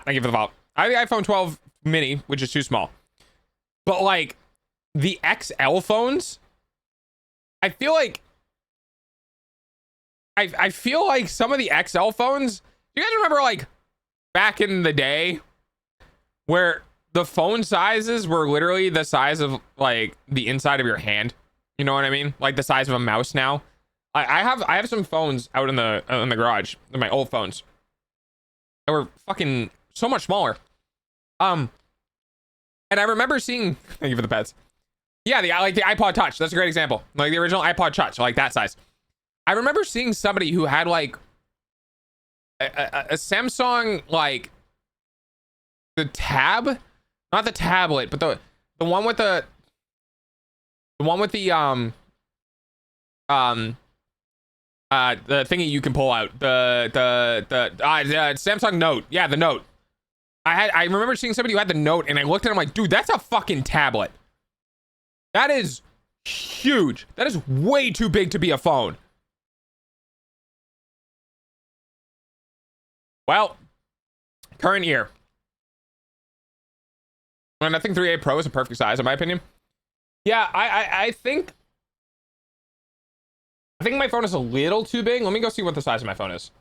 you for the follow. I have the iPhone 12 mini, which is too small. But like the XL phones, I feel like some of the XL phones, you guys remember like back in the day where the phone sizes were literally the size of like the inside of your hand? You know what I mean? Like the size of a mouse now. I have some phones out in the garage, my old phones, that were fucking so much smaller. And I remember seeing, thank you for the pets. Yeah, the iPod Touch. That's a great example. Like the original iPod Touch, like that size. I remember seeing somebody who had like a Samsung, like the Tab, not the tablet, but the one with the thingy you can pull out, the Samsung Note. Yeah, the Note. I remember seeing somebody who had the Note, and I looked at him like, dude, that's a fucking tablet. That is huge. That is way too big to be a phone. Well, current year. And I think 3A Pro is a perfect size in my opinion. Yeah, I think my phone is a little too big. Let me go see what the size of my phone is.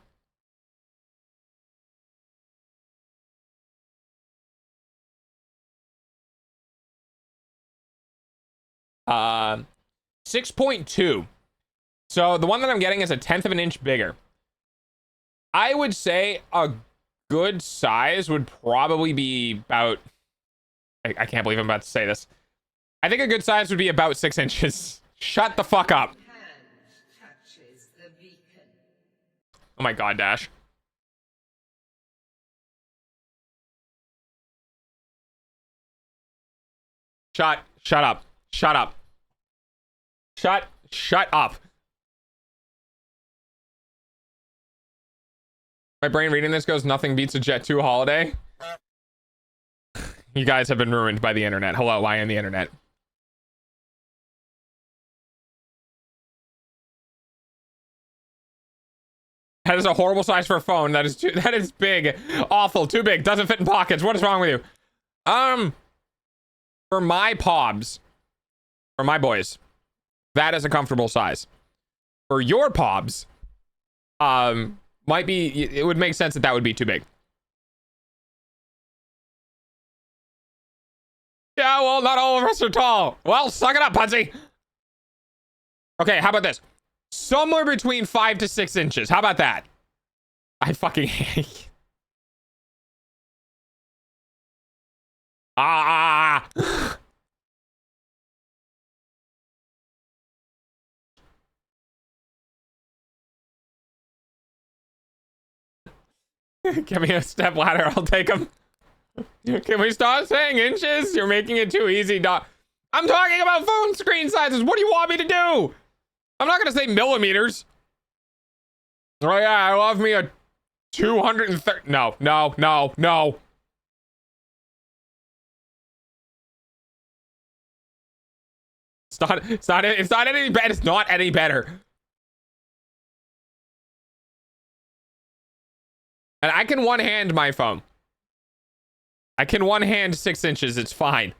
Uh, 6.2. So the one that I'm getting is a 1/10 of an inch bigger. I would say a good size would probably be about, I can't believe I'm about to say this. I think a good size would be about 6 inches. Shut the fuck up. Oh my god, Dash. Shut up. Shut up. Shut up. My brain reading this goes, nothing beats a Jet 2 holiday. You guys have been ruined by the internet. Hello, I am the internet. That is a horrible size for a phone. That is big. Awful. Too big. Doesn't fit in pockets. What is wrong with you? For my pobs, for my boys, that is a comfortable size. For your pobs, it would make sense that would be too big. Yeah, well, not all of us are tall. Well, suck it up, Pudsey. Okay, how about this? Somewhere between 5 to 6 inches. How about that? I fucking hate. Give me a step ladder. I'll take them. Can we stop saying inches? You're making it too easy, dog. I'm talking about phone screen sizes. What do you want me to do? I'm not going to say millimeters. Oh, yeah, I love me a 230. No. It's not any better. It's not any better. And I can one hand my phone. I can one hand 6 inches. It's fine.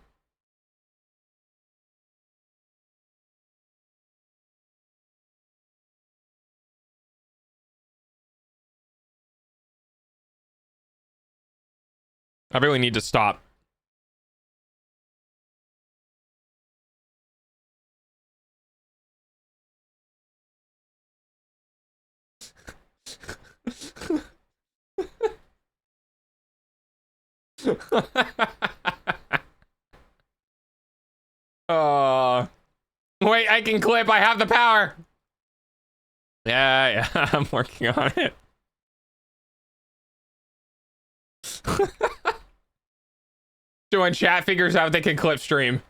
I really need to stop. Wait, I can clip. I have the power. Yeah, I'm working on it. So when chat figures out they can clip stream.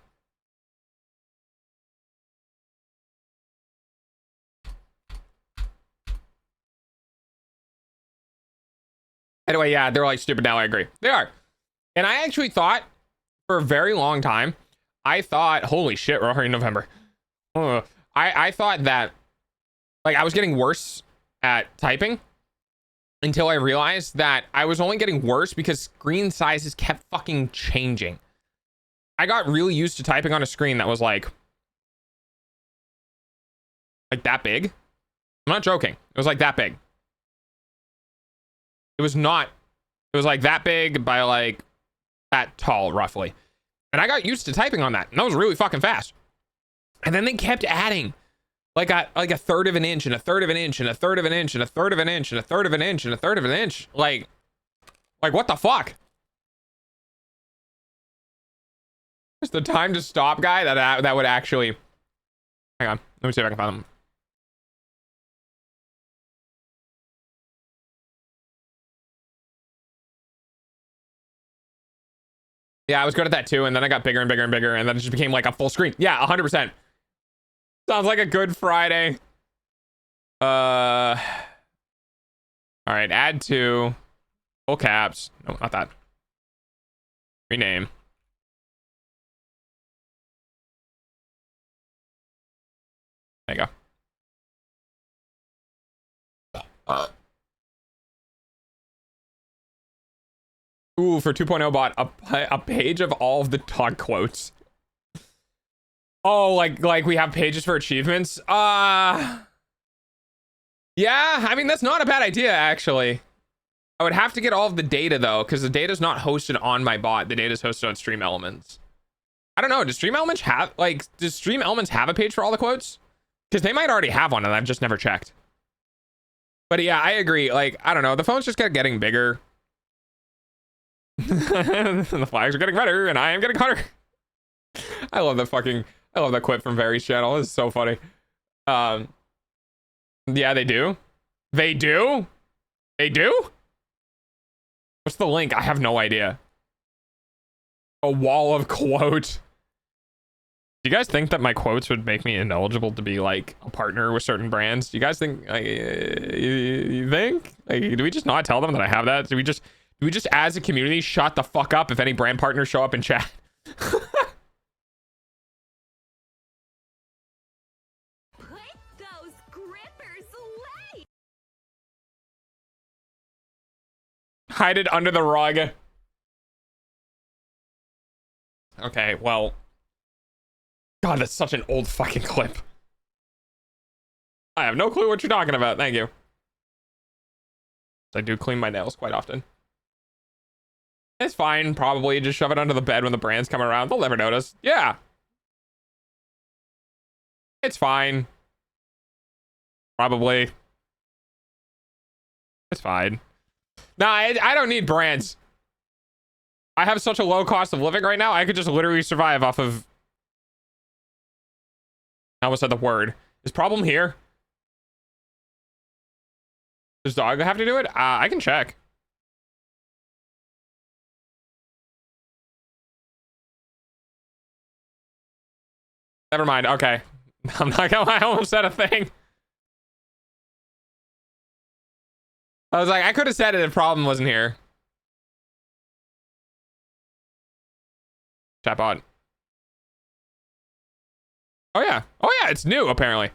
Anyway, yeah, they're like stupid now. I agree. They are. And I actually thought for a very long time, I thought, holy shit, we're already in November. I thought that like I was getting worse at typing until I realized that I was only getting worse because screen sizes kept fucking changing. I got really used to typing on a screen that was like that big. I'm not joking. It was like that big. It was not. It was like that big by like that tall, roughly. And I got used to typing on that. And that was really fucking fast. And then they kept adding like a third of an inch and a third of an inch and a third of an inch and a third of an inch and a third of an inch and a third of an inch. Like what the fuck? It's the time to stop guy that would actually. Hang on. Let me see if I can find them. Yeah, I was good at that too, and then I got bigger and bigger and bigger, and then it just became like a full screen. Yeah, 100%. Sounds like a good Friday. All right, add to full caps. No, not that. Rename. There you go. Ooh, for 2.0 bot, a page of all of the dog quotes. Oh, like we have pages for achievements? Yeah, I mean, that's not a bad idea, actually. I would have to get all of the data, though, because the data is not hosted on my bot. The data is hosted on Stream Elements. I don't know. Does Stream Elements have, does Stream Elements have a page for all the quotes? Because they might already have one, and I've just never checked. But yeah, I agree. Like, I don't know. The phones just kept getting bigger. The flags are getting redder, and I am getting hotter. I love that quip from Vary's channel. This is so funny. Yeah, they do. They do? They do? What's the link? I have no idea. A wall of quote. Do you guys think that my quotes would make me ineligible to be like a partner with certain brands? Do you guys think, you think? Like, do we just not tell them that I have that? Do we just as a community shut the fuck up if any brand partners show up in chat? Put those grippers away. Hide it under the rug. Okay, well. God, that's such an old fucking clip. I have no clue what you're talking about. Thank you. I do clean my nails quite often. It's fine, probably. Just shove it under the bed when the brands come around. They'll never notice. Yeah. It's fine. Probably. It's fine. Nah, I don't need brands. I have such a low cost of living right now. I could just literally survive off of... I almost said the word. Is problem here? Does dog have to do it? I can check. Never mind. Okay. I'm not gonna lie. I almost said a thing. I was like, I could have said it if problem wasn't here. Chatbot. Oh yeah. Oh yeah, it's new apparently.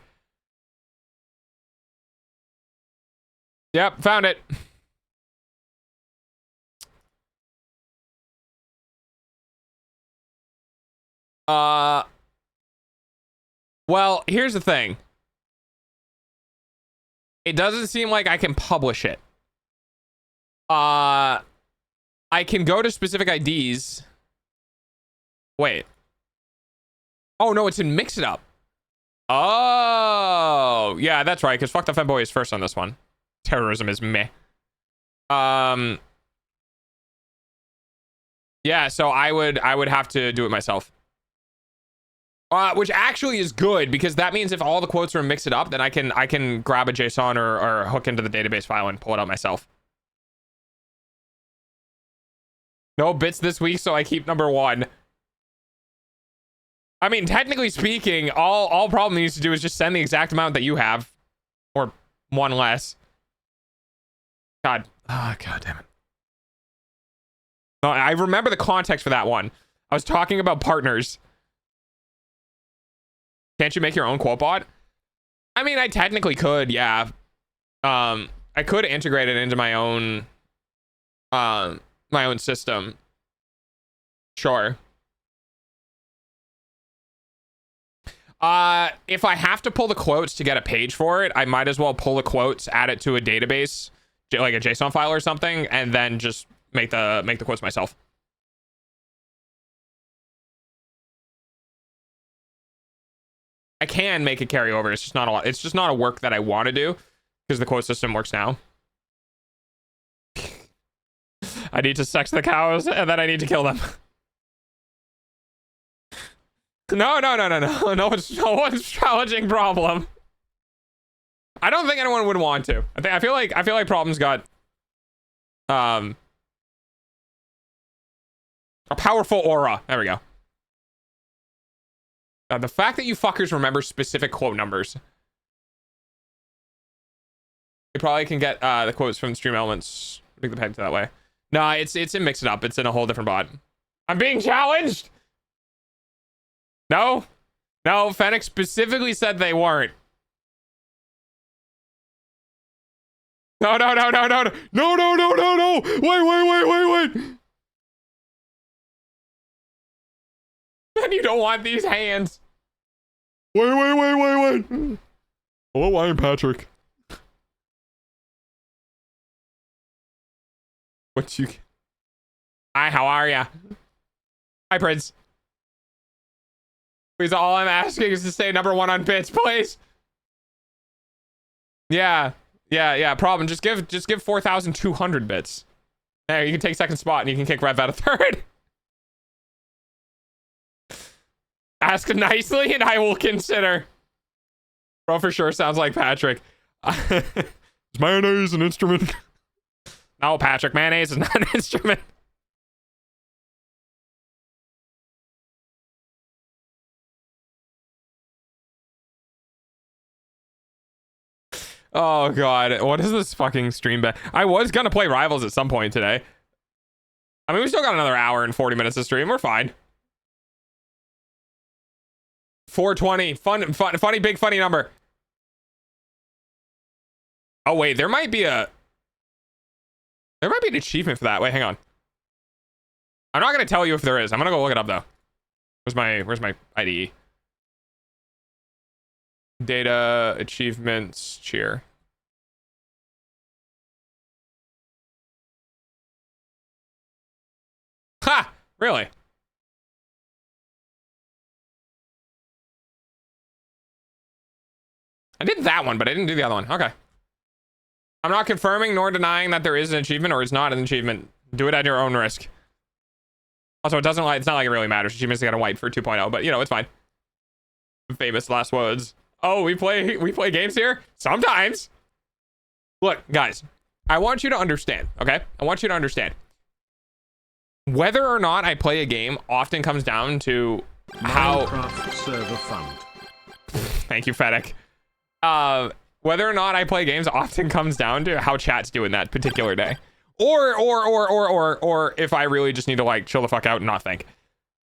Yep, found it. Well, here's the thing. It doesn't seem like I can publish it. I can go to specific IDs. Wait. Oh, no, it's in Mix It Up. Oh, yeah, that's right, because Fuck the Femboy is first on this one. Terrorism is meh. Yeah, so I would have to do it myself. Which actually is good because that means if all the quotes are mix it up, then I can grab a JSON or hook into the database file and pull it out myself. No bits this week, so I keep number 1. I mean, technically speaking, all problem needs to do is just send the exact amount that you have, or 1 less. God, God damn it. No, I remember the context for that one. I was talking about partners. Can't you make your own quote bot? I mean, I technically could, yeah. I could integrate it into my own system. Sure. If I have to pull the quotes to get a page for it, I might as well pull the quotes, add it to a database, like a JSON file or something, and then just make the quotes myself. I can make it carry over. It's just not a lot. It's just not a work that I want to do because the quote system works now. I need to sex the cows and then I need to kill them. No one's challenging problem. I don't think anyone would want to. I feel like problem's got a powerful aura. There we go. The fact that you fuckers remember specific quote numbers. You probably can get the quotes from Stream Elements. Make the peg to that way. No, it's in Mix It Up. It's in a whole different bot. I'm being challenged. No, Fennec specifically said they weren't. No. Wait. And you don't want these hands. Wait. Hello, I'm Patrick. What you... Hi, how are ya? Hi, Prince. Please, all I'm asking is to stay number 1 on bits, please. Yeah. Problem. Just give 4,200 bits. There, you can take second spot and you can kick Rev out of third. Ask nicely and I will consider. Bro, for sure sounds like Patrick. Is mayonnaise an instrument? No, Patrick, mayonnaise is not an instrument. Oh god, what is this fucking stream bet? I was gonna play Rivals at some point today. I mean, we still got another hour and 40 minutes to stream. We're fine. 420. Funny, big funny number. Oh wait, there might be an achievement for that. Wait, hang on. I'm not gonna tell you if there is. I'm gonna go look it up though. Where's my IDE? Data, achievements, cheer. Ha! Really? I did that one, but I didn't do the other one. Okay. I'm not confirming nor denying that there is an achievement or is not an achievement. Do it at your own risk. Also, it's not like it really matters. Achievements got a white for 2.0, but you know, it's fine. Famous last words. Oh, we play games here? Sometimes. Look, guys, I want you to understand, okay? I want you to understand. Whether or not I play a game often comes down to how... Minecraft server fund. Thank you, Fennec. Whether or not I play games often comes down to how chat's doing that particular day. Or if I really just need to like chill the fuck out and not think.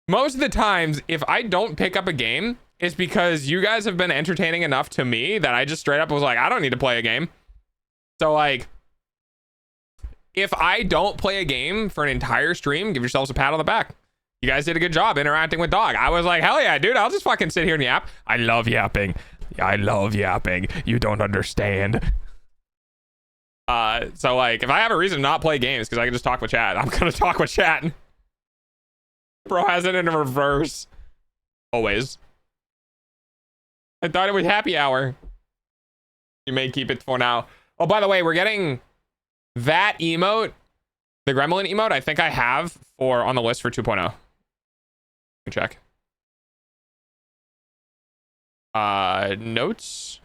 Most of the times, if I don't pick up a game, it's because you guys have been entertaining enough to me that I just straight up was like, I don't need to play a game. So like, if I don't play a game for an entire stream, give yourselves a pat on the back. You guys did a good job interacting with Dog. I was like, hell yeah, dude, I'll just fucking sit here and yap. I love yapping. I love yapping. You don't understand. So like, if I have a reason to not play games because I can just talk with chat, I'm gonna talk with chat. Bro has it in reverse. Always. I thought it was happy hour. You may keep it for now. Oh, by the way, we're getting that emote The gremlin emote, I think I have for on the list for 2.0. Let me check. Notes.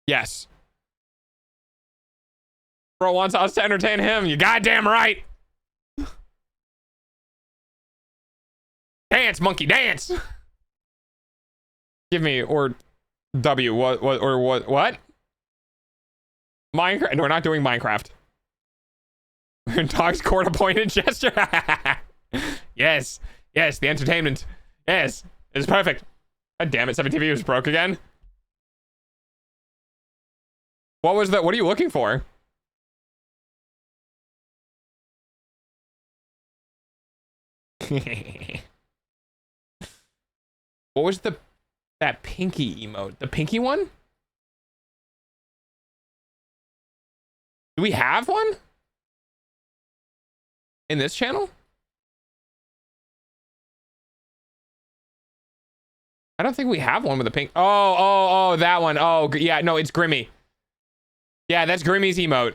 Yes. Bro wants us to entertain him. You goddamn right. Dance, monkey, dance. Give me or W. What? Minecraft. We're not doing Minecraft. Dog's court appointed gesture. Yes. Yes, the entertainment. Yes. It's perfect. God damn it, 7TV was broke again. What was that? What are you looking for? What was that pinky emote? The pinky one? Do we have one? In this channel? I don't think we have one with a pink. Oh, that one. Oh, yeah, no, it's Grimmy. Yeah, that's Grimmy's emote.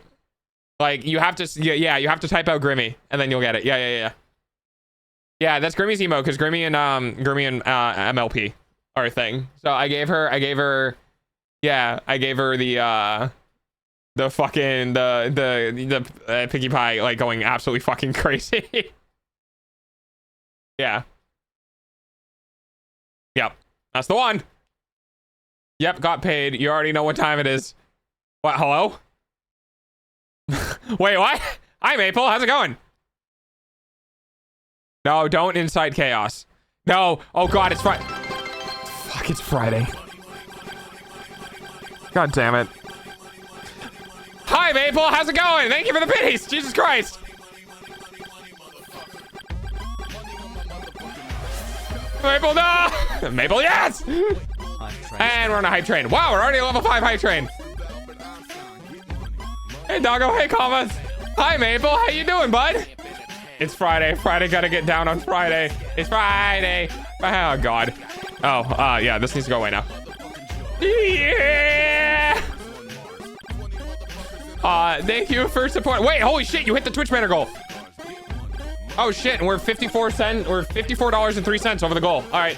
Like, you have to, yeah, you have to type out Grimmy, and then you'll get it. Yeah. Yeah, that's Grimmy's emote, because Grimmy and MLP are a thing. So I gave her the fucking, the Piggy Pie, like, going absolutely fucking crazy. Yeah. Yep. That's the one. Yep, got paid. You already know what time it is. What, hello? Wait, what? Hi, Maple. How's it going? No, don't incite chaos. No. Oh, God, it's Friday. Fuck, it's Friday. God damn it. Hi, Maple. How's it going? Thank you for the pitties. Jesus Christ. Maple, no! Maple, yes! And we're on a hype train. Wow, we're already a level 5 hype train. Hey, doggo. Hey, Commas. Hi, Maple. How you doing, bud? It's Friday. Friday, gotta get down on Friday. It's Friday. Oh, God. Oh, yeah, this needs to go away now. Yeah! Thank you for support. Wait, holy shit, you hit the Twitch banner goal. Oh shit, and we're 54 cents, we're $54.03 over the goal. All right,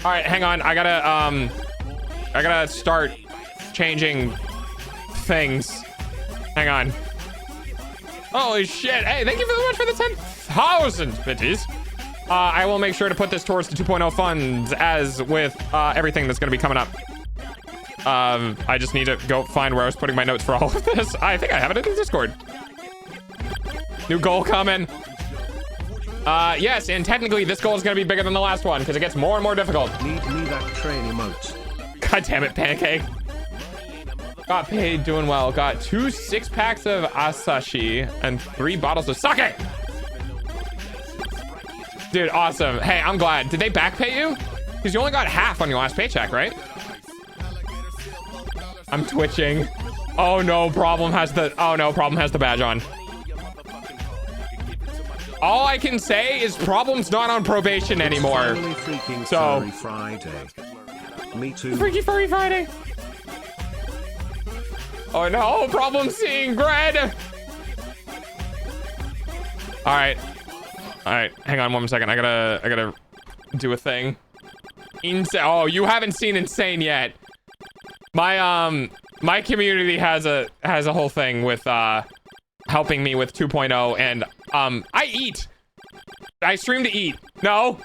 hang on. I gotta start changing things. Hang on. Holy shit. Hey, thank you very much for the 10,000 bits. I will make sure to put this towards the 2.0 funds, as with everything that's gonna be coming up. I just need to go find where I was putting my notes for all of this. I think I have it in the Discord. New goal coming. Yes, and technically this goal is gonna be bigger than the last one because it gets more and more difficult. Need me that train emote. God damn it, Pancake. Got paid, doing well. Got 2 6-packs of Asashi and 3 bottles of sake. Dude, awesome. Hey, I'm glad. Did they back pay you? Because you only got half on your last paycheck, right? I'm twitching. Oh no, Problem has the badge on. All I can say is Problem's not on probation anymore. So Furry Friday. Me too. Freaky Furry Friday. Oh no, Problem seeing red. All right, hang on 1 second. I gotta do a thing. Insane. Oh, you haven't seen Insane yet. My community has a whole thing with helping me with 2.0, and I eat. I stream to eat. No.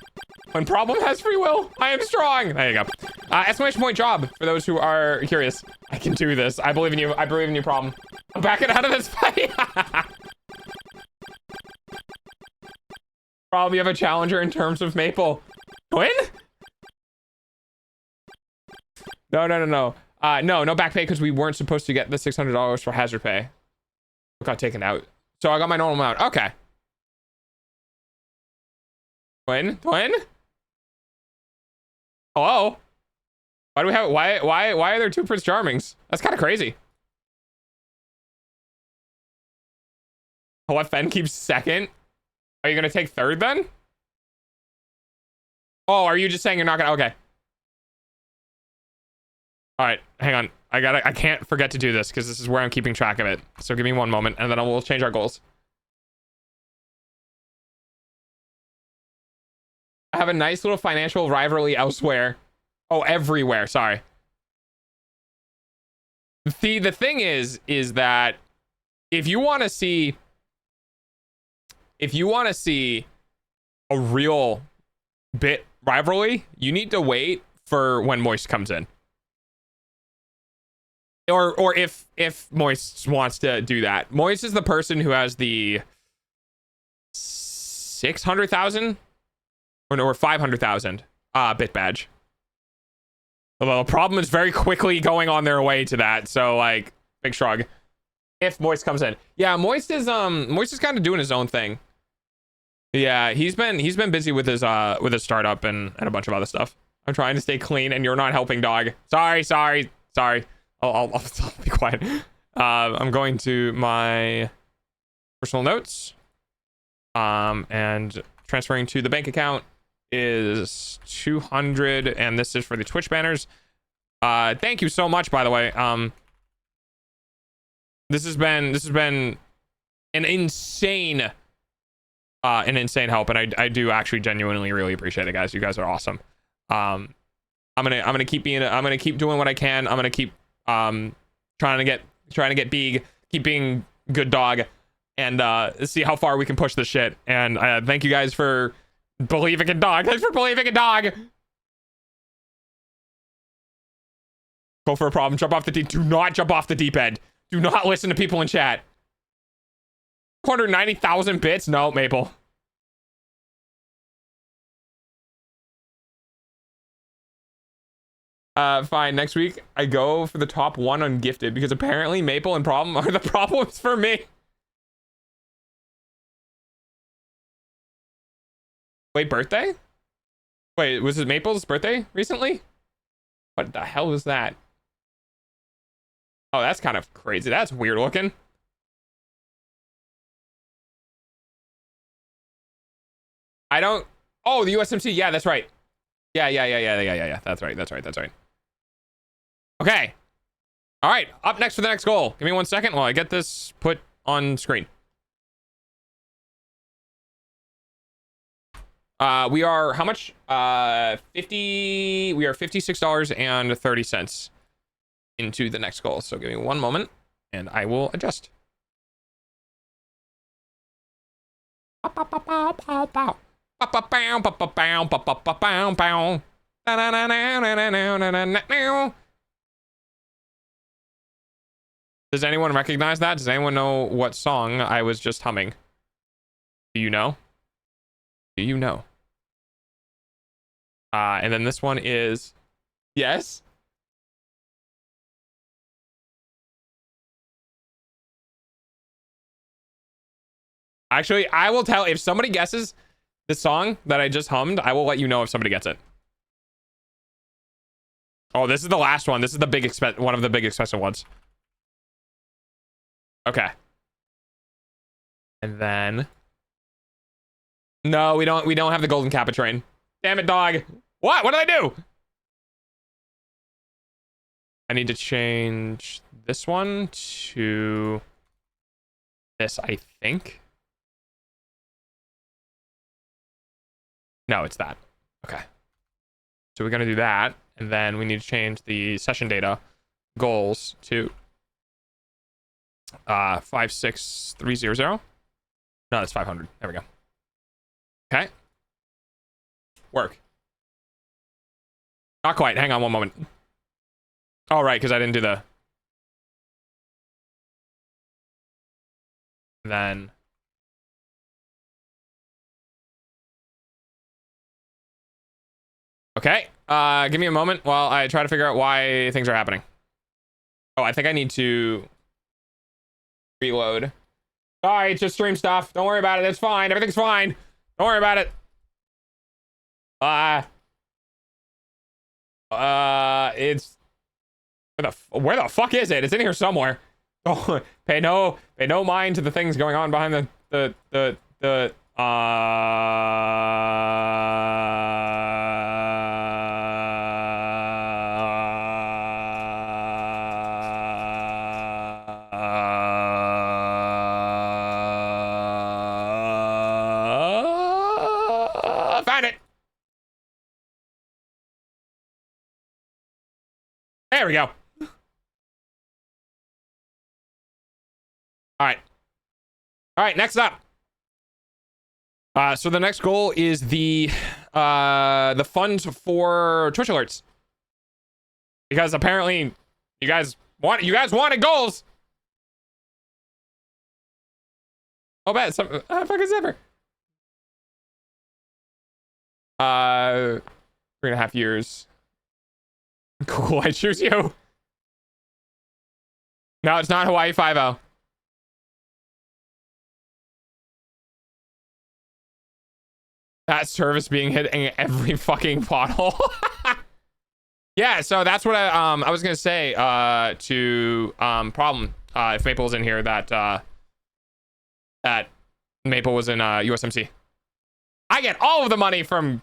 When Problem has free will, I am strong. There you go. Exclamation point job for those who are curious. I can do this. I believe in you. I believe in you, Problem. I'm backing out of this fight. Problem, you have a challenger in terms of Maple. Twin? No. No back pay because we weren't supposed to get the $600 for hazard pay. It got taken out. So I got my normal amount. Okay. Twin? Hello? Why do we have why are there 2 Prince Charmings? That's kind of crazy. OFN keeps second. Are you gonna take third then? Oh, are you just saying you're not gonna? Okay. All right, hang on. I can't forget to do this because this is where I'm keeping track of it. So give me one moment and then we'll change our goals. I have a nice little financial rivalry elsewhere. Oh, everywhere. Sorry. The thing is that if you want to see a real bit rivalry, you need to wait for when Moist comes in. Or if Moist wants to do that. Moist is the person who has the 600,000 or 500,000 bit badge. Although the problem is very quickly going on their way to that. So like, big shrug. If Moist comes in. Yeah, Moist is kind of doing his own thing. Yeah, he's been busy with his startup and a bunch of other stuff. I'm trying to stay clean and you're not helping, dog. Sorry. I'll be quiet. I'm going to my personal notes. And transferring to the bank account is 200, and this is for the Twitch banners. Thank you so much, by the way. This has been an insane help, and I do actually genuinely really appreciate it, guys. You guys are awesome. I'm gonna keep doing what I can. I'm gonna keep trying to get big, keep being good dog, and see how far we can push this shit. And thank you guys for believing in dog. Thanks for believing in dog. Go for a problem. Jump off the deep. Do not jump off the deep end. Do not listen to people in chat. 290,000 bits? No, Maple. Fine. Next week, I go for the top 1 on gifted because apparently Maple and Problem are the problems for me. Wait, birthday? Wait, was it Maple's birthday recently? What the hell was that? Oh, that's kind of crazy. That's weird looking. I don't... Oh, the USMC. Yeah, that's right. Yeah. That's right. Okay. All right. Up next for the next goal. Give me 1 second while I get this put on screen. We are how much? We are $56.30 into the next goal. So give me 1 moment and I will adjust. Does anyone recognize that? Does anyone know what song I was just humming? Do you know? Do you know? And then this one is... Yes? Actually, I will tell... If somebody guesses the song that I just hummed, I will let you know if somebody gets it. Oh, this is the last one. This is the big one of the big expensive ones. Okay. And then... No, we don't have the golden kappa train. Damn it, dog. What did I do? I need to change this one to this, I think. No, it's that. Okay. So we're going to do that. And then we need to change the session data goals to 56300. No, that's 500. There we go. Okay. Work. Not quite. Hang on 1 moment. All right, because I didn't do the... Then... Okay. Give me a moment while I try to figure out why things are happening. Oh, I think I need to reload. Sorry, it's just stream stuff. Don't worry about it. It's fine. Everything's fine. Don't worry about it. It's where the fuck is it? It's in here somewhere. Oh, pay no mind to the things going on behind the There we go. All right. All right, next up. So the next goal is the funds for Twitch alerts. Because apparently you guys wanted goals. Oh, bad. Some fucking zipper. 3.5 years. Cool, I choose you. No, it's not Hawaii 5-0. That service being hit in every fucking pothole. Yeah, so that's what I was gonna say to problem if Maple was in here that Maple was in USMC. I get all of the money from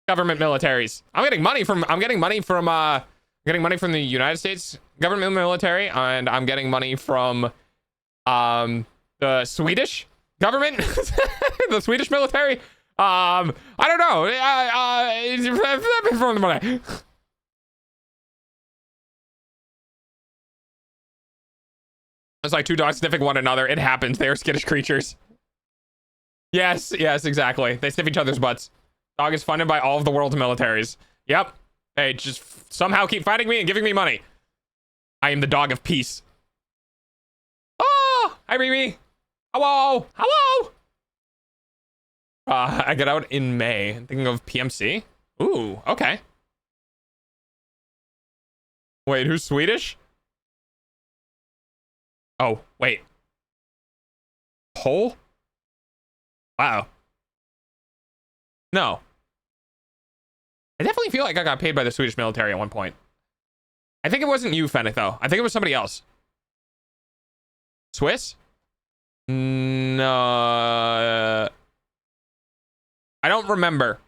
government militaries. I'm getting money from the United States government military, and I'm getting money from the Swedish government, the Swedish military. I don't know. From the money. It's like two dogs sniffing one another. It happens. They are skittish creatures. Yes, exactly. They sniff each other's butts. Dog is funded by all of the world's militaries. Yep. Hey, just somehow keep fighting me and giving me money. I am the dog of peace. Oh, hi, Riri. Hello. Hello. I get out in May. I'm thinking of PMC. Ooh, okay. Wait, who's Swedish? Oh, wait. Pole? Wow. No. I definitely feel like I got paid by the Swedish military at one point. I think it wasn't you, Fennec, though. I think it was somebody else. Swiss? No. I don't remember.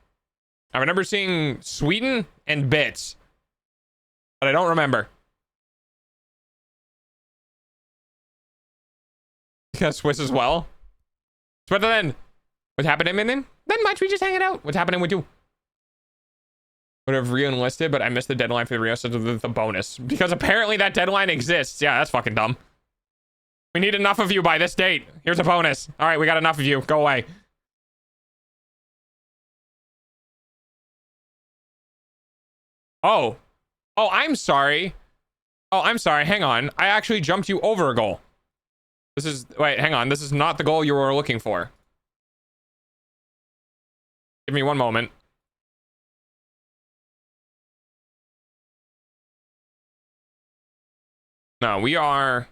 I remember seeing Sweden and bits, but I don't remember. Yeah, Swiss as well. So then, what's happening, then? Then much, we just hanging out. What's happening with you? Would have re-enlisted, but I missed the deadline for the Rio, so the bonus. Because apparently that deadline exists. Yeah, that's fucking dumb. We need enough of you by this date. Here's a bonus. All right, we got enough of you. Go away. Oh. Oh, I'm sorry. Oh, I'm sorry. Hang on. I actually jumped you over a goal. This is... Wait, hang on. This is not the goal you were looking for. Give me one moment. No, we are...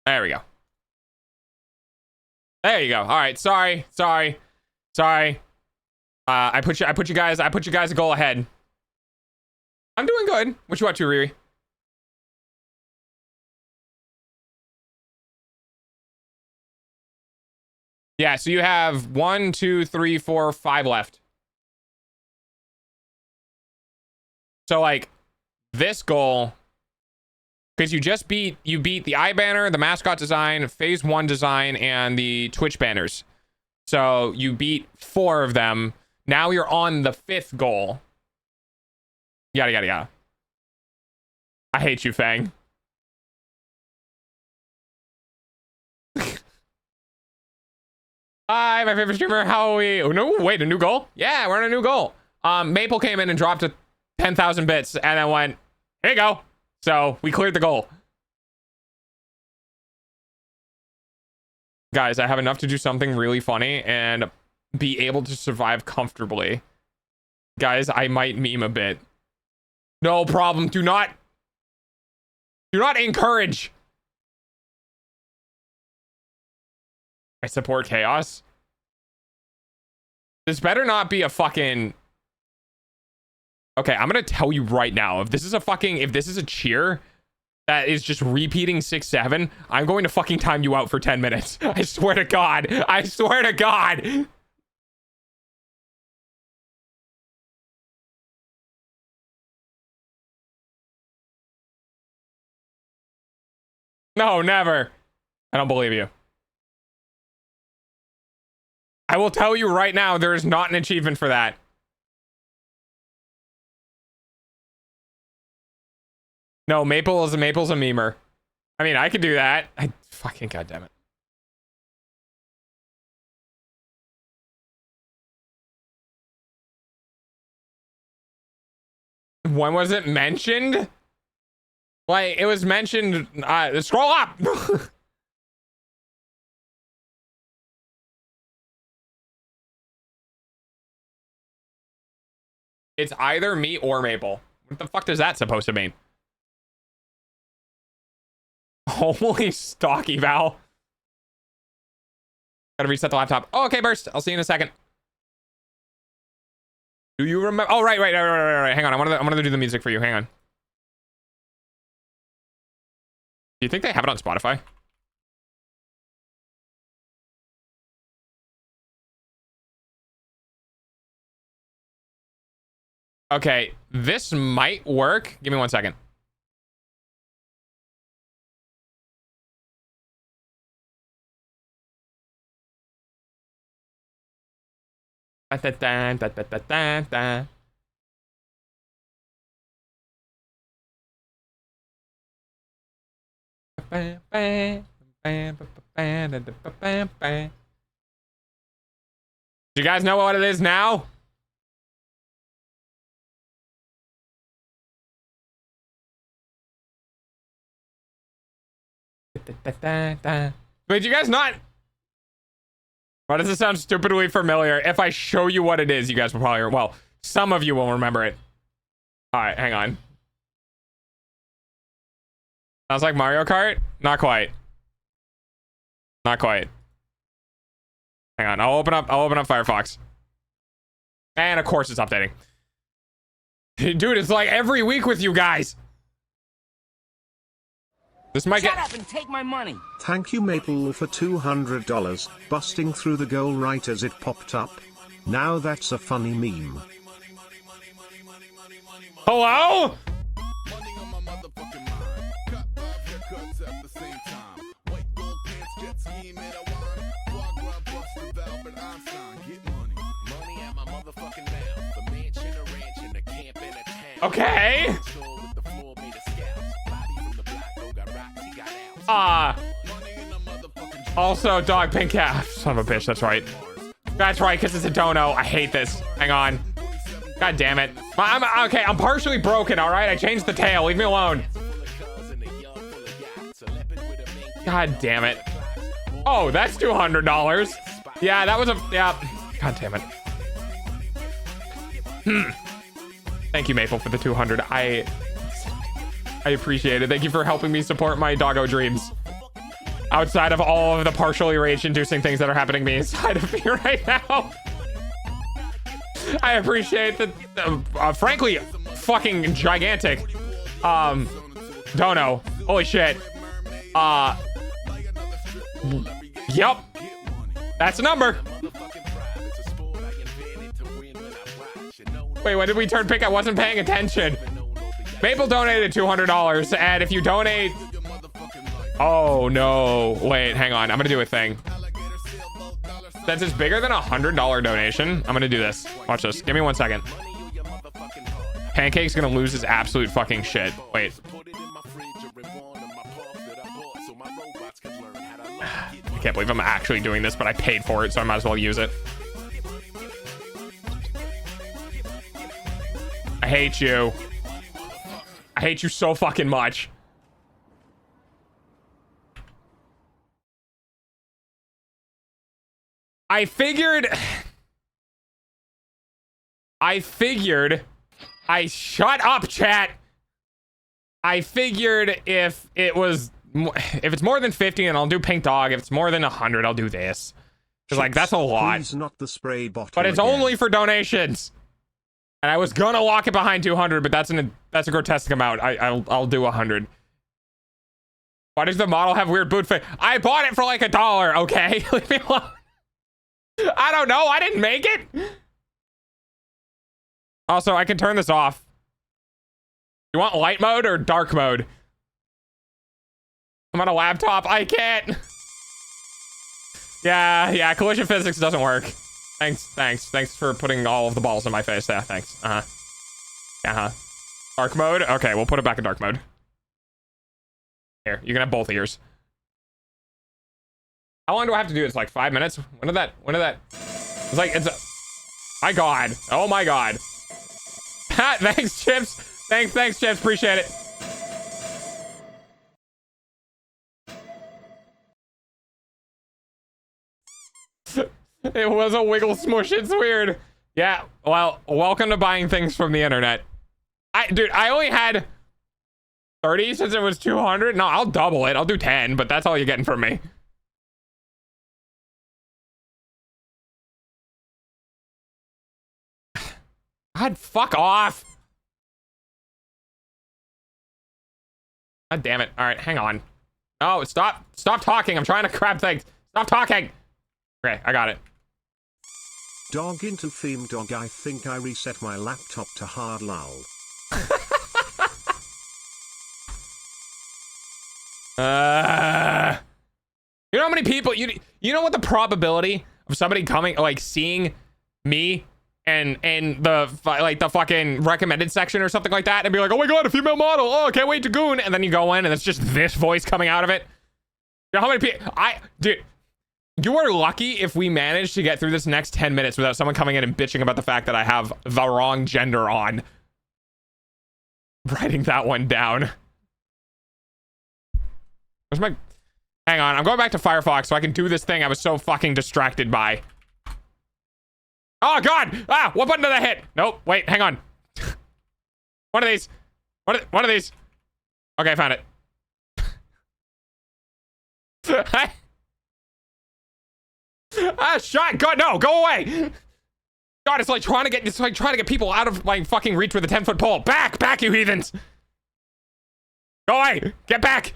There we go. There you go. All right. Sorry. I put you guys a goal ahead. I'm doing good. What you up to, Riri? Yeah, so you have 1, 2, 3, 4, 5 left. So like this goal, because you beat the eye banner, the mascot design, phase 1 design, and the Twitch banners. So you beat 4 of them. Now you're on the 5th goal. Yada yada yada. I hate you, Fang. Hi, my favorite streamer. How are we? Oh no, wait, a new goal? Yeah, we're on a new goal. Maple came in and dropped 10,000 bits and then went, here you go. So we cleared the goal. Guys, I have enough to do something really funny and be able to survive comfortably. Guys, I might meme a bit. No problem. Do not encourage. I support chaos. This better not be a fucking... Okay, I'm gonna tell you right now, if this is a cheer that is just repeating 6-7, I'm going to fucking time you out for 10 minutes. I swear to God. I swear to God. No, never. I don't believe you. I will tell you right now, there is not an achievement for that. No, Maple's a memer. I mean, I could do that. I fucking goddamn it. When was it mentioned? Like, it was mentioned. Scroll up. It's either me or Maple. What the fuck does that supposed to mean? Holy stocky Val. Gotta reset the laptop. Oh, okay, Burst. I'll see you in a second. Do you remember? Oh, right. Hang on. I'm gonna do the music for you. Hang on. Do you think they have it on Spotify? Okay, this might work. Give me 1 second. Do you guys know what it is now? Wait, do you guys not? Why does it sound stupidly familiar? If I show you what it is, you guys will probably, well, some of you will remember it. All right, hang on. Sounds like Mario Kart? Not quite. Not quite. Hang on, I'll open up Firefox. And of course it's updating. Dude, it's like every week with you guys. This might Shut up and take my money. Thank you, Maple, for $200, busting through the goal right as it popped up. Now that's a funny meme. Hello? Okay. Also, dog pink calf. Son of a bitch, that's right. That's right, because it's a dono. I hate this. Hang on. God damn it. I'm partially broken, alright? I changed the tail. Leave me alone. God damn it. Oh, that's $200. Yeah, that was a... Yeah. God damn it. Thank you, Maple, for the 200. I appreciate it. Thank you for helping me support my doggo dreams. Outside of all of the partially rage-inducing things that are happening to me inside of me right now. I appreciate the, frankly, fucking gigantic, dono. Holy shit. Yep. That's a number. Wait, when did we turn pink? I wasn't paying attention. Maple donated $200, and if you donate... Oh, no. Wait, hang on. I'm gonna do a thing. Since it's bigger than $100 donation, I'm gonna do this. Watch this. Give me 1 second. Pancake's gonna lose his absolute fucking shit. Wait. I can't believe I'm actually doing this, but I paid for it, so I might as well use it. I hate you. I hate you so fucking much. I figured shut up, chat. I figured if it's more than 50, and I'll do pink dog. If it's more than 100, I'll do this. Cause like that's a lot. Please not the spray bottle but it's again. only for donations. And I was gonna lock it behind 200, but that's a grotesque amount. I'll do 100. Why does the model have weird boot fit? I bought it for like $1. Okay, leave me alone. I don't know. I didn't make it. Also, I can turn this off. You want light mode or dark mode? I'm on a laptop. I can't. Yeah. Collision physics doesn't work. Thanks for putting all of the balls in my face. Yeah, thanks. Dark mode. Okay, we'll put it back in dark mode. Here, you can have both ears. How long do I have to do this? Like 5 minutes? When did that? It's like, my God. Oh my God. Thanks, Chips. Thanks, Chips. Appreciate it. It was a wiggle smush. It's weird. Yeah, well, welcome to buying things from the internet. Dude, I only had 30 since it was 200. No, I'll double it. I'll do 10, but that's all you're getting from me. God, fuck off. God damn it. All right, hang on. No, stop talking. I'm trying to grab things. Stop talking. Okay, I got it. Dog into theme dog. I think I reset my laptop to hard lull. You know how many people you know what the probability of somebody coming, like, seeing me and the fucking recommended section or something like that and be like, oh my God, a female model, oh, can't wait to goon, and then you go in and it's just this voice coming out of it. You know how many people dude, you are lucky if we manage to get through this next 10 minutes without someone coming in and bitching about the fact that I have the wrong gender on. Writing that one down. Where's my... Hang on, I'm going back to Firefox so I can do this thing I was so fucking distracted by. Oh God! Ah, what button did I hit? Nope, wait, hang on. One of these. One of these. Okay, I found it. Shot. God, no, go away. God, it's like trying to get people out of my fucking reach with a 10-foot pole. Back, you heathens. Go away. Get back.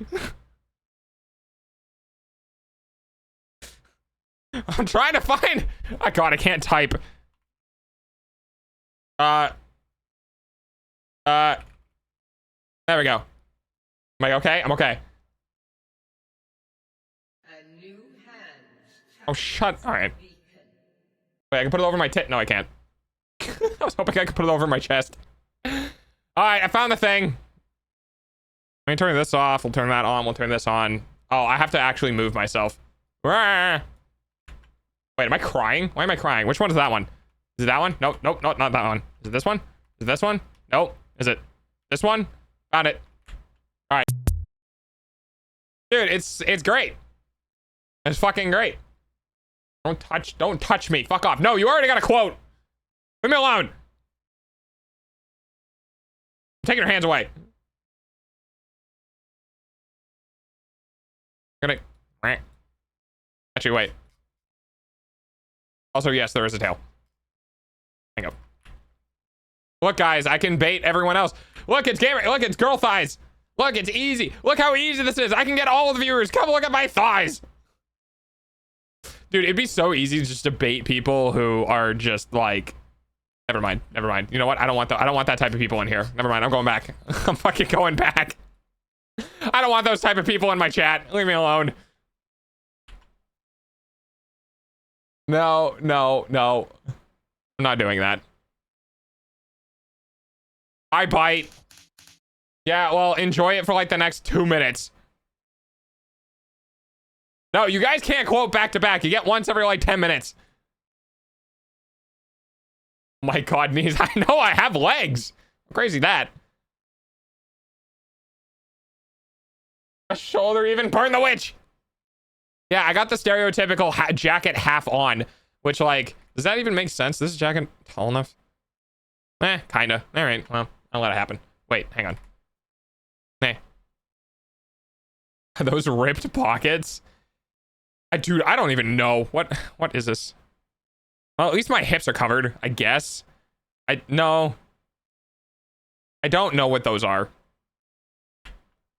I'm trying to find. Oh God, I can't type. There we go. Am I okay? I'm okay. Oh, shut. All right. Wait, I can put it over my tit. No, I can't. I was hoping I could put it over my chest. All right, I found the thing. Let me turn this off. We'll turn that on. We'll turn this on. Oh, I have to actually move myself. Wait, am I crying? Why am I crying? Which one is that one? Is it that one? Nope, not that one. Is it this one? Is it this one? Nope. Is it this one? Found it. All right. Dude, it's great. It's fucking great. Don't touch me. Fuck off. No, you already got a quote. Leave me alone. I'm taking your hands away. Actually, wait. Also, yes, there is a tail. Hang up. Look, guys, I can bait everyone else. Look, it's gamer. Look, it's girl thighs. Look, it's easy. Look how easy this is. I can get all of the viewers. Come look at my thighs. Dude, it'd be so easy just to bait people who are just like, never mind. You know what? I don't want that type of people in here. Never mind. I'm going back. I'm fucking going back. I don't want those type of people in my chat. Leave me alone. No. I'm not doing that. I bite. Yeah, well, enjoy it for like the next 2 minutes. No, you guys can't quote back to back. You get once every like 10 minutes. My God, knees. I know I have legs. Crazy that. A shoulder even. Burn the witch. Yeah, I got the stereotypical jacket half on, which, like, does that even make sense? This jacket tall enough? Kinda. All right, well, I'll let it happen. Wait, hang on. Those ripped pockets? Dude, I don't even know. What is this? Well, at least my hips are covered, I guess. No. I don't know what those are.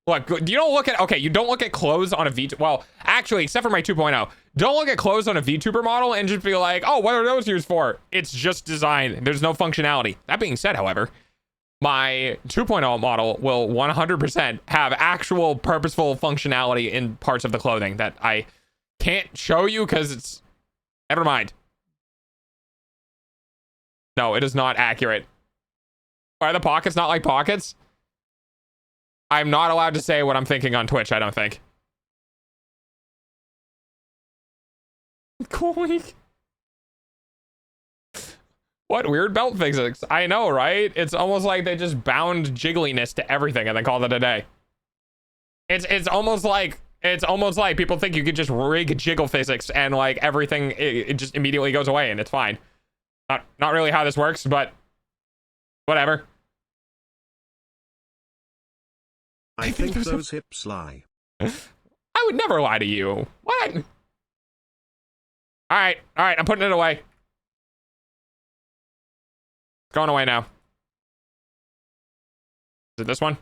Look, you don't look at, okay, you don't look at clothes on a well, actually, except for my 2.0, don't look at clothes on a VTuber model and just be like, oh, what are those used for? It's just design. There's no functionality. That being said, however, my 2.0 model will 100% have actual purposeful functionality in parts of the clothing that I can't show you because it's, never mind. No, it is not accurate. Are the pockets not like pockets? I'm not allowed to say what I'm thinking on Twitch, I don't think. Cool. What weird belt physics? I know, right? It's almost like they just bound jiggliness to everything and then called it a day. It's almost like people think you could just rig jiggle physics and like everything it just immediately goes away and it's fine. Not really how this works, but whatever. I think those hips lie. I would never lie to you. What? All right, I'm putting it away. It's going away now. Is it this one?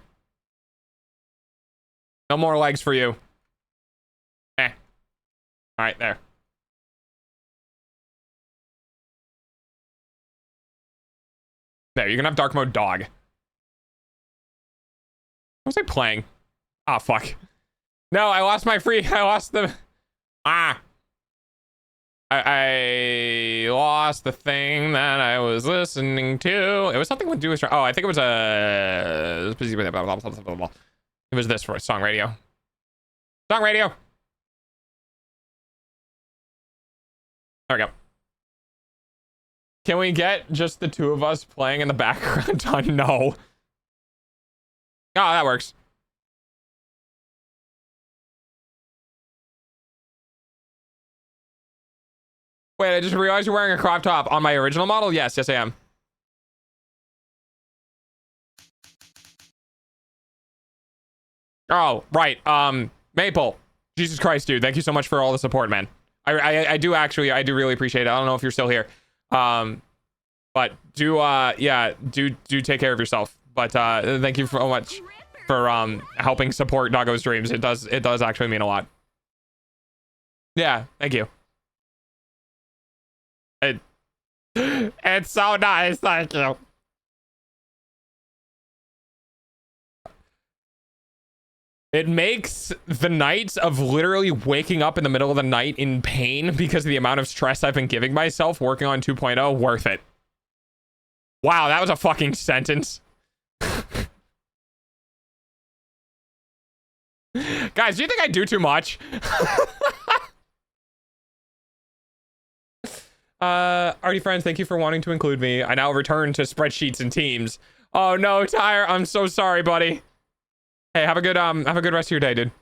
No more legs for you. All right, there. There, you can have dark mode dog. What was I playing? Ah, fuck. No, I lost my free. I lost the. I lost the thing that I was listening to. It was something with do with. Oh, I think it was a. It was this for song radio. Song radio. There we go. Can we get just the two of us playing in the background on no? Oh, that works. Wait, I just realized you're wearing a crop top on my original model? Yes, I am. Oh, right. Maple. Jesus Christ, dude. Thank you so much for all the support, man. I do really appreciate it. I don't know if you're still here. But do take care of yourself. But thank you so much for helping support Doggo's dreams. It does actually mean a lot. Yeah, thank you. It's so nice, thank you. It makes the nights of literally waking up in the middle of the night in pain because of the amount of stress I've been giving myself working on 2.0 worth it. Wow, that was a fucking sentence. Guys, do you think I do too much? Artie friends, thank you for wanting to include me. I now return to spreadsheets and teams. Oh no, Tyre, I'm so sorry, buddy. Hey, have a good rest of your day, dude.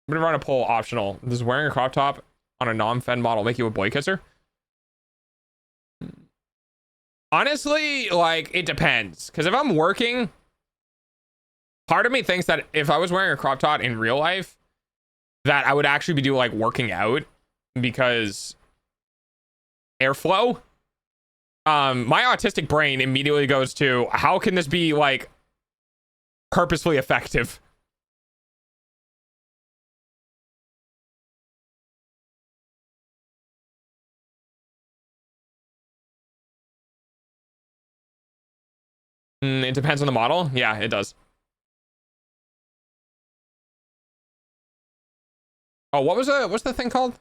I'm gonna run a poll optional. Does wearing a crop top on a non-fen model make you a boy kisser? Honestly, like, it depends. Because if I'm working, part of me thinks that if I was wearing a crop top in real life, that I would actually be doing like working out because airflow. My autistic brain immediately goes to how can this be like purposefully effective? It depends on the model. Yeah, it does. Oh, what's the thing called?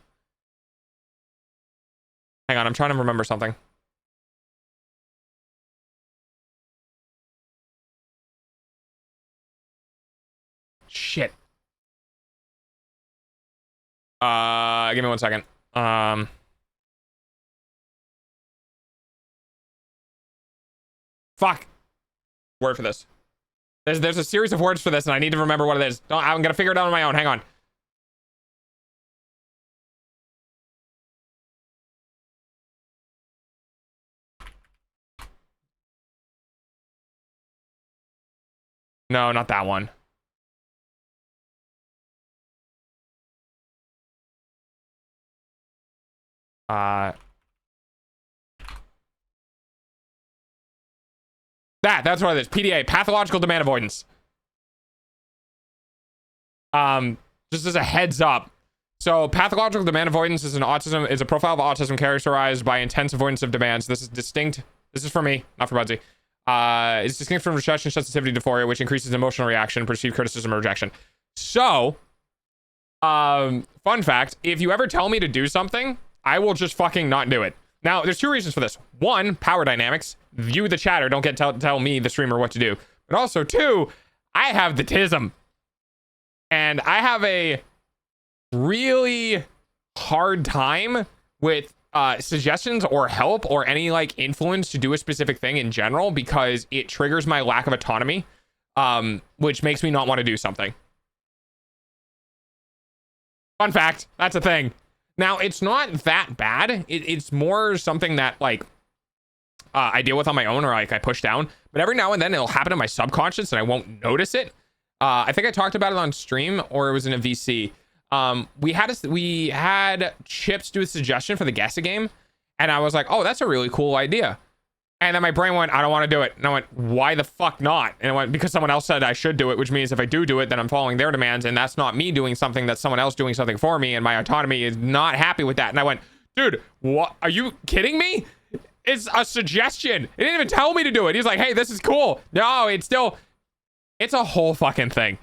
Hang on, I'm trying to remember something. Shit. Give me 1 second. Fuck. Word for this. There's a series of words for this, and I need to remember what it is. I'm gonna figure it out on my own. Hang on. No, not that one. That's what it is. PDA, pathological demand avoidance. Just as a heads up. So pathological demand avoidance is a profile of autism characterized by intense avoidance of demands. This is distinct. This is for me, not for Budsy. It's distinct from rejection sensitivity dysphoria, which increases emotional reaction, perceived criticism, or rejection. So, fun fact, if you ever tell me to do something, I will just fucking not do it. Now, there's two reasons for this. One, power dynamics. You, the chatter, don't get tell me, the streamer, what to do. but also two, I have the tism. And I have a really hard time with suggestions or help or any like influence to do a specific thing in general, because it triggers my lack of autonomy, which makes me not want to do something. Fun fact, that's a thing. Now, it's not that bad. It's more something that like I deal with on my own, or like I push down, but every now and then it'll happen in my subconscious and I won't notice it. I think I talked about it on stream, or it was in a VC. We had Chips do a suggestion for the Guess a Game, and I was like, oh, that's a really cool idea. And then my brain went, I don't want to do it. And I went, why the fuck not? And it went, because someone else said I should do it, which means if I do it, then I'm following their demands, and that's not me doing something, that's someone else doing something for me, and my autonomy is not happy with that. And I went, dude, what? Are you kidding me? It's a suggestion. It didn't even tell me to do it. He's like, hey, this is cool. No, it's a whole fucking thing.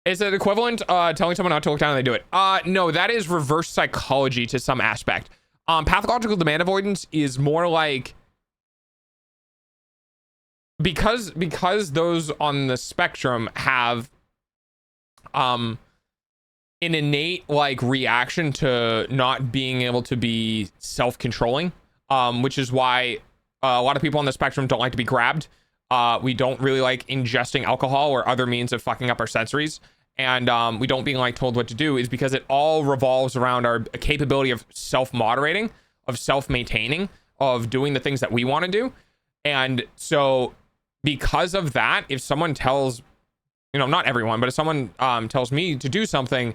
Is it equivalent telling someone not to look down and they do it? No, that is reverse psychology to some aspect. Pathological demand avoidance is more like, because those on the spectrum have an innate like reaction to not being able to be self-controlling, which is why a lot of people on the spectrum don't like to be grabbed. We don't really like ingesting alcohol or other means of fucking up our sensories. And we don't being like told what to do, is because it all revolves around our capability of self-moderating, of self-maintaining, of doing the things that we want to do. And so because of that, if someone tells, not everyone, but if someone tells me to do something,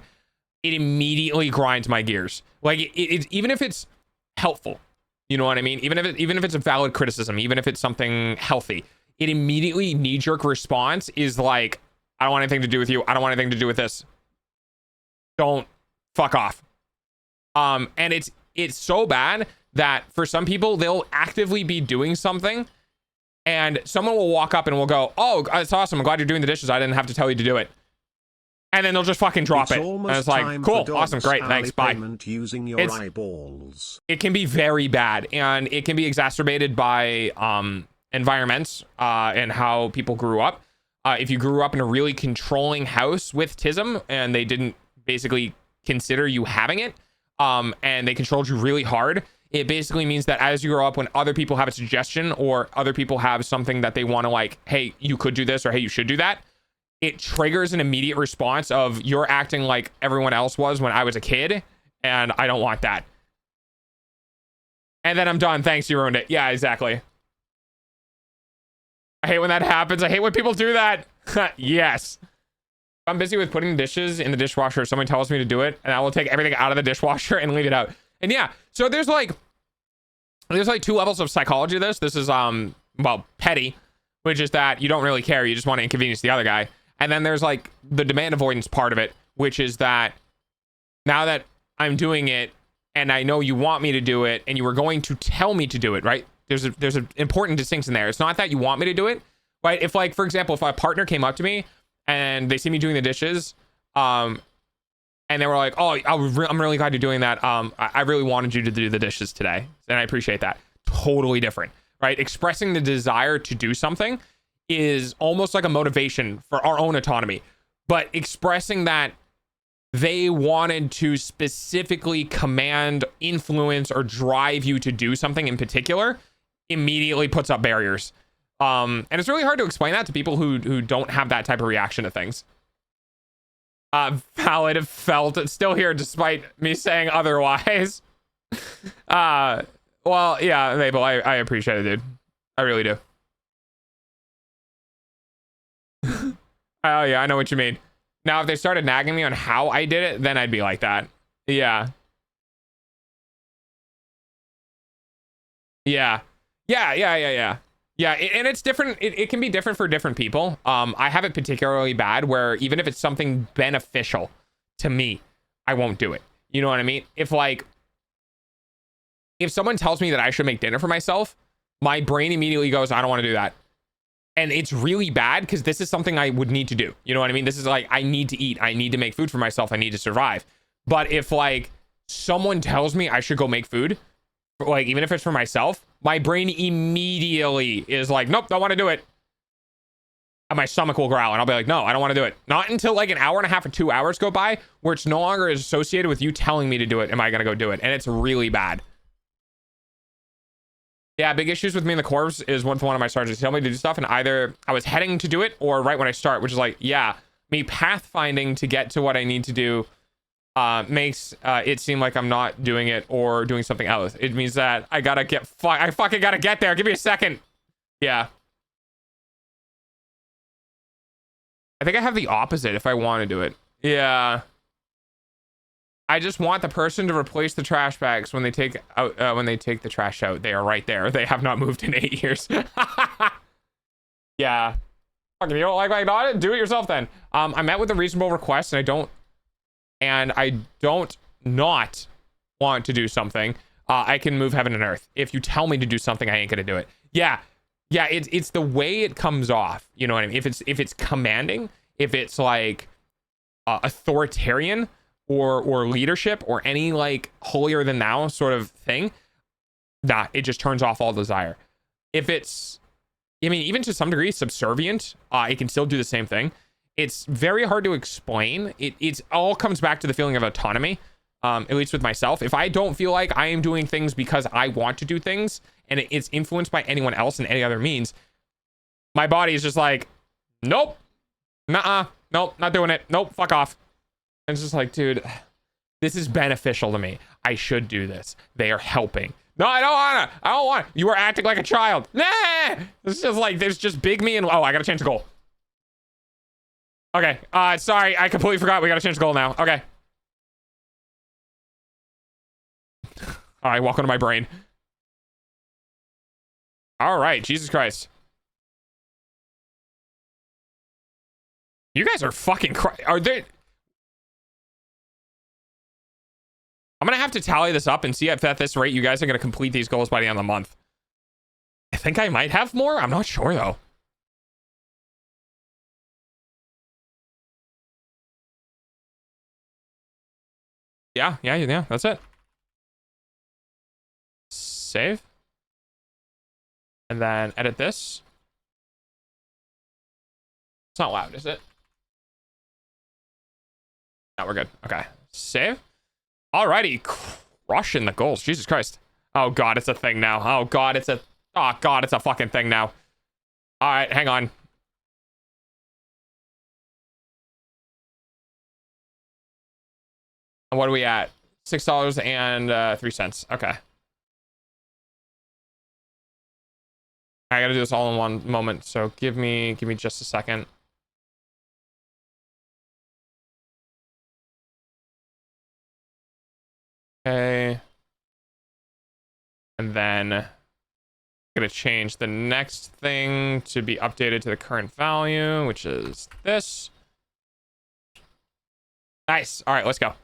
it immediately grinds my gears. Like it's even if it's helpful, you know what I mean? Even if it's a valid criticism, even if it's something healthy, it immediately knee-jerk response is like, I don't want anything to do with you. I don't want anything to do with this. Don't fuck off. And it's so bad that for some people, they'll actively be doing something and someone will walk up and will go, oh, that's awesome. I'm glad you're doing the dishes. I didn't have to tell you to do it. And then they'll just fucking drop it. And it's like, cool, awesome, great, thanks, bye. Using your eyeballs. It can be very bad, and it can be exacerbated by environments and how people grew up. If you grew up in a really controlling house with tism and they didn't basically consider you having it, and they controlled you really hard, it basically means that as you grow up, when other people have a suggestion or other people have something that they want to like, hey, you could do this, or hey, you should do that, it triggers an immediate response of, you're acting like everyone else was when I was a kid, and I don't want that. And then I'm done. Thanks, you ruined it. Yeah, exactly. I hate when that happens. I hate when people do that. Yes. I'm busy with putting dishes in the dishwasher. Someone tells me to do it, and I will take everything out of the dishwasher and leave it out. And yeah, so there's like two levels of psychology of this. This is petty, which is that you don't really care, you just want to inconvenience the other guy. And then there's like the demand avoidance part of it, which is that now that I'm doing it and I know you want me to do it and you were going to tell me to do it, right? There's an important distinction there. It's not that you want me to do it, right? If like, for example, if a partner came up to me and they see me doing the dishes, and they were like, oh, I'm really glad you're doing that. I really wanted you to do the dishes today, and I appreciate that. Totally different, right? Expressing the desire to do something is almost like a motivation for our own autonomy, but expressing that they wanted to specifically command, influence, or drive you to do something in particular immediately puts up barriers. And it's really hard to explain that to people who don't have that type of reaction to things. Valid felt it's still here despite me saying otherwise. Well, yeah, Mabel, I appreciate it, dude. I really do. Oh yeah, I know what you mean. Now, if they started nagging me on how I did it, then I'd be like that. Yeah. Yeah. Yeah, and it's different. It can be different for different people. I have it particularly bad where even if it's something beneficial to me, I won't do it. You know what I mean? If someone tells me that I should make dinner for myself, my brain immediately goes, I don't want to do that. And it's really bad because this is something I would need to do. You know what I mean? This is like, I need to eat. I need to make food for myself. I need to survive. But if like someone tells me I should go make food, like even if it's for myself, my brain immediately is like, nope, don't want to do it. And my stomach will growl and I'll be like, no, I don't want to do it. Not until like an hour and a half or 2 hours go by where it's no longer associated with you telling me to do it. Am I going to go do it? And it's really bad. Yeah, big issues with me in the corps is one of my sergeants tell me to do stuff and either I was heading to do it or right when I start, which is like, yeah, me pathfinding to get to what I need to do makes it seem like I'm not doing it or doing something else. It means that I gotta get, I fucking gotta get there. Give me a second. Yeah. I think I have the opposite if I want to do it. Yeah. I just want the person to replace the trash bags when they take out, when they take the trash out. They are right there. They have not moved in 8 years. Yeah. Fuck, if you don't like it, do it yourself then. I met with a reasonable request and I don't not want to do something. I can move heaven and earth. If you tell me to do something, I ain't gonna do it. Yeah. Yeah, it's the way it comes off. You know what I mean? If it's commanding, if it's like authoritarian or leadership or any like holier than thou sort of thing, nah, it just turns off all desire. If it's, I mean, even to some degree subservient, it can still do the same thing. It's very hard to explain. It's all comes back to the feeling of autonomy, at least with myself. If I don't feel like I am doing things because I want to do things and it's influenced by anyone else in any other means, my body is just like, nope, nuh-uh, nope, not doing it, nope, fuck off. And it's just like, dude, this is beneficial to me. I should do this. They are helping. No, I don't want to. You are acting like a child. Nah, it's just like, there's just big me and, oh, I gotta change the goal. Okay, sorry, I completely forgot. We gotta change the goal now. Okay. All right, welcome to my brain. All right, Jesus Christ. You guys are fucking are they? I'm gonna have to tally this up and see if at this rate you guys are gonna complete these goals by the end of the month. I think I might have more. I'm not sure though. Yeah, that's it. Save. And then edit this. It's not loud, is it? No, we're good. Okay. Save. Alrighty. Crushing the goals. Jesus Christ. Oh god, it's a thing now. Oh god, it's a fucking thing now. Alright, hang on. And what are we at? $6.03. Okay. I gotta do this all in one moment, so give me just a second. Okay. And then I'm gonna change the next thing to be updated to the current value, which is this. Nice. All right, let's go.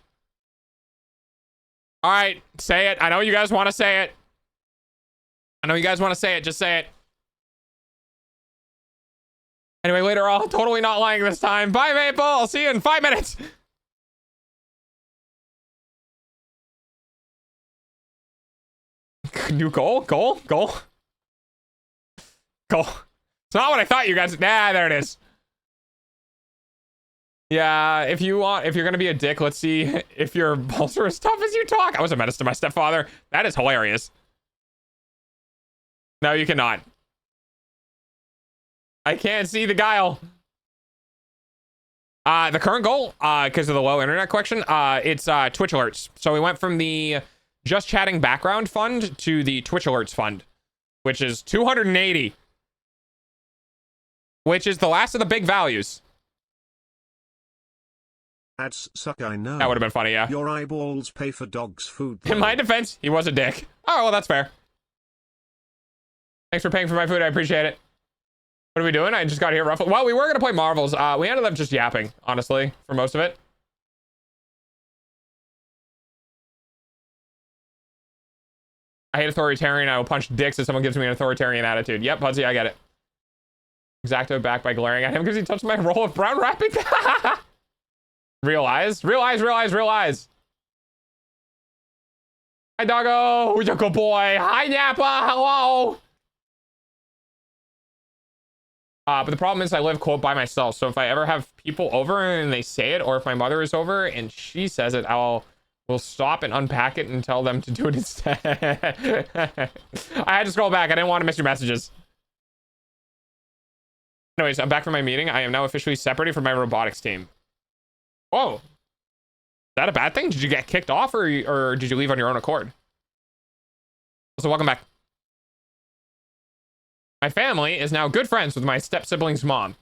All right, say it. I know you guys want to say it. Just say it. Anyway, later on, totally not lying this time. Bye, Maple. I'll see you in 5 minutes. New goal. It's not what I thought you guys. Nah, there it is. Yeah, if you're gonna be a dick, let's see if your balls are as tough as you talk. I was a menace to my stepfather. That is hilarious. No, you cannot. I can't see the guile. The current goal, because of the low internet connection, it's Twitch alerts. So we went from the just chatting background fund to the Twitch alerts fund, which is 280, which is the last of the big values. Ads suck, I know. That would have been funny, yeah. Your eyeballs pay for dog's food. In my defense, he was a dick. Oh, well, that's fair. Thanks for paying for my food. I appreciate it. What are we doing? I just got here roughly. Well, we were going to play Marvels. We ended up just yapping, honestly, for most of it. I hate authoritarian. I will punch dicks if someone gives me an authoritarian attitude. Yep, Pudsey, I get it. Exacto back by glaring at him because he touched my roll of brown wrapping. Real eyes. Hi, doggo. You're a good boy. Hi, Napa. Hello. But the problem is I live quote by myself. So if I ever have people over and they say it, or if my mother is over and she says it, we'll stop and unpack it and tell them to do it instead. I had to scroll back. I didn't want to miss your messages. Anyways, I'm back from my meeting. I am now officially separated from my robotics team. Whoa. Is that a bad thing? Did you get kicked off or did you leave on your own accord? So welcome back. My family is now good friends with my step sibling's mom.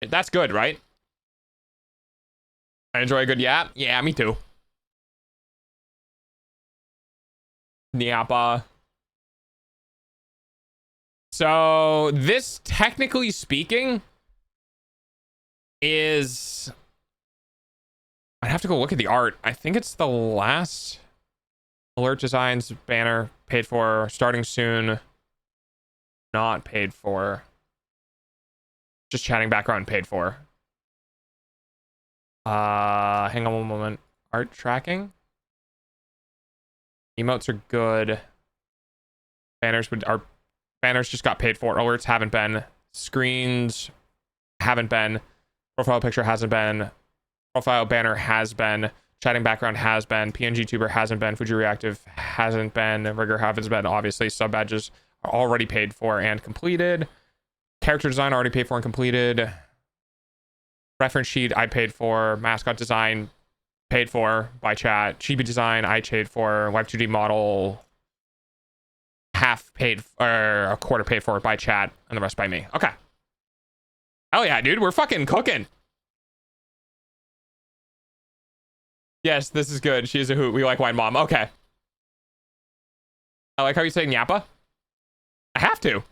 That's good, right? I enjoy a good yap. Yeah, me too. Yappa. So this, technically speaking, is... I'd have to go look at the art. I think it's the last alert designs banner paid for, starting soon, not paid for, just chatting background paid for. Hang on one moment. Art tracking. Emotes are good. Banners just got paid for. Alerts haven't been. Screens haven't been. Profile picture hasn't been. Profile banner has been. Chatting background has been. PNG tuber hasn't been. Fuji reactive hasn't been. Rigger hasn't been. Obviously, sub badges are already paid for and completed. Character design already paid for and completed. Reference sheet I paid for. Mascot design paid for by chat. Chibi design I paid for. Web 2D model half paid, or a quarter paid for by chat, and the rest by me. Okay. Hell yeah, dude. We're fucking cooking. Yes, this is good. She's a hoot. We like wine mom. Okay. I like how you say Nyappa. I have to.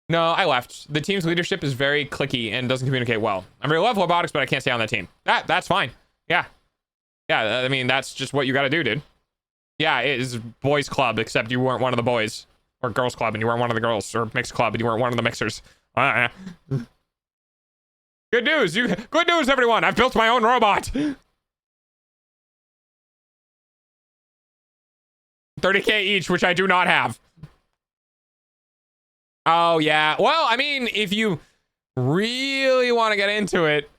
No, I left. The team's leadership is very cliquey and doesn't communicate well. I really love robotics, but I can't stay on that team. That's fine. Yeah. Yeah, I mean, that's just what you gotta do, dude. Yeah, it is boys club, except you weren't one of the boys. Or girls club, and you weren't one of the girls. Or mixed club, and you weren't one of the mixers. Good news. Good news, everyone. I've built my own robot. 30K each, which I do not have. Oh, yeah. Well, I mean, if you really want to get into it,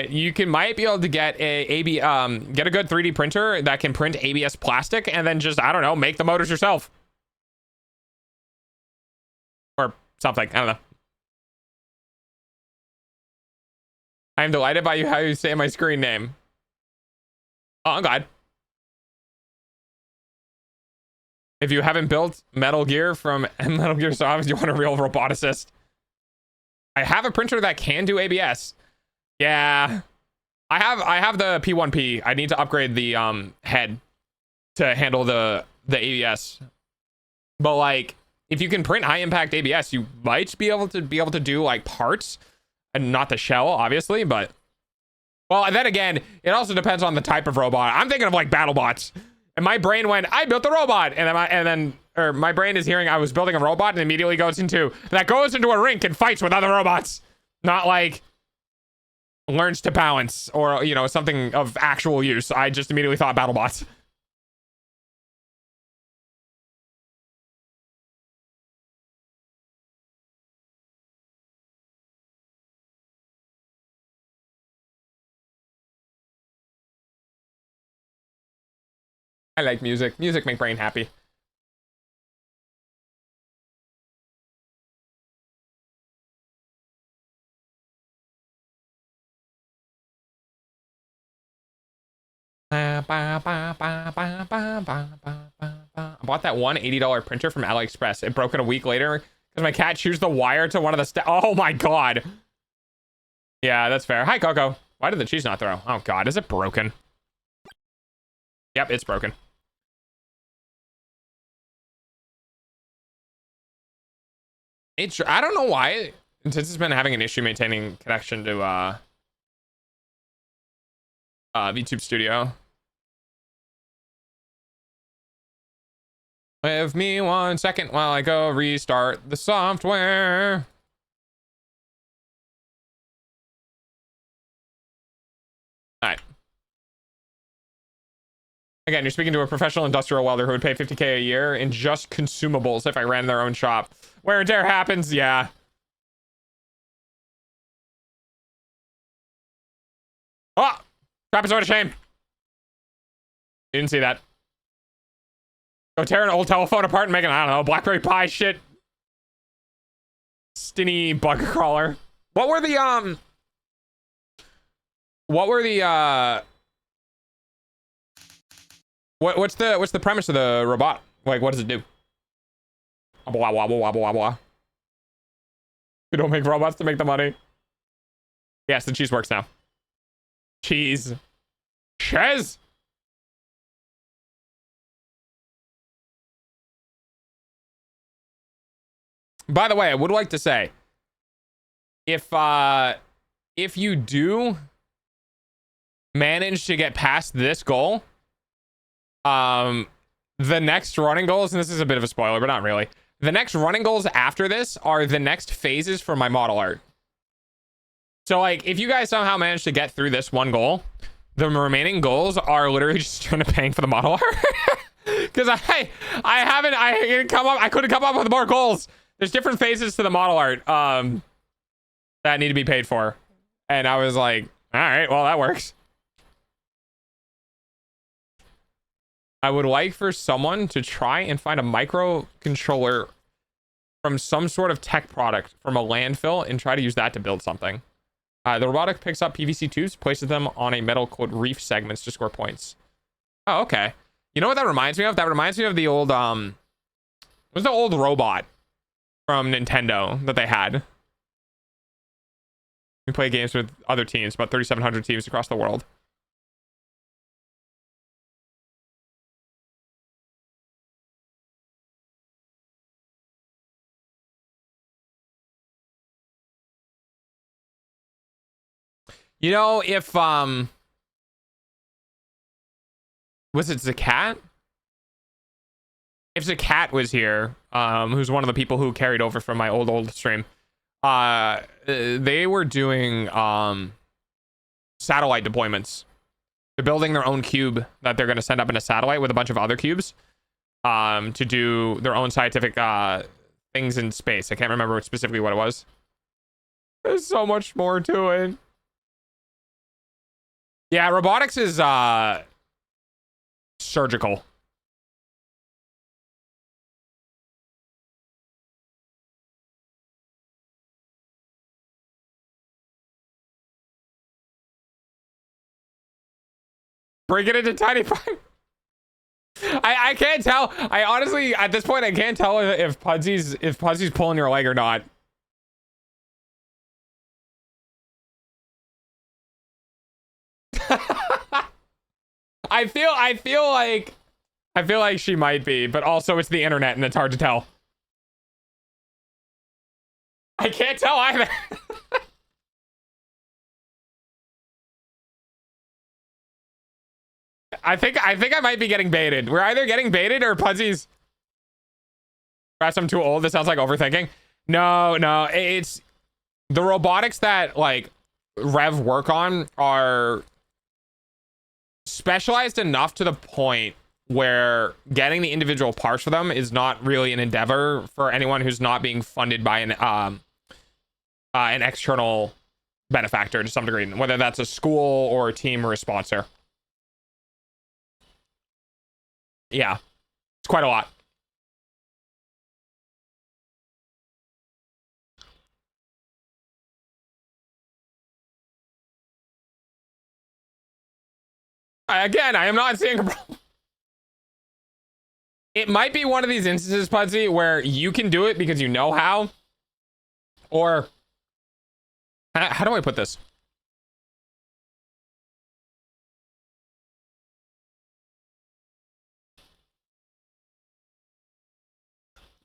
you might be able to get get a good 3D printer that can print ABS plastic and then just, I don't know, make the motors yourself. Or something. I don't know. I'm delighted by how you say my screen name. Oh, I'm glad. If you haven't built Metal Gear from Metal Gear Solid, you want a real roboticist. I have a printer that can do ABS. Yeah. I have the P1P. I need to upgrade the head to handle the ABS. But like, if you can print high impact ABS, you might be able to do like parts and not the shell, obviously, but well, and then again, it also depends on the type of robot. I'm thinking of like BattleBots. And my brain went, I built a robot. And then my brain is hearing I was building a robot and immediately goes into a rink and fights with other robots. Not like learns to balance or, you know, something of actual use. I just immediately thought BattleBots. I like music. Music make brain happy. I bought that one $80 printer from AliExpress. It broke in a week later because my cat chews the wire to one of the oh my god. Yeah, that's fair. Hi, Coco. Why did the cheese not throw? Oh god, is it broken? Yep, it's broken. I don't know why. Since it's been having an issue maintaining connection to VTube Studio. Give me 1 second while I go restart the software. All right. Again, you're speaking to a professional industrial welder who would pay 50K a year in just consumables if I ran their own shop. Wear and tear happens, yeah. Oh! Trapezoid of shame. You didn't see that. Go tear an old telephone apart and make an, I don't know, Blackberry Pi shit. Stinny bug crawler. What were the what's the premise of the robot? Like, what does it do? Blah blah blah blah blah blah. We don't make robots to make the money. Yes, the cheese works now. Cheese. Chez. By the way, I would like to say, if you do manage to get past this goal, the next running goals, and this is a bit of a spoiler, but not really. The next running goals after this are the next phases for my model art. So, like, if you guys somehow manage to get through this one goal, the remaining goals are literally just trying to paying for the model art. Because I couldn't come up with more goals. There's different phases to the model art that need to be paid for. And I was like, all right, well, that works. I would like for someone to try and find a microcontroller from some sort of tech product from a landfill and try to use that to build something. The robotic picks up PVC tubes, places them on a metal coat reef segments to score points. Oh, okay. You know what that reminds me of? That reminds me of the old, what was the old robot from Nintendo that they had? We play games with other teams, about 3,700 teams across the world. You know, if was it Zakat? If Zakat was here, who's one of the people who carried over from my old stream, they were doing satellite deployments. They're building their own cube that they're going to send up in a satellite with a bunch of other cubes to do their own scientific things in space. I can't remember specifically what it was. There's so much more to it. Yeah, robotics is surgical. Break it into tiny parts. I can't tell. I honestly, at this point, I can't tell if Pudsy's pulling your leg or not. I feel like she might be, but also it's the internet and it's hard to tell. I can't tell either. I think I might be getting baited. We're either getting baited or Pudsy's. Perhaps I'm too old. This sounds like overthinking. No, it's the robotics that like Rev work on are specialized enough to the point where getting the individual parts for them is not really an endeavor for anyone who's not being funded by an external benefactor to some degree, whether that's a school or a team or a sponsor. Yeah, it's quite a lot. Again, I am not seeing a problem. It might be one of these instances, Pudsy, where you can do it because you know how. Or, how do I put this?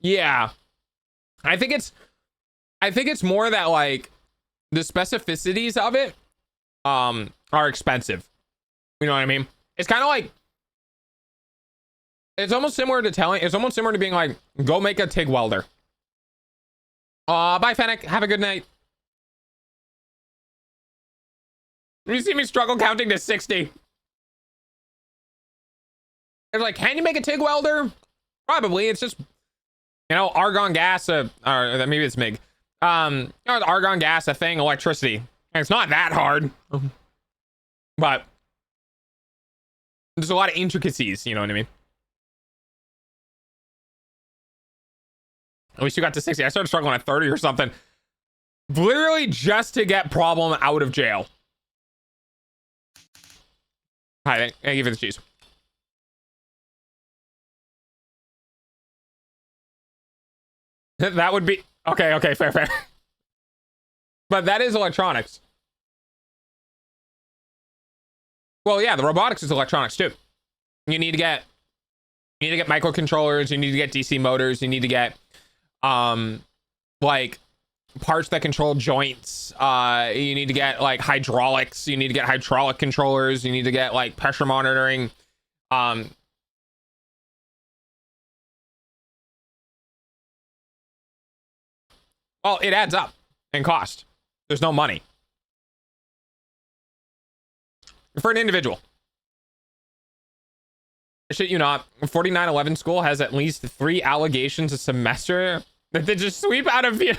Yeah. I think it's more that like the specificities of it are expensive. You know what I mean? It's kind of like it's almost similar to being like, go make a TIG welder. Bye Fennec, have a good night. You see me struggle counting to 60. It's like, can you make a TIG welder? Probably. It's just, you know, argon gas, or maybe it's MIG. You know, argon gas, a thing, electricity. And it's not that hard, but there's a lot of intricacies, you know what I mean? At least you got to 60. I started struggling at 30 or something. Literally just to get problem out of jail. Hi, thank you for the cheese. That would be okay, fair. But that is electronics. Well, yeah, the robotics is electronics too. You need to get microcontrollers, you need to get DC motors, you need to get like parts that control joints, you need to get like hydraulics, you need to get hydraulic controllers, you need to get like pressure monitoring. Well, it adds up in cost. There's no money for an individual. Shit, you not. 4911 school has at least 3 allegations a semester that they just sweep out of you.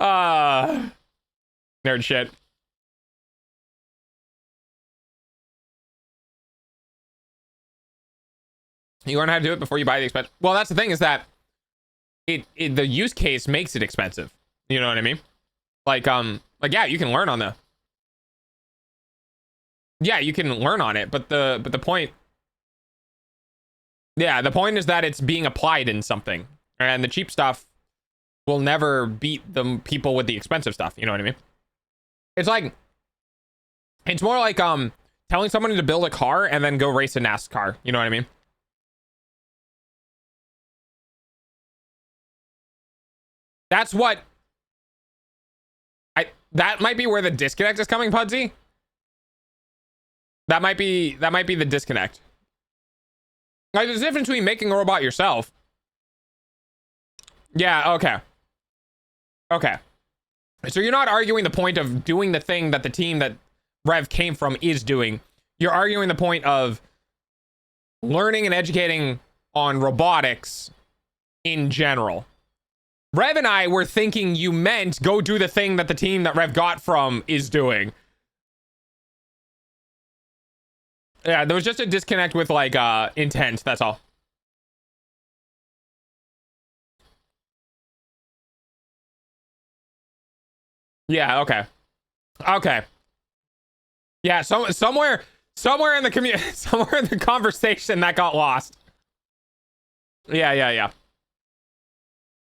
Nerd shit. You learn how to do it before you buy the expensive. Well, that's the thing, is that the use case makes it expensive. You know what I mean? Like yeah, you can learn on the. Yeah, you can learn on it, but the point. Yeah, the point is that it's being applied in something, and the cheap stuff will never beat the people with the expensive stuff. You know what I mean? It's like, it's more like telling someone to build a car and then go race a NASCAR. You know what I mean? That's what that might be where the disconnect is coming, Pudsey. That might be the disconnect. Like, there's a difference between making a robot yourself. Yeah, okay. So you're not arguing the point of doing the thing that the team that Rev came from is doing. You're arguing the point of learning and educating on robotics in general. Rev and I were thinking you meant go do the thing that the team that Rev got from is doing. Yeah, there was just a disconnect with like intent, that's all. Yeah, okay. Yeah, somewhere in the somewhere in the conversation that got lost. Yeah.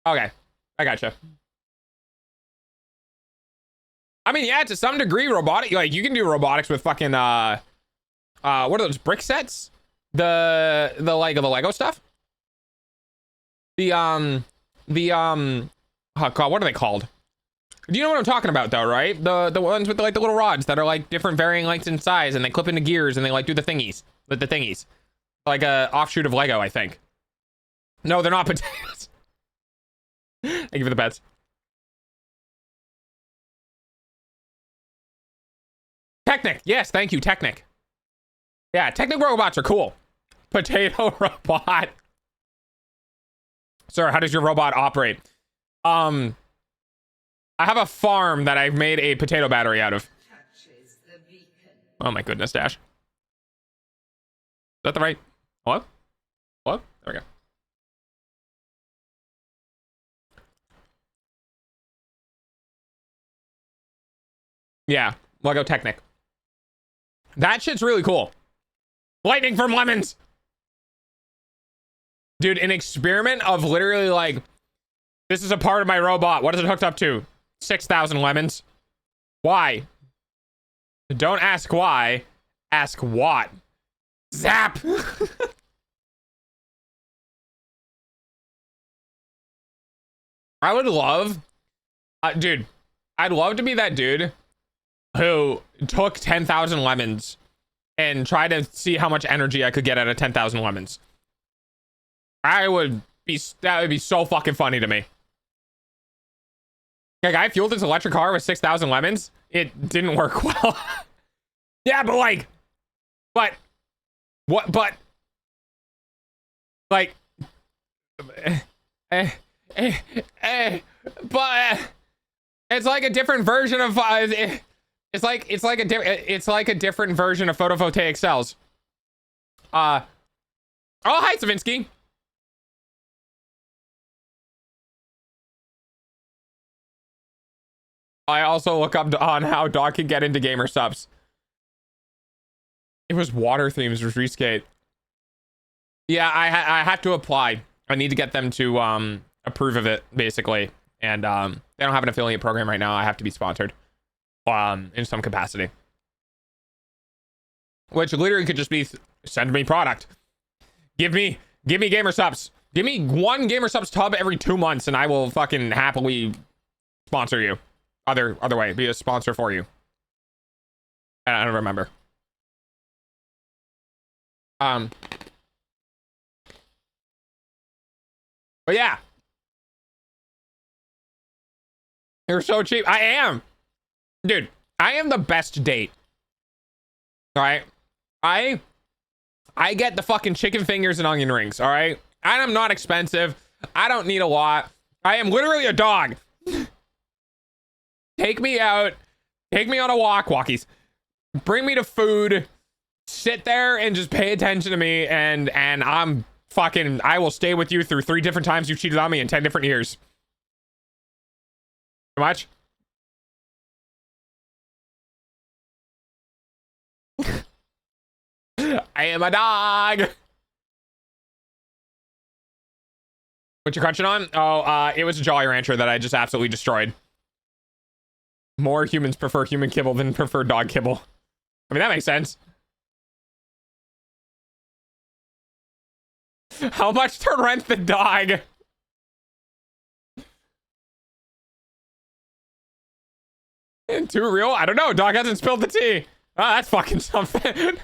Okay, I gotcha. I mean, yeah, to some degree, robotic, like you can do robotics with fucking what are those brick sets? The Lego stuff. Oh god, what are they called? Do you know what I'm talking about though, right? The ones with like the little rods that are like different varying lengths and size, and they clip into gears and they like do the thingies with the thingies. Like a offshoot of Lego, I think. No, they're not potatoes. Thank you for the pets. Technic, yes, thank you, Technic. Yeah, Technic robots are cool. Potato robot. Sir, how does your robot operate? I have a farm that I've made a potato battery out of. Oh my goodness, Dash. Is that the right? Hello? Hello? There we go. Yeah, Lego Technic. That shit's really cool. Lightning from lemons. Dude, an experiment of literally like, this is a part of my robot. What is it hooked up to? 6,000 lemons. Why? Don't ask why. Ask what. Zap. I would love, dude, I'd love to be that dude who took 10,000 lemons and tried to see how much energy I could get out of 10,000 lemons. That would be so fucking funny to me. A guy fueled his electric car with 6,000 lemons. It didn't work well. Yeah, but What? But like, but it's like a different version of it's like a different version of photovoltaic cells. Oh, hi, Savinsky. I also look up on how Dog can get into gamer subs. It was water themes with Reskate. Yeah, I have to apply. I need to get them to approve of it, basically. And they don't have an affiliate program right now. I have to be sponsored in some capacity. Which literally could just be send me product. Give me gamer subs. Give me one gamer subs tub every 2 months and I will fucking happily sponsor you. Other way, be a sponsor for you. I don't remember. But yeah. You're so cheap. I am. Dude, I am the best date. All right. I get the fucking chicken fingers and onion rings, all right? And I'm not expensive. I don't need a lot. I am literally a dog. Take me out. Take me on a walk, walkies. Bring me to food. Sit there and just pay attention to me and I'm fucking, I will stay with you through 3 different times you cheated on me in 10 different years. Too much? I am a dog. What you crunching on? Oh, it was a Jolly Rancher that I just absolutely destroyed. More humans prefer human kibble than prefer dog kibble. I mean, that makes sense. How much to rent the dog? Too real? I don't know. Dog hasn't spilled the tea. Oh, that's fucking something.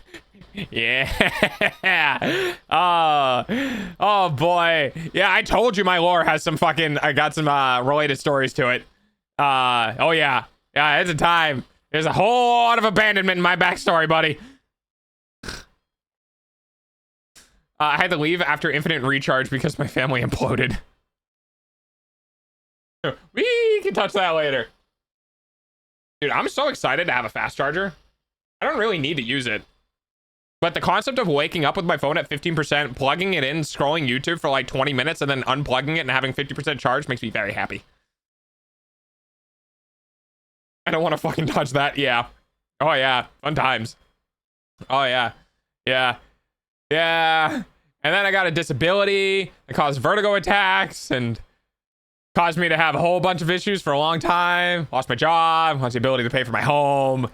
Yeah. Oh boy. Yeah, I told you my lore has some fucking, I got some related stories to it. Oh yeah. Yeah, it's a time. There's a whole lot of abandonment in my backstory, buddy. I had to leave after infinite recharge because my family imploded. We can touch that later. Dude, I'm so excited to have a fast charger. I don't really need to use it. But the concept of waking up with my phone at 15%, plugging it in, scrolling YouTube for like 20 minutes, and then unplugging it and having 50% charge makes me very happy. I don't want to fucking touch that. Yeah. Oh, yeah. Fun times. Oh, yeah. Yeah. Yeah. And then I got a disability. It caused vertigo attacks and caused me to have a whole bunch of issues for a long time. Lost my job. Lost the ability to pay for my home.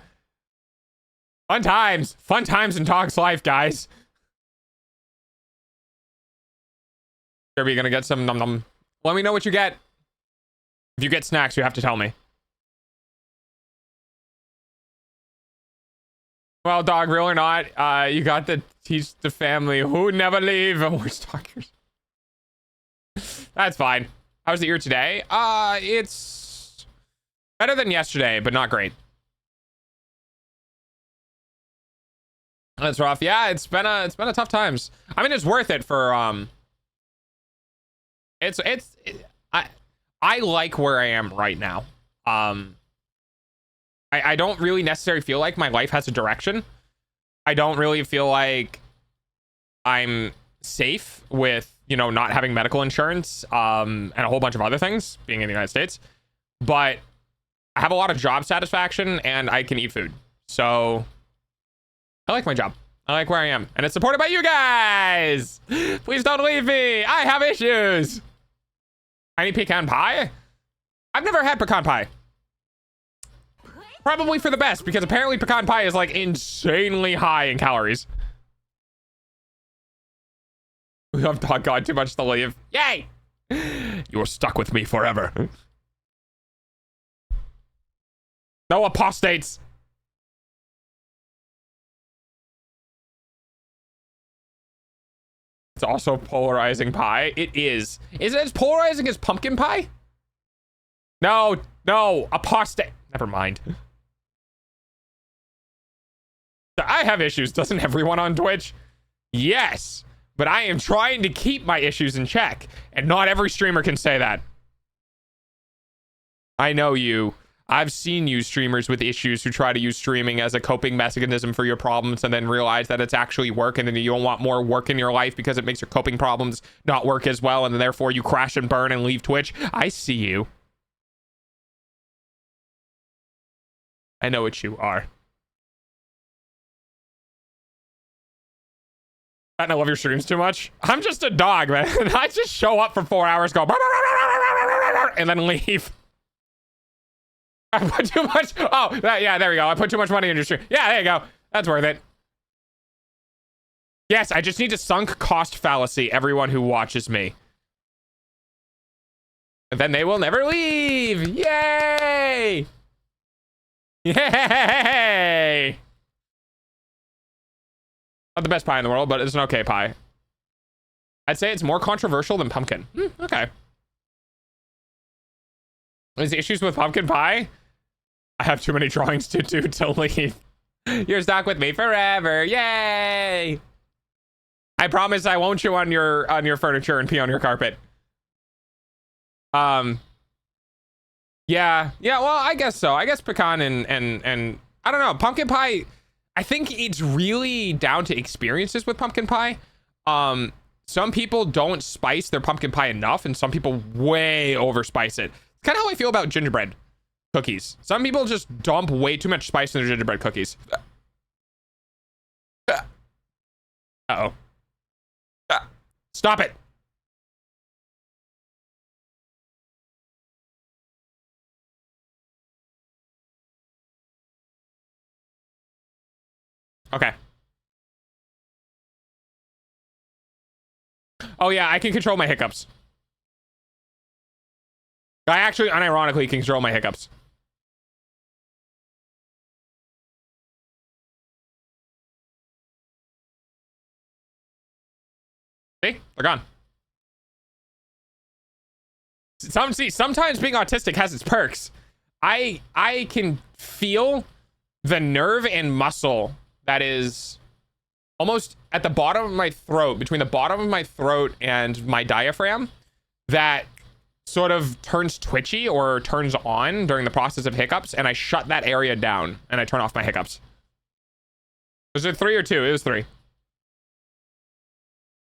Fun times. Fun times in Dog's life, guys. Are you gonna get some num num? Let me know what you get. If you get snacks, you have to tell me. Well, dog, real or not, you got to teach the family who never leave. We're stalkers. That's fine. How's the ear today? It's better than yesterday, but not great. That's rough. Yeah, it's been a tough times. I mean, it's worth it for I like where I am right now. I don't really necessarily feel like my life has a direction. I don't really feel like I'm safe with, you know, not having medical insurance, and a whole bunch of other things being in the United States, but I have a lot of job satisfaction and I can eat food. So I like my job. I like where I am, and it's supported by you guys. Please don't leave me. I have issues. I need pecan pie. I've never had pecan pie. Probably for the best, because apparently pecan pie is like insanely high in calories. We love Dog God too much to leave. Yay! You're stuck with me forever. No apostates. It's also polarizing pie. It is. Is it as polarizing as pumpkin pie? No, no, apostate. Never mind. I have issues. Doesn't everyone on Twitch? Yes, but I am trying to keep my issues in check, and not every streamer can say that. I know you. I've seen you streamers with issues who try to use streaming as a coping mechanism for your problems and then realize that it's actually work, and then you don't want more work in your life because it makes your coping problems not work as well, and then therefore you crash and burn and leave Twitch. I see you. I know what you are. I love your streams too much. I'm just a dog, man. I just show up for 4 hours, go and then leave. I put too much. Oh, yeah, there we go. I put too much money in your stream. Yeah, there you go. That's worth it. Yes, I just need to sunk cost fallacy everyone who watches me. And then they will never leave. Yay! Yay! Not the best pie in the world, but it's an okay pie. I'd say it's more controversial than pumpkin. Okay. Is issues with pumpkin pie? I have too many drawings to do to leave. You're stuck with me forever. Yay! I promise I won't chew on your furniture and pee on your carpet. Yeah, well, I guess so. I guess pecan and I don't know, pumpkin pie. I think it's really down to experiences with pumpkin pie. Some people don't spice their pumpkin pie enough, and some people way overspice it. It's kind of how I feel about gingerbread cookies. Some people just dump way too much spice in their gingerbread cookies. Uh-oh. Stop it. Okay. Oh yeah, I can control my hiccups. I actually unironically can control my hiccups. See? They're gone. Sometimes being autistic has its perks. I can feel the nerve and muscle that is almost at the bottom of my throat, between the bottom of my throat and my diaphragm, that sort of turns twitchy or turns on during the process of hiccups, and I shut that area down and I turn off my hiccups. Was it 3 or 2? It was 3.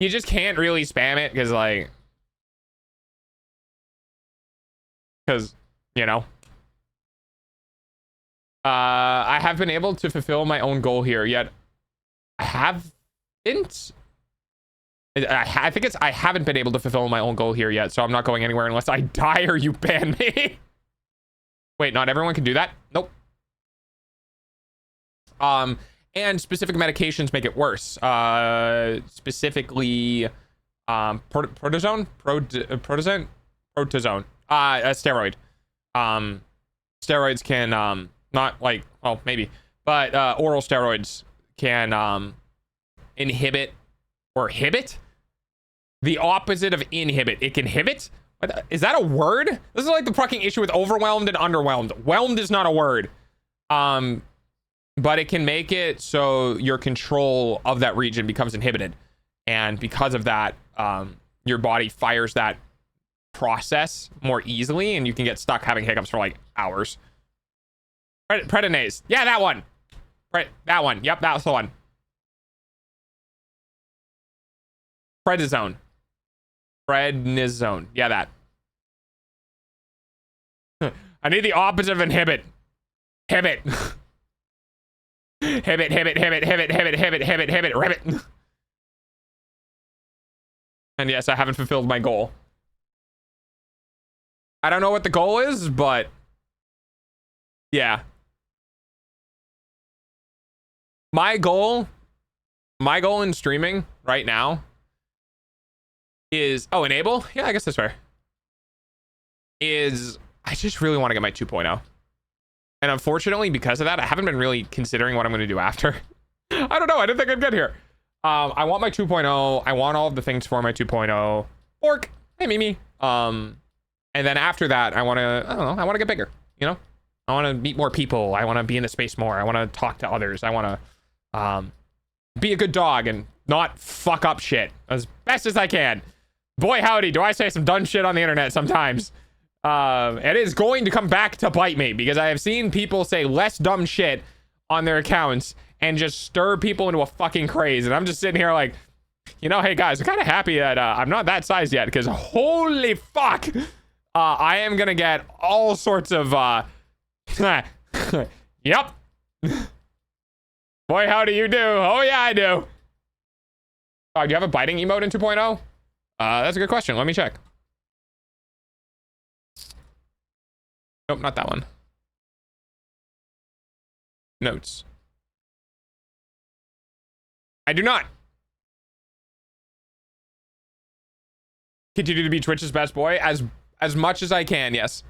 You just can't really spam it because, like, you know. I have been able to fulfill my own goal here, yet I haven't. I think it's I haven't been able to fulfill my own goal here yet, so I'm not going anywhere unless I die or you ban me. Wait, not everyone can do that? Nope. And specific medications make it worse. Specifically, protozoan, a steroid. Steroids can not like, well, maybe, but oral steroids can inhibit or inhibit. The opposite of inhibit. It can inhibit. Is that a word? This is like the fucking issue with overwhelmed and underwhelmed. Whelmed is not a word. But it can make it so your control of that region becomes inhibited, and because of that, your body fires that process more easily, and you can get stuck having hiccups for like hours. Prednisone. Yeah, that one. That one. Yep, that's the one. Prednisone. Yeah, that. I need the opposite of inhibit. Hibit. Hibit. Ribbit. And yes, I haven't fulfilled my goal. I don't know what the goal is, but yeah. My goal in streaming right now is, enable? Yeah, I guess that's fair. Is I just really want to get my 2.0. And unfortunately, because of that, I haven't been really considering what I'm going to do after. I don't know. I didn't think I'd get here. I want my 2.0. I want all of the things for my 2.0. Orc. Hey, Mimi. And then after that, I want to, I don't know, I want to get bigger, you know? I want to meet more people. I want to be in the space more. I want to talk to others. I want to be a good dog and not fuck up shit as best as I can. Boy, howdy, do I say some dumb shit on the internet sometimes. It is going to come back to bite me because I have seen people say less dumb shit on their accounts and just stir people into a fucking craze. And I'm just sitting here like, you know, hey guys, I'm kind of happy that I'm not that size yet because holy fuck, I am going to get all sorts of, yep. Boy, how do you do? Oh yeah, I do. Do you have a biting emote in 2.0? That's a good question. Let me check. Nope, not that one. Notes. I do not. Continue to be Twitch's best boy as much as I can, yes.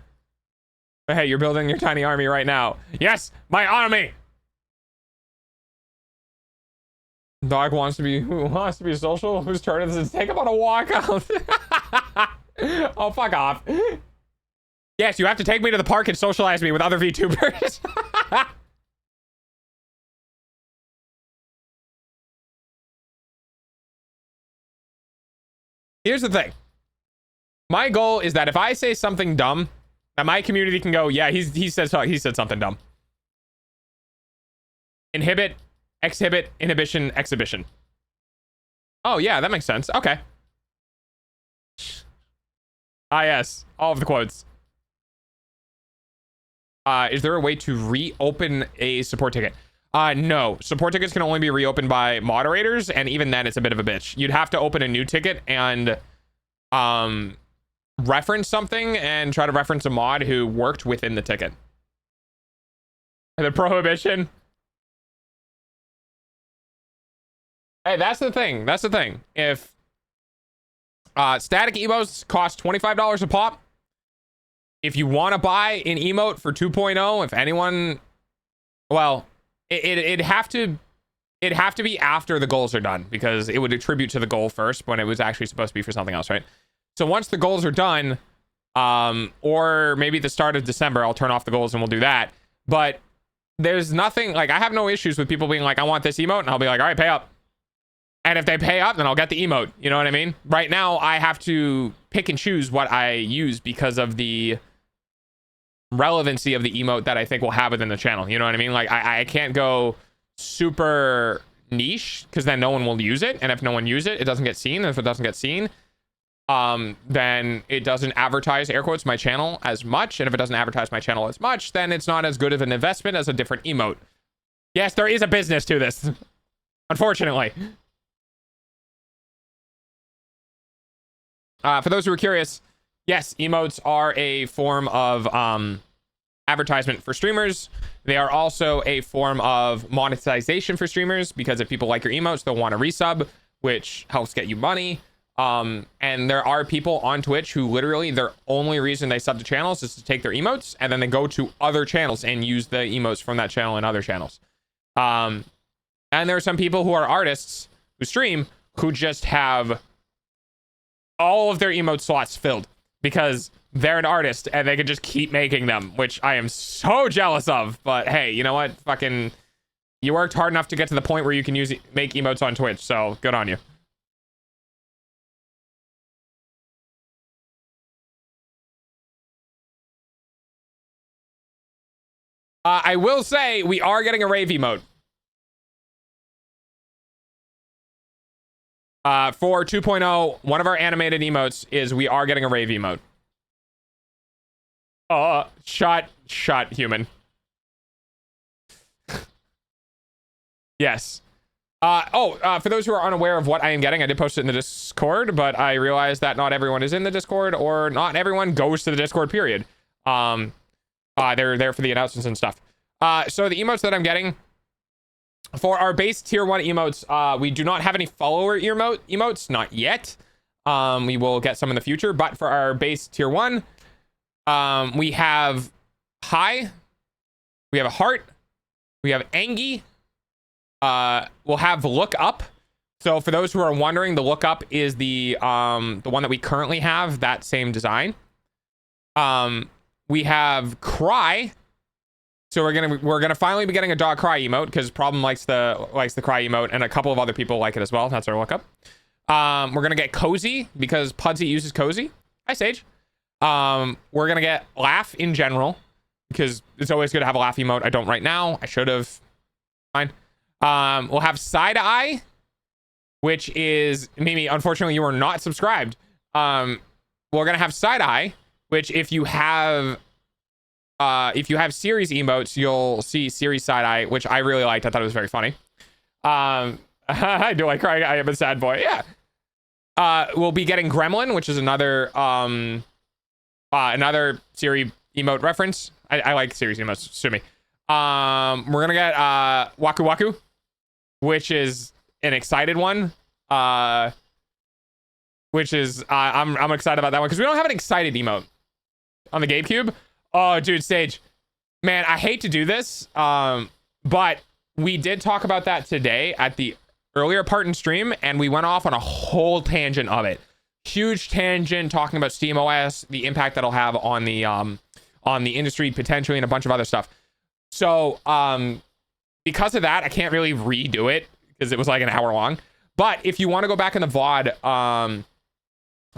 But hey, you're building your tiny army right now. Yes, my army. Dog wants to be, who wants to be social? Whose turn is it? Take him on a walk out. Oh, fuck off. Yes, you have to take me to the park and socialize me with other VTubers. Here's the thing. My goal is that if I say something dumb, that my community can go, yeah, he said something dumb. Inhibit, exhibit, inhibition, exhibition. Oh yeah, that makes sense. Okay. Ah yes, all of the quotes. Is there a way to reopen a support ticket? No. Support tickets can only be reopened by moderators, and even then it's a bit of a bitch. You'd have to open a new ticket and reference something and try to reference a mod who worked within the ticket. And the prohibition. Hey, that's the thing. That's the thing. If static emotes cost $25 a pop, if you want to buy an emote for 2.0, if anyone, well, it'd have to be after the goals are done because it would attribute to the goal first when it was actually supposed to be for something else, right? So once the goals are done, or maybe the start of December, I'll turn off the goals and we'll do that. But there's nothing, like, I have no issues with people being like, I want this emote, and I'll be like, all right, pay up. And if they pay up, then I'll get the emote. You know what I mean? Right now, I have to pick and choose what I use because of the relevancy of the emote that I think will have within the channel. You know what I mean? Like, I can't go super niche because then no one will use it. And if no one uses it, it doesn't get seen. And if it doesn't get seen, then it doesn't advertise, air quotes, my channel as much. And if it doesn't advertise my channel as much, then it's not as good of an investment as a different emote. Yes, there is a business to this, unfortunately. For those who are curious, yes, emotes are a form of advertisement for streamers. They are also a form of monetization for streamers because if people like your emotes, they'll want to resub, which helps get you money. And there are people on Twitch who literally their only reason they sub to channels is to take their emotes and then they go to other channels and use the emotes from that channel in other channels. And there are some people who are artists who stream who just have all of their emote slots filled because they're an artist and they can just keep making them, which I am so jealous of. But hey, you know what? Fucking, you worked hard enough to get to the point where you can make emotes on Twitch, so good on you. I will say we are getting a rave emote. For 2.0, one of our animated emotes is we are getting a rave emote. Shut human. Yes. For those who are unaware of what I am getting, I did post it in the Discord, but I realized that not everyone is in the Discord or not everyone goes to the Discord, period. They're there for the announcements and stuff. So the emotes that I'm getting for our base tier 1 emotes, we do not have any follower emotes, not yet. We will get some in the future, but for our base tier 1, we have hi, we have a heart, we have Angie, we'll have look up. So for those who are wondering, the look up is the one that we currently have, that same design. We have cry, So we're gonna finally be getting a dog cry emote because Problem likes the cry emote, and a couple of other people like it as well. That's our lookup. We're gonna get Cozy because Pudsey uses Cozy. Hi, Sage. We're gonna get Laugh in general because it's always good to have a laugh emote. I don't right now. I should have. Fine. We'll have Side Eye, which is Mimi. Unfortunately, you are not subscribed. We're gonna have Side Eye, which if you have series emotes, you'll see series Side Eye, which I really liked. I thought it was very funny. I do like crying. I am a sad boy. Yeah. We'll be getting Gremlin, which is another series emote reference. I like series emotes. Sue me. We're gonna get Waku Waku, which is an excited one. Which is I'm excited about that one because we don't have an excited emote on the GameCube. Oh, dude, Sage, man, I hate to do this, but we did talk about that today at the earlier part in stream, and we went off on a whole tangent of it. Huge tangent talking about SteamOS, the impact that'll have on the industry potentially, and a bunch of other stuff. So because of that, I can't really redo it because it was like an hour long. But if you want to go back in the VOD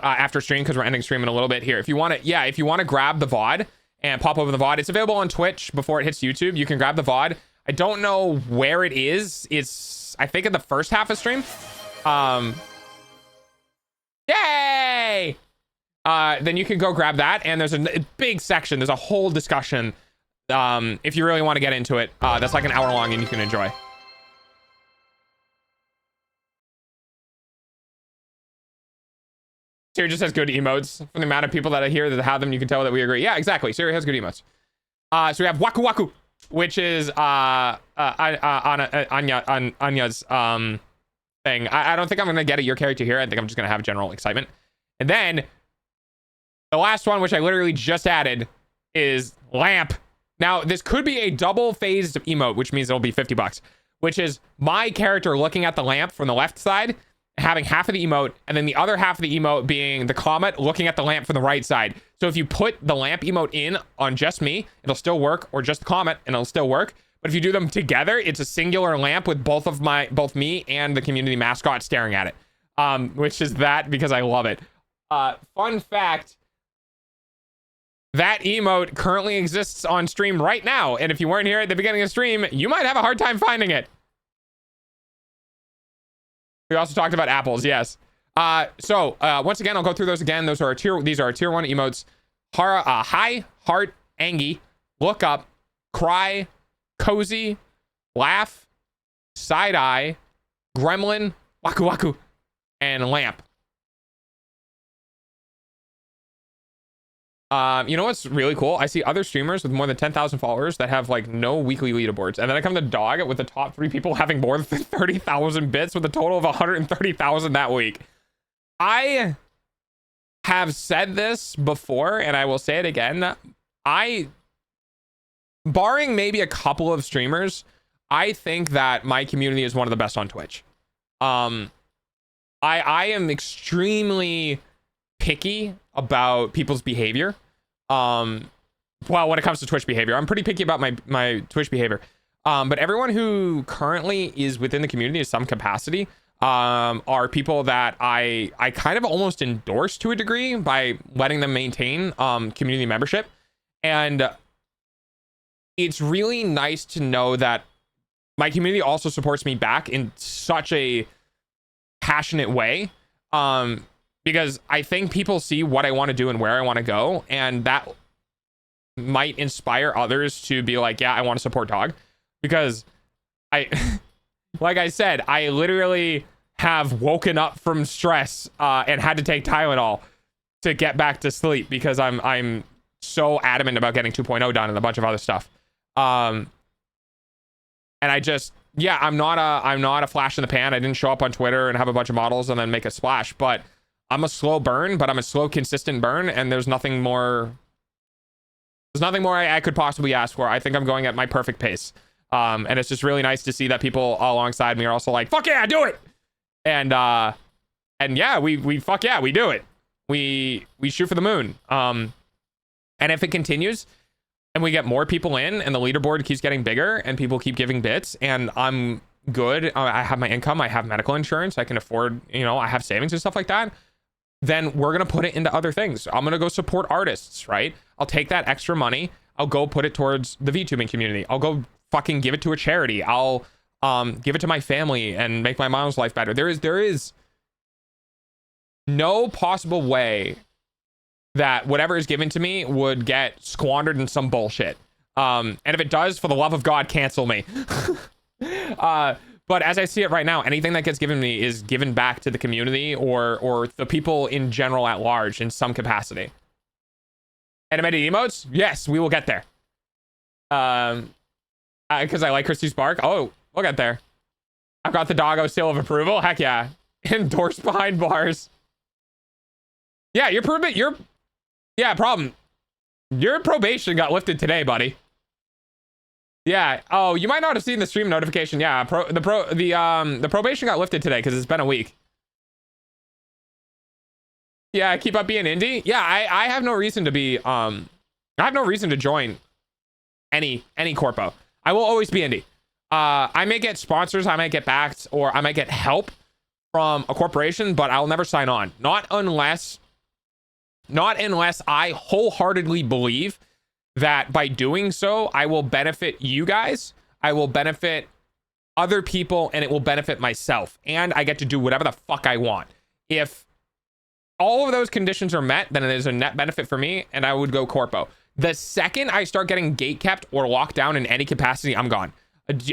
after stream, because we're ending stream in a little bit here, if you want to grab the VOD and pop over the VOD, it's available on Twitch before it hits YouTube. You can grab the VOD. I don't know where it is. It's, I think, in the first half of stream. Yay! Then you can go grab that, and there's a big section. There's a whole discussion. If you really want to get into it, that's like an hour long, and you can enjoy. Siri just has good emotes. From the amount of people that I hear that have them, you can tell that we agree. Yeah, exactly. Siri has good emotes. So we have Waku Waku, which is Anya's thing. I don't think I'm gonna get your character here. I think I'm just gonna have general excitement. And then the last one, which I literally just added, is Lamp. Now this could be a double phased emote, which means it'll be $50, which is my character looking at the lamp from the left side, having half of the emote, and then the other half of the emote being the comet looking at the lamp from the right side. So if you put the lamp emote in on just me, it'll still work, or just the comet, and it'll still work. But if you do them together, it's a singular lamp with both me and the community mascot staring at it. Which is that because I love it. Fun fact, that emote currently exists on stream right now, and if you weren't here at the beginning of stream, you might have a hard time finding it. We also talked about apples, yes. So once again, I'll go through those again. These are our tier 1 emotes. Hi, Heart, Angie, Look Up, Cry, Cozy, Laugh, Side Eye, Gremlin, Waku Waku, and Lamp. You know what's really cool? I see other streamers with more than 10,000 followers that have like no weekly leaderboards, and then I come to Dog with the top 3 people having more than 30,000 bits with a total of 130,000 that week. I have said this before, and I will say it again. Barring maybe a couple of streamers, I think that my community is one of the best on Twitch. I am extremely picky about people's behavior. Well, when it comes to Twitch behavior, I'm pretty picky about my Twitch behavior. But everyone who currently is within the community in some capacity are people that I kind of almost endorse to a degree by letting them maintain community membership. And it's really nice to know that my community also supports me back in such a passionate way. Because I think people see what I want to do and where I want to go, and that might inspire others to be like, yeah, I want to support Dog. Because like I said, I literally have woken up from stress and had to take Tylenol to get back to sleep because I'm so adamant about getting 2.0 done and a bunch of other stuff. And I just, yeah, I'm not a flash in the pan. I didn't show up on Twitter and have a bunch of models and then make a splash, but I'm a slow burn, but I'm a slow, consistent burn, and there's nothing more I could possibly ask for. I think I'm going at my perfect pace. And it's just really nice to see that people alongside me are also like, fuck yeah, do it. And yeah, we fuck yeah, we do it. We shoot for the moon. And if it continues, and we get more people in and the leaderboard keeps getting bigger and people keep giving bits and I'm good, I have my income, I have medical insurance, I can afford, you know, I have savings and stuff like that, then we're going to put it into other things. I'm going to go support artists, right? I'll take that extra money, I'll go put it towards the VTubing community. I'll go fucking give it to a charity. I'll give it to my family and make my mom's life better. There is no possible way that whatever is given to me would get squandered in some bullshit. And if it does, for the love of God, cancel me. But as I see it right now, anything that gets given me is given back to the community or the people in general at large in some capacity. Animated emotes? Yes, we will get there. Because I like Christy Spark. Oh, we'll get there. I've got the doggo seal of approval. Heck yeah. Endorsed behind bars. Yeah, problem. Your probation got lifted today, buddy. Yeah. Oh, you might not have seen the stream notification. Yeah, the probation got lifted today because it's been a week. Yeah, keep up being indie. Yeah, I have no reason to be I have no reason to join any corpo. I will always be indie. I may get sponsors, I might get backed, or I might get help from a corporation, but I'll never sign on. Not unless I wholeheartedly believe that by doing so, I will benefit you guys, I will benefit other people, and it will benefit myself. And I get to do whatever the fuck I want. If all of those conditions are met, then it is a net benefit for me, and I would go corpo. The second I start getting gatekept or locked down in any capacity, I'm gone.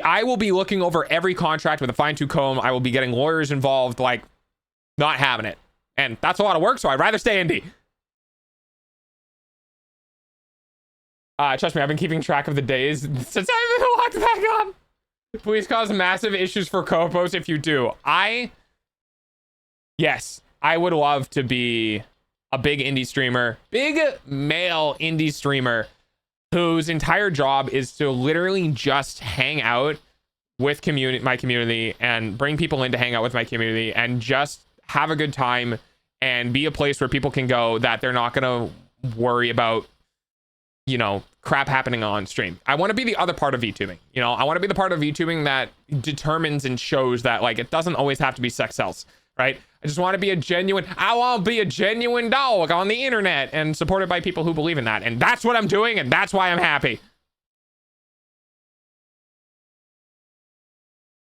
I will be looking over every contract with a fine-tooth comb. I will be getting lawyers involved, like, not having it. And that's a lot of work, so I'd rather stay indie. Trust me, I've been keeping track of the days since I've been locked back up. Please cause massive issues for corpos if you do. Yes, I would love to be a big indie streamer, big male indie streamer whose entire job is to literally just hang out with my community and bring people in to hang out with my community and just have a good time and be a place where people can go that they're not going to worry about, you know, crap happening on stream. I want to be the other part of VTubing. You know, I want to be the part of VTubing that determines and shows that, like, it doesn't always have to be sex sells, right? I just want to be I want to be a genuine dog on the internet and supported by people who believe in that. And that's what I'm doing, and that's why I'm happy.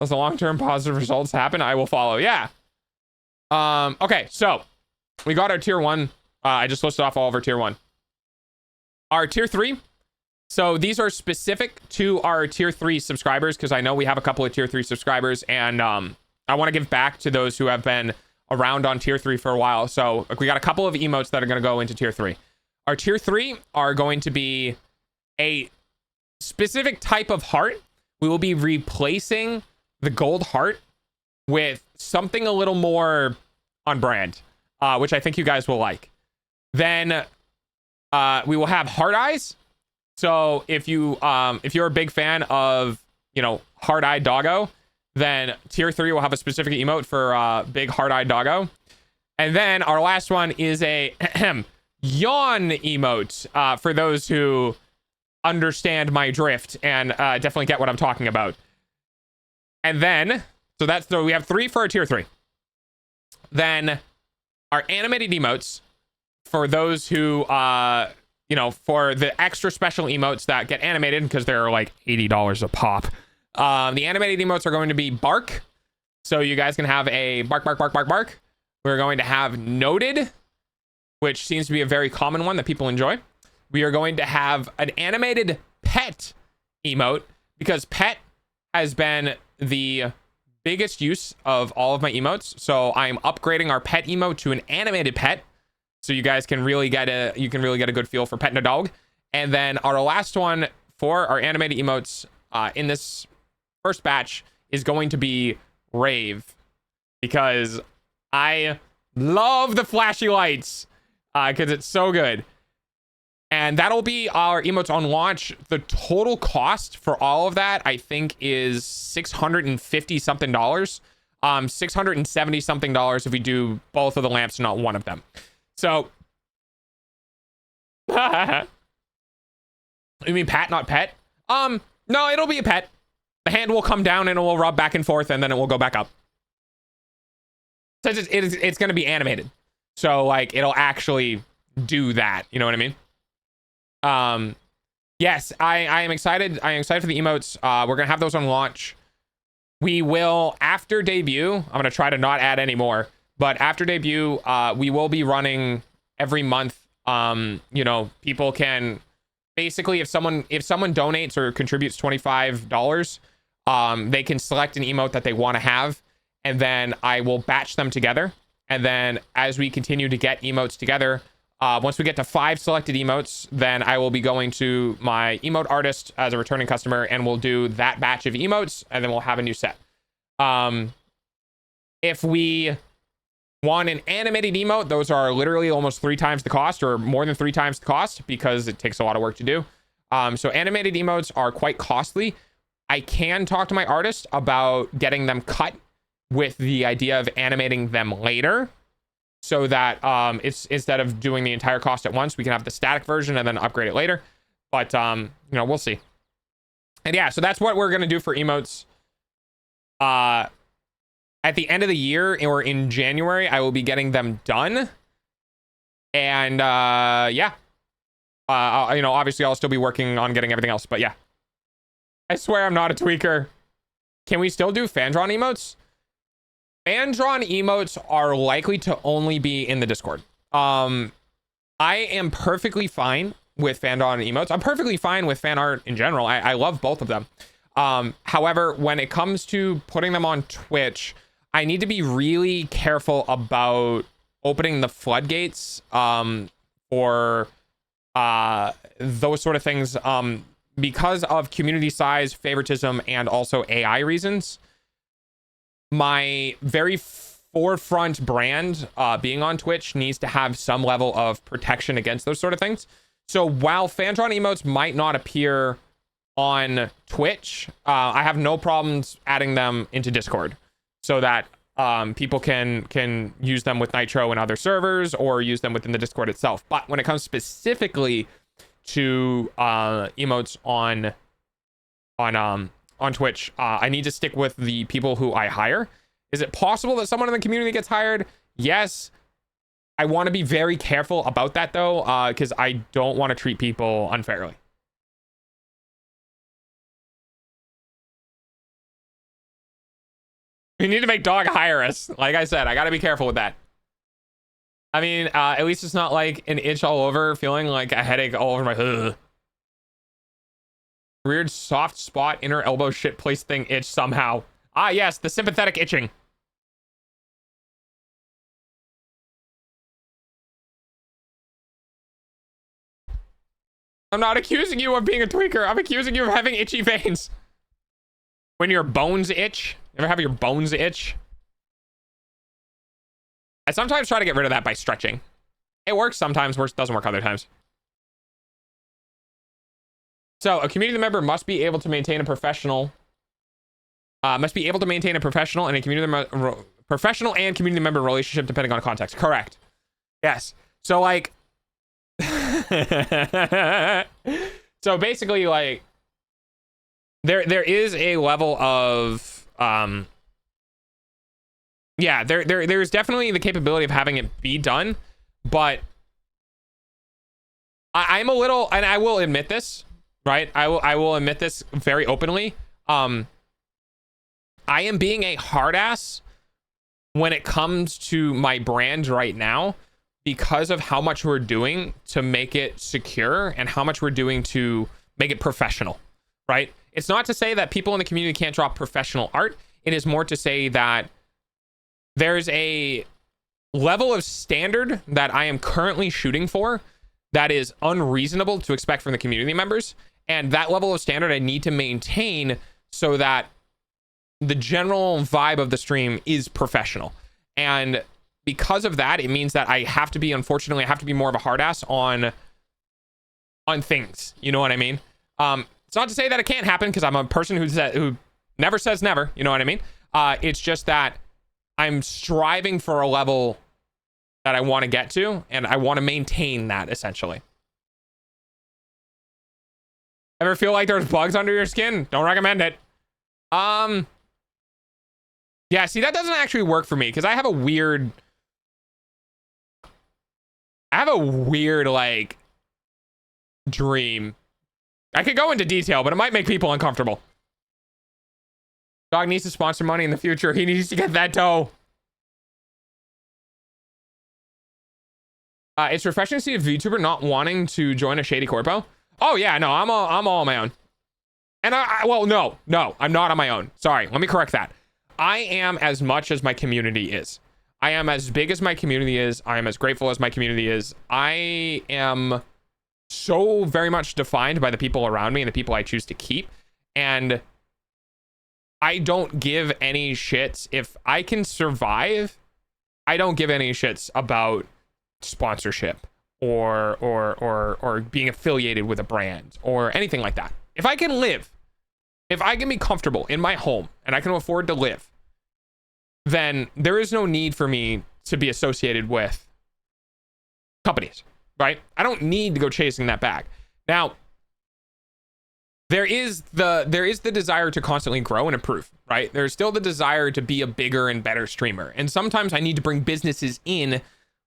As the long-term positive results happen, I will follow. Yeah. Okay, so we got our tier 1. I just listed off all of our tier 1. Our tier 3. So these are specific to our tier 3 subscribers because I know we have a couple of tier 3 subscribers, and I want to give back to those who have been around on tier 3 for a while. So we got a couple of emotes that are going to go into tier 3. Our tier 3 are going to be a specific type of heart. We will be replacing the gold heart with something a little more on brand, which I think you guys will like. Then we will have heart eyes. So if you're a big fan of, you know, heart-eyed doggo, then tier 3 will have a specific emote for big heart-eyed doggo. And then our last one is a yawn emote for those who understand my drift and definitely get what I'm talking about. And then, so we have 3 for our tier 3. Then our animated emotes for those who, you know, for the extra special emotes that get animated because they're like $80 a pop. The animated emotes are going to be bark. So you guys can have a bark, bark, bark, bark, bark. We're going to have noted, which seems to be a very common one that people enjoy. We are going to have an animated pet emote because pet has been the biggest use of all of my emotes. So I'm upgrading our pet emote to an animated pet. So you guys can really get a good feel for petting a dog. And then our last one for our animated emotes in this first batch is going to be rave because I love the flashy lights because it's so good. And that'll be our emotes on launch. The total cost for all of that, I think, is $650 something, $670 something if we do both of the lamps, not one of them. So You mean pat, not pet? No, it'll be a pet. The hand will come down and it will rub back and forth and then it will go back up. So it's going to be animated. So like it'll actually do that. You know what I mean? Yes, I am excited. I am excited for the emotes. We're going to have those on launch. We will, after debut, I'm going to try to not add any more, but after debut, we will be running every month. You know, people can basically, if someone donates or contributes $25, they can select an emote that they want to have, and then I will batch them together. And then as we continue to get emotes together, once we get to 5 selected emotes, then I will be going to my emote artist as a returning customer, and we'll do that batch of emotes, and then we'll have a new set. If we want an animated emote, those are literally almost 3 times the cost, or more than 3 times the cost, because it takes a lot of work to do. So animated emotes are quite costly. I can talk to my artist about getting them cut with the idea of animating them later, so that it's, instead of doing the entire cost at once, we can have the static version and then upgrade it later. But you know, we'll see. And yeah, so that's what we're gonna do for emotes. At the end of the year, or in January, I will be getting them done. And yeah, you know, obviously I'll still be working on getting everything else, but yeah. I swear I'm not a tweaker. Can we still do fan-drawn emotes? Fan-drawn emotes are likely to only be in the Discord. I am perfectly fine with fan-drawn emotes. I'm perfectly fine with fan art in general. I love both of them. However, when it comes to putting them on Twitch, I need to be really careful about opening the floodgates for those sort of things, because of community size, favoritism, and also AI reasons. My very forefront brand being on Twitch needs to have some level of protection against those sort of things. So while fan-drawn emotes might not appear on Twitch, I have no problems adding them into Discord, so that people can use them with Nitro and other servers, or use them within the Discord itself. But when it comes specifically to emotes on Twitch, I need to stick with the people who I hire. Is it possible that someone in the community gets hired? Yes. I want to be very careful about that though, because I don't want to treat people unfairly. We need to make Dog hire us. Like I said, I got to be careful with that. I mean, at least it's not like an itch all over, feeling like a headache all over my ugh. Weird soft spot inner elbow shit place thing itch somehow. Ah yes, the sympathetic itching. I'm not accusing you of being a tweaker. I'm accusing you of having itchy veins. When your bones itch. Ever have your bones itch? I sometimes try to get rid of that by stretching. It works sometimes, doesn't work other times. So a community member must be able to maintain a professional and a professional and community member relationship depending on context. Correct. Yes. So like so basically like there is a level of yeah, there's definitely the capability of having it be done, but I'm a little, and I will admit this, right? I will admit this very openly. I am being a hard ass when it comes to my brand right now, because of how much we're doing to make it secure and how much we're doing to make it professional, right? It's not to say that people in the community can't draw professional art. It is more to say that there's a level of standard that I am currently shooting for that is unreasonable to expect from the community members. And that level of standard I need to maintain so that the general vibe of the stream is professional. And because of that, it means that I have to be, unfortunately, I have to be more of a hard ass on things. You know what I mean? It's not to say that it can't happen, because I'm a person who never says never. You know what I mean? It's just that I'm striving for a level that I want to get to, and I want to maintain that essentially. Ever feel like there's bugs under your skin? Don't recommend it. Yeah, see, that doesn't actually work for me because I have a weird like dream. I could go into detail, but it might make people uncomfortable. Dog needs to sponsor money in the future. He needs to get that dough. It's refreshing to see a VTuber not wanting to join a shady corpo. Oh yeah, no, I'm all on my own. And well, no, I'm not on my own. Sorry, let me correct that. I am as much as my community is. I am as big as my community is. I am as grateful as my community is. I am so very much defined by the people around me and the people I choose to keep. And I don't give any shits. If I can survive, I don't give any shits about sponsorship or being affiliated with a brand or anything like that. If I can live, if I can be comfortable in my home and I can afford to live, then there is no need for me to be associated with companies, right? I don't need to go chasing that bag. Now, there is the desire to constantly grow and improve, right? There's still the desire to be a bigger and better streamer. And sometimes I need to bring businesses in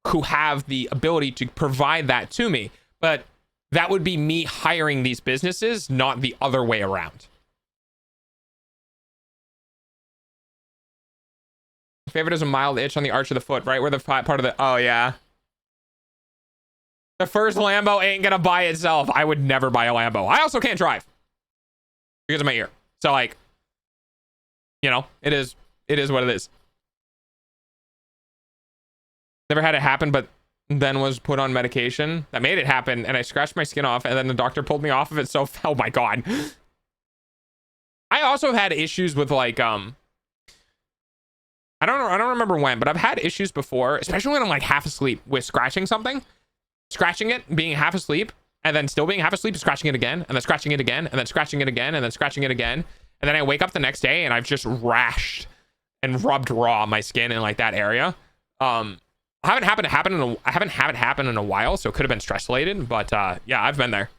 who have the ability to provide that to me. But that would be me hiring these businesses, not the other way around. Favorite is a mild itch on the arch of the foot, right where the part of the, oh yeah. The first Lambo ain't gonna buy itself. I would never buy a Lambo. I also can't drive because of my ear. So like, you know, it is what it is. Never had it happen, but then was put on medication that made it happen, and I scratched my skin off, and then the doctor pulled me off of it. So, oh my god. I also had issues with like I don't remember when, but I've had issues before, especially when I'm like half asleep with scratching something, scratching it, being half asleep, and then still being half asleep, scratching it again, and then scratching it again, and then scratching it again, and then scratching it again, and then I wake up the next day and I've just rashed and rubbed raw my skin in like that area. I haven't had it happen in a while, so it could have been stress related, but yeah, I've been there.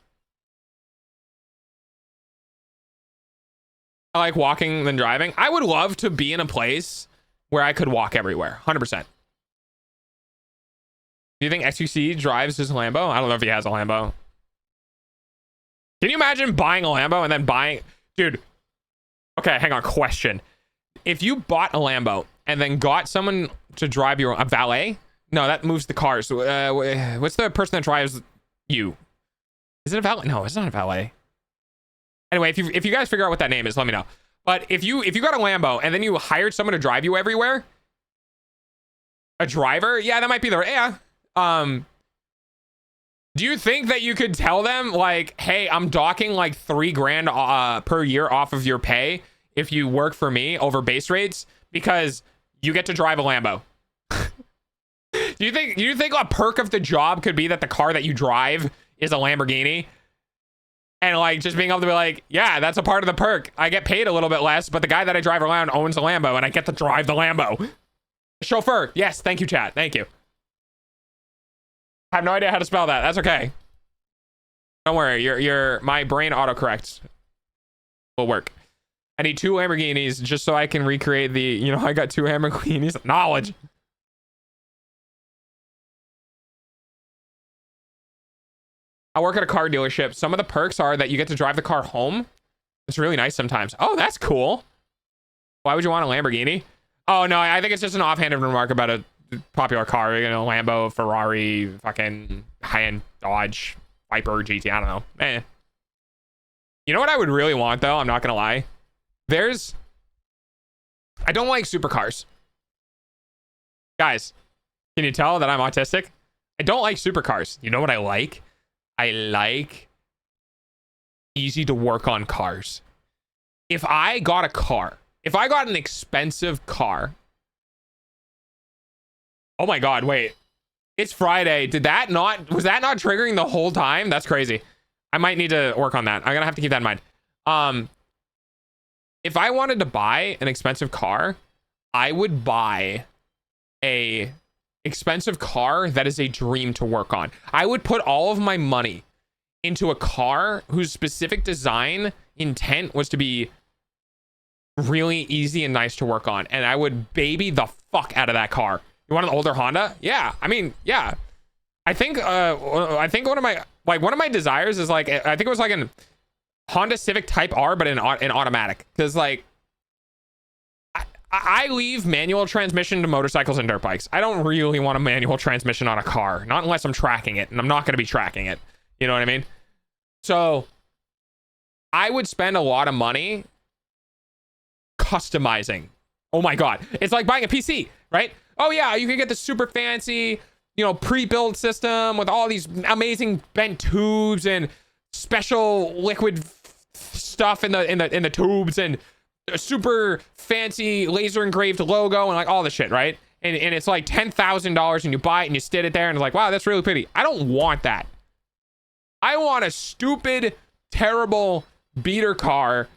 I like walking than driving. I would love to be in a place where I could walk everywhere, 100%. Do you think XQC drives his Lambo? I don't know if he has a Lambo. Can you imagine buying a Lambo and then buying... Dude, okay, hang on, question. If you bought a Lambo and then got someone to drive a valet? No, that moves the cars. What's the person that drives you? Is it a valet? No, it's not a valet. Anyway, if you guys figure out what that name is, let me know. But if you got a Lambo and then you hired someone to drive you everywhere, a driver, yeah, that might be the do you think that you could tell them like, hey, I'm docking like $3,000 per year off of your pay if you work for me over base rates because you get to drive a Lambo? Do you think a perk of the job could be that the car that you drive is a Lamborghini? And like just being able to be like, yeah, that's a part of the perk. I get paid a little bit less, but the guy that I drive around owns a Lambo and I get to drive the Lambo. Chauffeur. Yes, thank you, chat. Thank you. I have no idea how to spell that. That's okay. Don't worry. My brain autocorrects will work. I need 2 Lamborghinis just so I can recreate the, you know, I got 2 Lamborghinis. Knowledge. I work at a car dealership. Some of the perks are that you get to drive the car home. It's really nice sometimes. Oh, that's cool. Why would you want a Lamborghini? Oh, no, I think it's just an offhanded remark about a popular car. You know, Lambo, Ferrari, fucking high-end Dodge, Viper, GT. I don't know. You know what I would really want, though? I'm not going to lie. I don't like supercars. Guys, can you tell that I'm autistic? I don't like supercars. You know what I like? I like easy to work on cars. If I got an expensive car. Oh my God, wait. It's Friday. Was that not triggering the whole time? That's crazy. I might need to work on that. I'm gonna have to keep that in mind. If I wanted to buy an expensive car, I would buy a expensive car that is a dream to work on. I would put all of my money into a car whose specific design intent was to be really easy and nice to work on, and I would baby the fuck out of that car. You want an older Honda? Yeah, I mean, yeah. I think one of my desires is like, I think it was like an Honda Civic Type R, but in automatic, because like I leave manual transmission to motorcycles and dirt bikes. I don't really want a manual transmission on a car, not unless I'm tracking it, and I'm not going to be tracking it. You know what I mean? So I would spend a lot of money customizing. Oh my God. It's like buying a PC, right? Oh yeah, you can get the super fancy, you know, pre-built system with all these amazing bent tubes and special liquid stuff in the tubes and a super fancy laser engraved logo and like all the shit, right? And it's like $10,000 and you buy it and you sit it there and it's like, wow, that's really pretty. I don't want that. I want a stupid, terrible beater car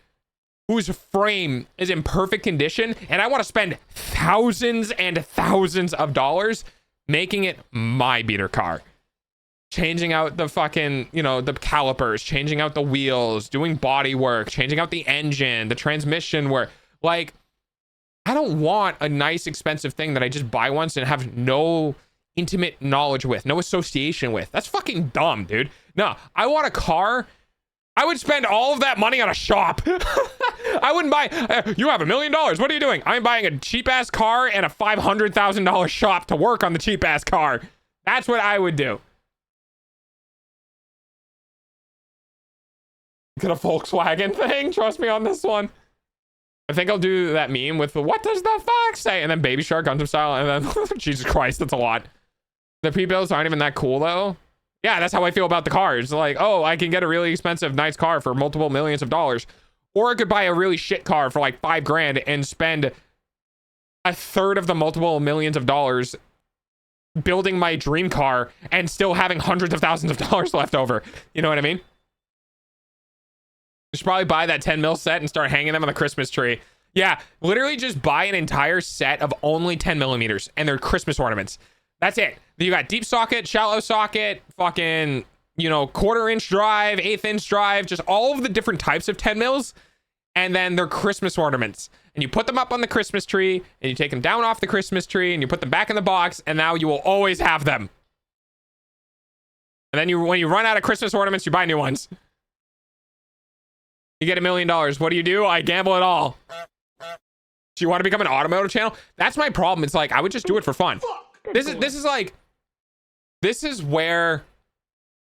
whose frame is in perfect condition, and I want to spend thousands and thousands of dollars making it my beater car. Changing out the fucking, you know, the calipers, changing out the wheels, doing body work, changing out the engine, the transmission work. Like, I don't want a nice, expensive thing that I just buy once and have no intimate knowledge with, no association with. That's fucking dumb, dude. No, I want a car. I would spend all of that money on a shop. I wouldn't buy, you have $1 million. What are you doing? I'm buying a cheap ass car and a $500,000 shop to work on the cheap ass car. That's what I would do. Get a Volkswagen thing. Trust me on this one. I think I'll do that meme with the, what does the fox say? And then Baby Shark Gundam style. And then, Jesus Christ, that's a lot. The pre-builds aren't even that cool though. Yeah, that's how I feel about the cars. Like, oh, I can get a really expensive, nice car for multiple millions of dollars. Or I could buy a really shit car for like $5,000 and spend a third of the multiple millions of dollars building my dream car and still having hundreds of thousands of dollars left over. You know what I mean? You should probably buy that 10 mil set and start hanging them on the Christmas tree. Yeah, literally just buy an entire set of only 10 millimeters and they're Christmas ornaments. That's it. You got deep socket, shallow socket, fucking, you know, 1/4 inch drive, 1/8 inch drive, just all of the different types of 10 mils. And then they're Christmas ornaments. And you put them up on the Christmas tree and you take them down off the Christmas tree and you put them back in the box and now you will always have them. And then when you run out of Christmas ornaments, you buy new ones. You get $1 million. What do? I gamble it all. Do you want to become an automotive channel? That's my problem. It's like, I would just do it for fun. This is where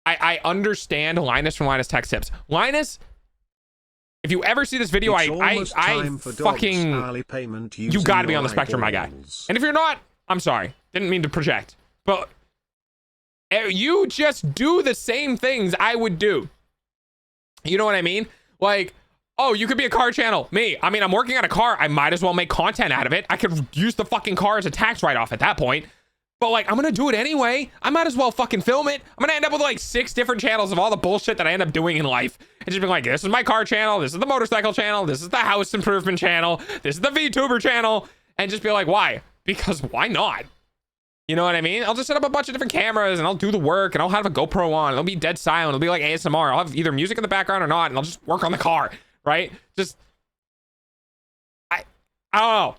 I understand Linus from Linus Tech Tips. Linus, if you ever see this video, I fucking, you gotta be on the spectrum, my guy. And if you're not, I'm sorry. Didn't mean to project. But you just do the same things I would do. You know what I mean? Like, oh, you could be a car channel. Me, I mean, I'm working on a car. I might as well make content out of it. I could use the fucking car as a tax write-off at that point. But like, I'm gonna do it anyway. I might as well fucking film it. I'm gonna end up with like 6 different channels of all the bullshit that I end up doing in life. And just be like, this is my car channel. This is the motorcycle channel. This is the house improvement channel. This is the VTuber channel. And just be like, why? Because why not? You know what I mean? I'll just set up a bunch of different cameras and I'll do the work and I'll have a GoPro on. It'll be dead silent. It'll be like ASMR. I'll have either music in the background or not. And I'll just work on the car, right? Just, I don't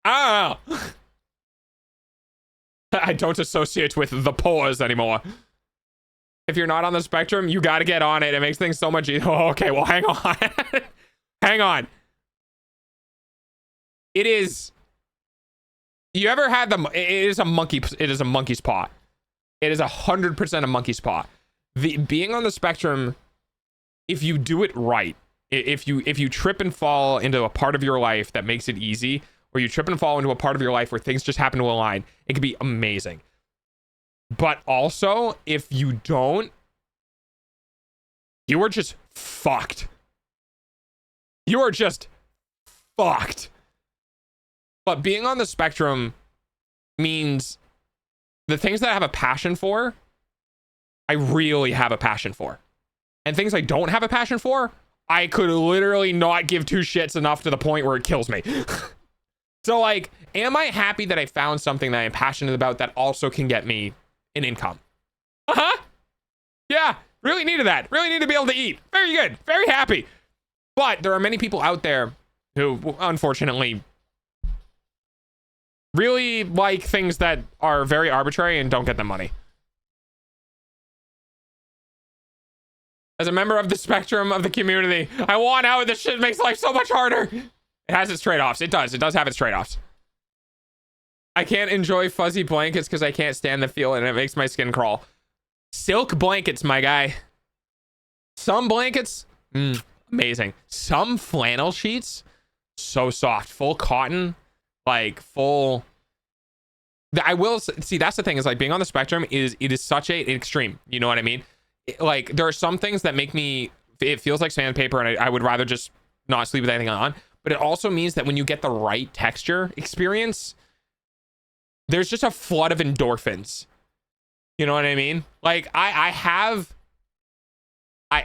know. I don't associate with the pause anymore. If you're not on the spectrum, you got to get on it. It makes things so much easier. Oh, okay, well, hang on. Hang on. It is... You ever had the... It is a monkey's paw. It is 100% a monkey's paw. Being on the spectrum, if you do it right, if you trip and fall into a part of your life that makes it easy, or you trip and fall into a part of your life where things just happen to align, it could be amazing. But also, if you don't, you are just fucked. You are just fucked. But being on the spectrum means the things that I have a passion for, I really have a passion for. And things I don't have a passion for, I could literally not give 2 shits enough to the point where it kills me. So like, am I happy that I found something that I'm passionate about that also can get me an income? Uh-huh. Yeah, Really needed that. Really need to be able to eat. Very good. Very happy. But there are many people out there who, unfortunately, really like things that are very arbitrary and don't get them money. As a member of the spectrum of the community, I want out. This shit makes life so much harder. It has its trade-offs. It does. It does have its trade-offs. I can't enjoy fuzzy blankets because I can't stand the feel and it makes my skin crawl. Silk blankets, my guy. Some blankets, amazing. Some flannel sheets, so soft. Full cotton, like full... I will see, that's the thing, is like being on the spectrum is, it is such an extreme, you know what I mean? Like there are some things that make me, it feels like sandpaper and I would rather just not sleep with anything on, but it also means that when you get the right texture experience, there's just a flood of endorphins, you know what I mean? Like I have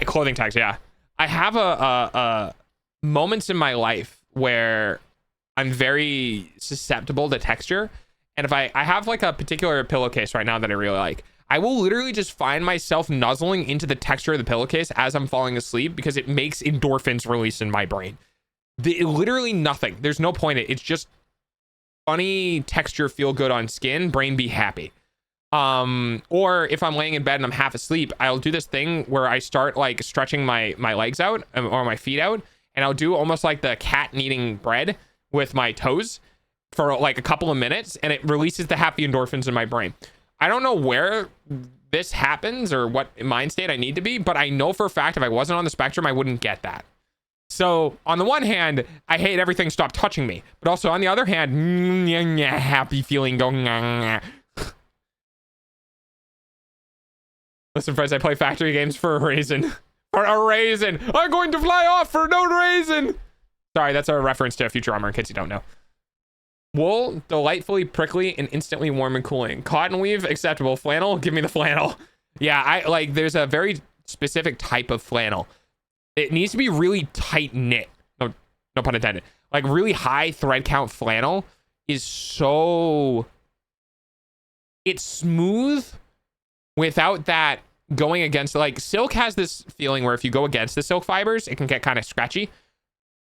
clothing tags, yeah, I have a moments in my life where I'm very susceptible to texture. And if I have like a particular pillowcase right now that I really like, I will literally just find myself nuzzling into the texture of the pillowcase as I'm falling asleep because it makes endorphins release in my brain. Literally nothing. There's no point in it. It's just funny texture, feel good on skin, brain be happy. Or if I'm laying in bed and I'm half asleep, I'll do this thing where I start like stretching my legs out or my feet out, and I'll do almost like the cat kneading bread with my toes for like a couple of minutes, and it releases the happy endorphins in my brain. I don't know where this happens or what mind state I need to be, but I know for a fact if I wasn't on the spectrum, I wouldn't get that. So on the one hand, I hate everything stop touching me, but also on the other hand, happy feeling going. Listen, friends, I play factory games for a reason. For a reason. I'm going to fly off for no reason. Sorry, that's a reference to Futurama in case you don't know. Wool, delightfully prickly and instantly warm and cooling. Cotton weave, acceptable. Flannel, give me the flannel. Yeah, I like, there's a very specific type of flannel. It needs to be really tight knit. No pun intended. Like really high thread count flannel is so... It's smooth without that going against, like silk has this feeling where if you go against the silk fibers, it can get kind of scratchy.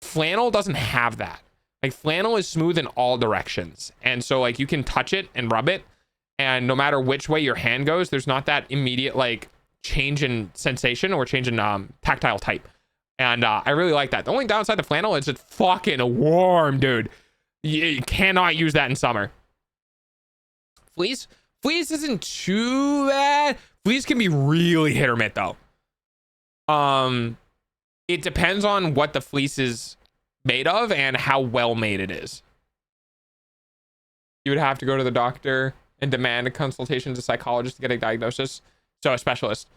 Flannel doesn't have that. Like flannel is smooth in all directions. And so like you can touch it and rub it, and no matter which way your hand goes, there's not that immediate like change in sensation or change in tactile type. And I really like that. The only downside to flannel is it's fucking warm, dude. You cannot use that in summer. Fleece isn't too bad. Fleece can be really hit or miss though. It depends on what the fleece is made of and how well made it is. You would have to go to the doctor and demand a consultation to a psychologist to get a diagnosis. So a specialist.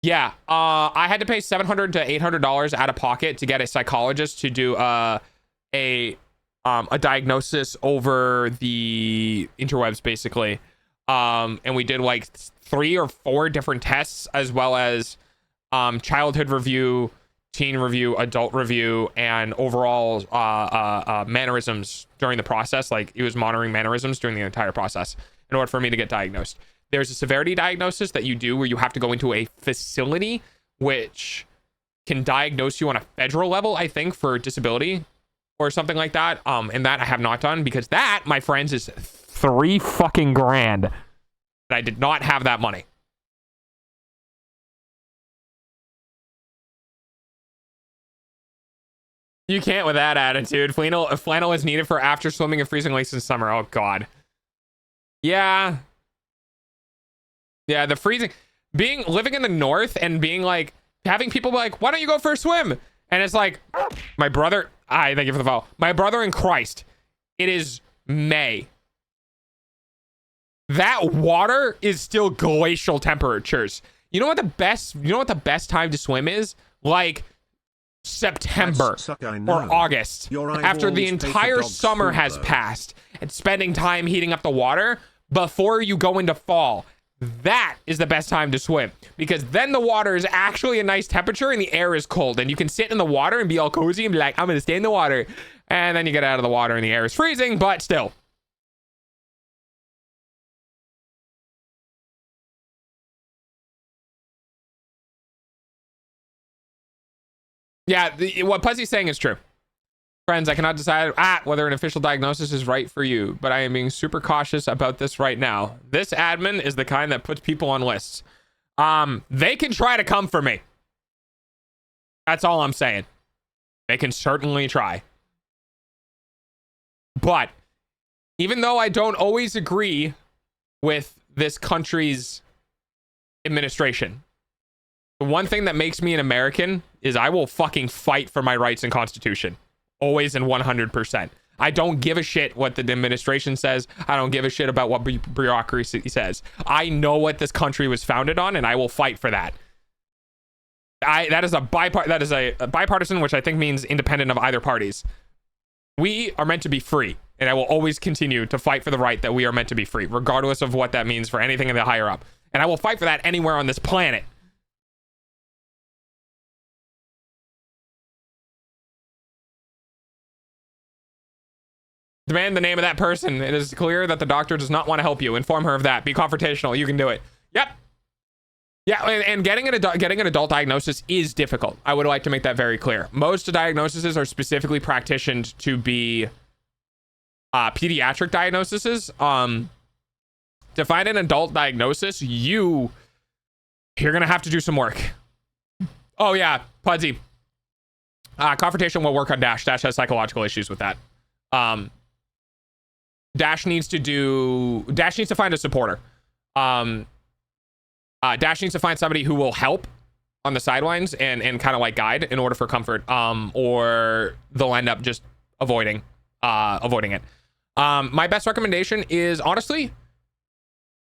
Yeah, I had to pay $700 to $800 out of pocket to get a psychologist to do a diagnosis over the interwebs, basically. And we did like 3 or 4 different tests, as well as childhood review, teen review, adult review, and overall mannerisms during the process. Like it was monitoring mannerisms during the entire process in order for me to get diagnosed. There's a severity diagnosis that you do where you have to go into a facility which can diagnose you on a federal level, I think, for disability or something like that. And that I have not done, because that, my friends, is $3 fucking grand. And I did not have that money. You can't with that attitude. Flannel is needed for after swimming and freezing lakes in summer. Oh god. Yeah. Yeah, the freezing, living in the north and being like, having people be like, why don't you go for a swim? And it's like, my brother, thank you for the follow. My brother in Christ, it is May. That water is still glacial temperatures. You know what the best time to swim is? Like September or August, after the entire summer has passed, and spending time heating up the water before you go into fall. That is the best time to swim, because then the water is actually a nice temperature and the air is cold, and you can sit in the water and be all cozy and be like, I'm gonna stay in the water. And then you get out of the water and the air is freezing, but still. Yeah, what Puzzy's saying is true. Friends, I cannot decide whether an official diagnosis is right for you, but I am being super cautious about this right now. This admin is the kind that puts people on lists. They can try to come for me. That's all I'm saying. They can certainly try. But even though I don't always agree with this country's administration, the one thing that makes me an American is I will fucking fight for my rights and constitution. Always and 100%. I don't give a shit what the administration says. I don't give a shit about what bureaucracy says. I know what this country was founded on, and I will fight for that. That is a bipartisan, which I think means independent of either parties. We are meant to be free, and I will always continue to fight for the right that we are meant to be free, regardless of what that means for anything in the higher up. And I will fight for that anywhere on this planet. Demand the name of that person. It is clear that the doctor does not want to help you. Inform her of that. Be confrontational. You can do it. Yep. Yeah, and getting an adult diagnosis is difficult. I would like to make that very clear. Most diagnoses are specifically practitioned to be pediatric diagnoses. To find an adult diagnosis, you're gonna have to do some work. Oh yeah, Pudsy. Confrontation will work on Dash. Dash has psychological issues with that. Dash needs to find a supporter. Dash needs to find somebody who will help on the sidelines and kind of like guide in order for comfort, or they'll end up just avoiding it. My best recommendation is honestly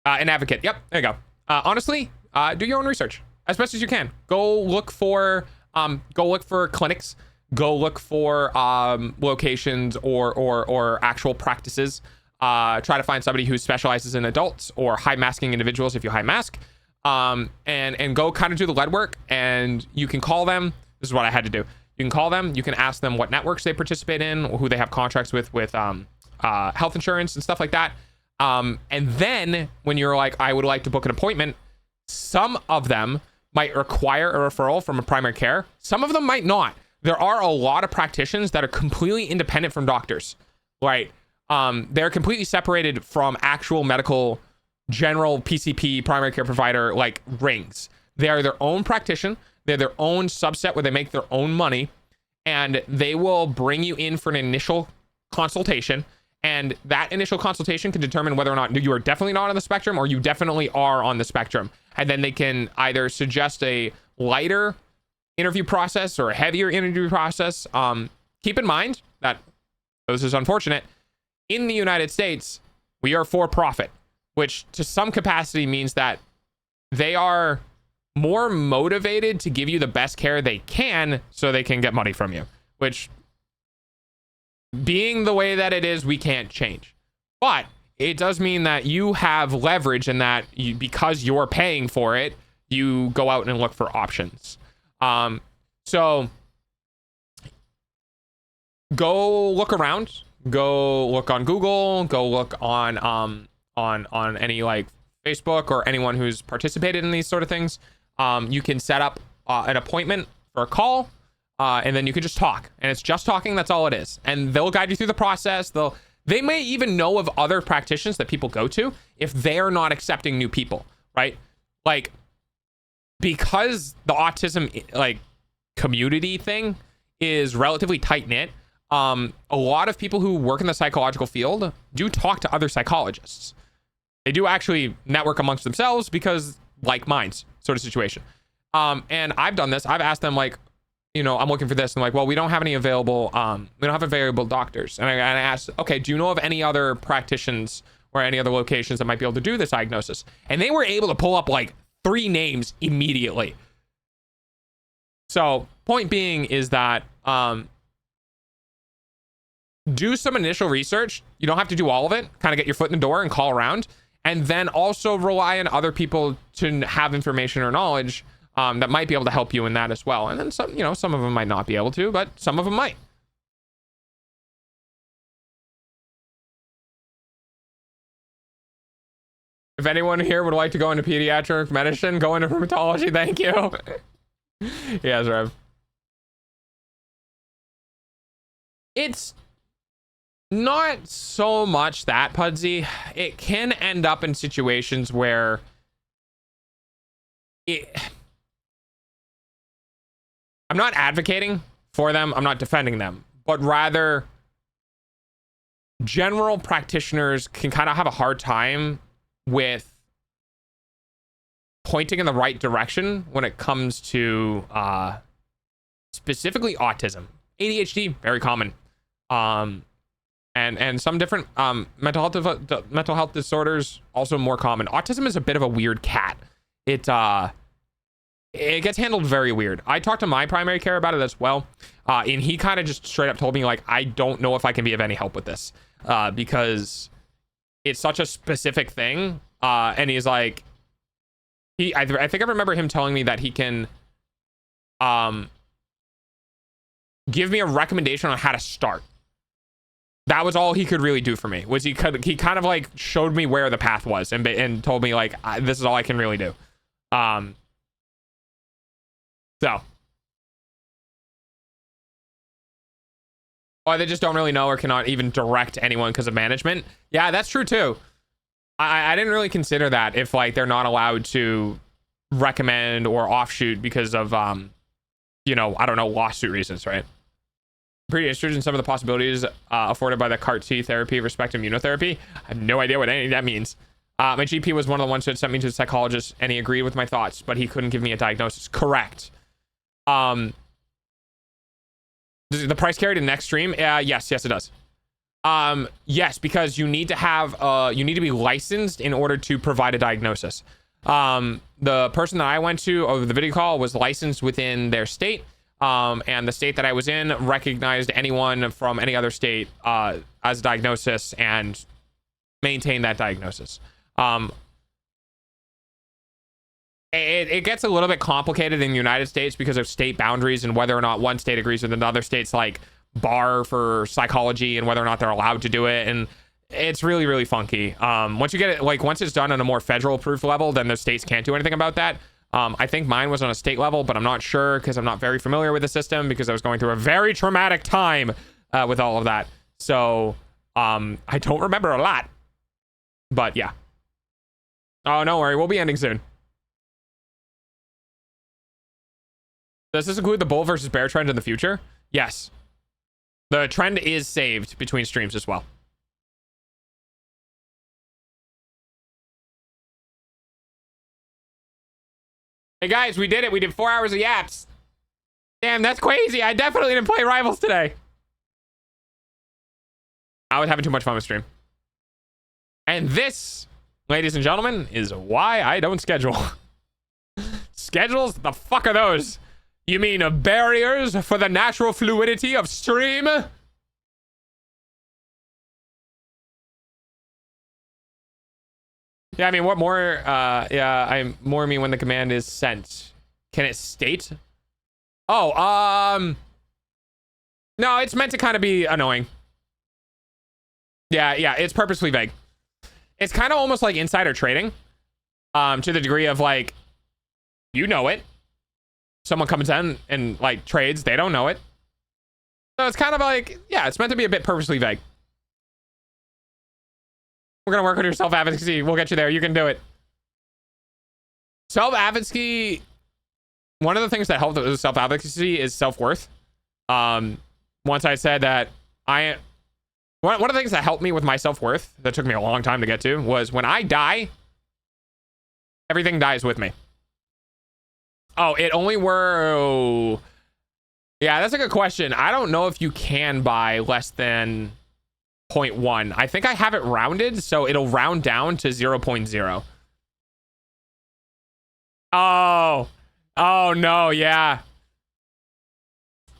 an advocate. Yep, there you go. Honestly, do your own research as best as you can. Go look for clinics. Go look for locations or actual practices. Try to find somebody who specializes in adults or high masking individuals if you high mask. And go kind of do the lead work, and you can call them. This is what I had to do. You can call them. You can ask them what networks they participate in, or who they have contracts with health insurance and stuff like that. And then when you're like, I would like to book an appointment, some of them might require a referral from a primary care. Some of them might not. There are a lot of practitioners that are completely independent from doctors, right? They're completely separated from actual medical, general PCP, primary care provider, like rings. They are their own practitioner. They're their own subset where they make their own money, and they will bring you in for an initial consultation. And that initial consultation can determine whether or not you are definitely not on the spectrum or you definitely are on the spectrum. And then they can either suggest a lighter interview process or a heavier interview process. Keep in mind that this is unfortunate. In the United States, we are for profit, which to some capacity means that they are more motivated to give you the best care they can so they can get money from you, which, being the way that it is, we can't change. But it does mean that you have leverage, and that because you're paying for it, you go out and look for options. So go look around, go look on Google, go look on any like Facebook or anyone who's participated in these sort of things. You can set up an appointment for a call, and then you can just talk, and it's just talking. That's all it is. And they'll guide you through the process. They may even know of other practitioners that people go to if they're not accepting new people, right? Like, because the autism like community thing is relatively tight knit, a lot of people who work in the psychological field do talk to other psychologists. They do actually network amongst themselves because like minds sort of situation. And I've done this. I've asked them, like, you know, I'm looking for this. And like, well, we don't have any available, we don't have available doctors. And I asked, okay, do you know of any other practitioners or any other locations that might be able to do this diagnosis? And they were able to pull up like 3 names immediately. So point being is that, do some initial research. You don't have to do all of it. Kind of get your foot in the door and call around. And then also rely on other people to have information or knowledge that might be able to help you in that as well. And then some, you know, some of them might not be able to, but some of them might. If anyone here would like to go into pediatric medicine, go into rheumatology. Thank you. Yes, Rev. It's not so much that, Pudsey. It can end up in situations where I'm not advocating for them, I'm not defending them, but rather general practitioners can kind of have a hard time with pointing in the right direction when it comes to specifically autism. ADHD, very common. And some different mental health disorders, also more common. Autism is a bit of a weird cat. It gets handled very weird. I talked to my primary care about it as well, and he kind of just straight up told me, like, I don't know if I can be of any help with this, because it's such a specific thing. And he's like, I think I remember him telling me that he can give me a recommendation on how to start. That was all he could really do for me. Was he kind of like showed me where the path was and told me, like, this is all I can really do. So, or they just don't really know or cannot even direct anyone because of management. Yeah, that's true too. I didn't really consider that, if like they're not allowed to recommend or offshoot because of you know, I don't know, lawsuit reasons, right? Pretty interested in some of the possibilities afforded by the CAR-T therapy, respect immunotherapy. I have no idea what any of that means. My GP was one of the ones who had sent me to the psychologist, and he agreed with my thoughts, but he couldn't give me a diagnosis. Correct. Does the price carry to next stream? Yes, it does. Yes, because you need to have you need to be licensed in order to provide a diagnosis. The person that I went to over the video call was licensed within their state, and the state that I was in recognized anyone from any other state as a diagnosis and maintained that diagnosis. It gets a little bit complicated in the United States because of state boundaries and whether or not one state agrees with another state's like bar for psychology and whether or not they're allowed to do it. And it's really, really funky. Once you get it, like once it's done on a more federal proof level, then the states can't do anything about that. I think mine was on a state level, but I'm not sure because I'm not very familiar with the system because I was going through a very traumatic time with all of that. So I don't remember a lot, but yeah. Oh, don't worry. We'll be ending soon. Does this include the bull versus bear trend in the future? Yes. The trend is saved between streams as well. Hey guys, we did it. We did 4 hours of Yaps. Damn, that's crazy. I definitely didn't play Rivals today. I was having too much fun with stream. And this, ladies and gentlemen, is why I don't schedule. Schedules? The fuck are those? You mean barriers for the natural fluidity of stream? Yeah, I mean, what more? Yeah, I more mean when the command is sent. Can it state? Oh, no, it's meant to kind of be annoying. Yeah, it's purposely vague. It's kind of almost like insider trading, to the degree of like, you know it. Someone comes in and like trades, they don't know it. So it's kind of like, yeah, it's meant to be a bit purposely vague. We're going to work on your self-advocacy. We'll get you there. You can do it. Self-advocacy, one of the things that helped with self-advocacy is self-worth. Once I said that one of the things that helped me with my self-worth that took me a long time to get to was when I die, everything dies with me. Oh, it only were... Yeah, that's a good question. I don't know if you can buy less than 0.1. I think I have it rounded, so it'll round down to 0.0. Oh no, yeah.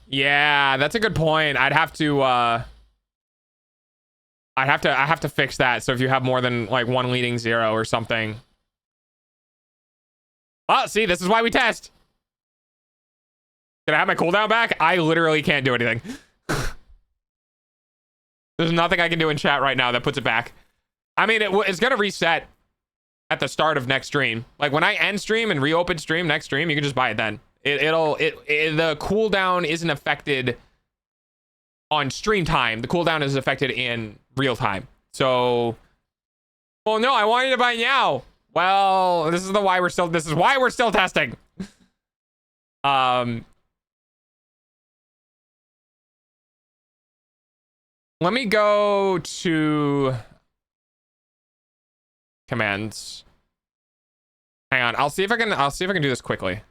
Yeah, that's a good point. I have to fix that. So if you have more than like one leading zero or something. Oh, see, this is why we test. Can I have my cooldown back? I literally can't do anything. There's nothing I can do in chat right now that puts it back. I mean, it's going to reset at the start of next stream. Like when I end stream and reopen stream next stream, you can just buy it then. The cooldown isn't affected on stream time. The cooldown is affected in real time. So, well, no, I want you to buy now. Well, this is why we're still testing. Let me go to commands. Hang on. I'll see if I can do this quickly.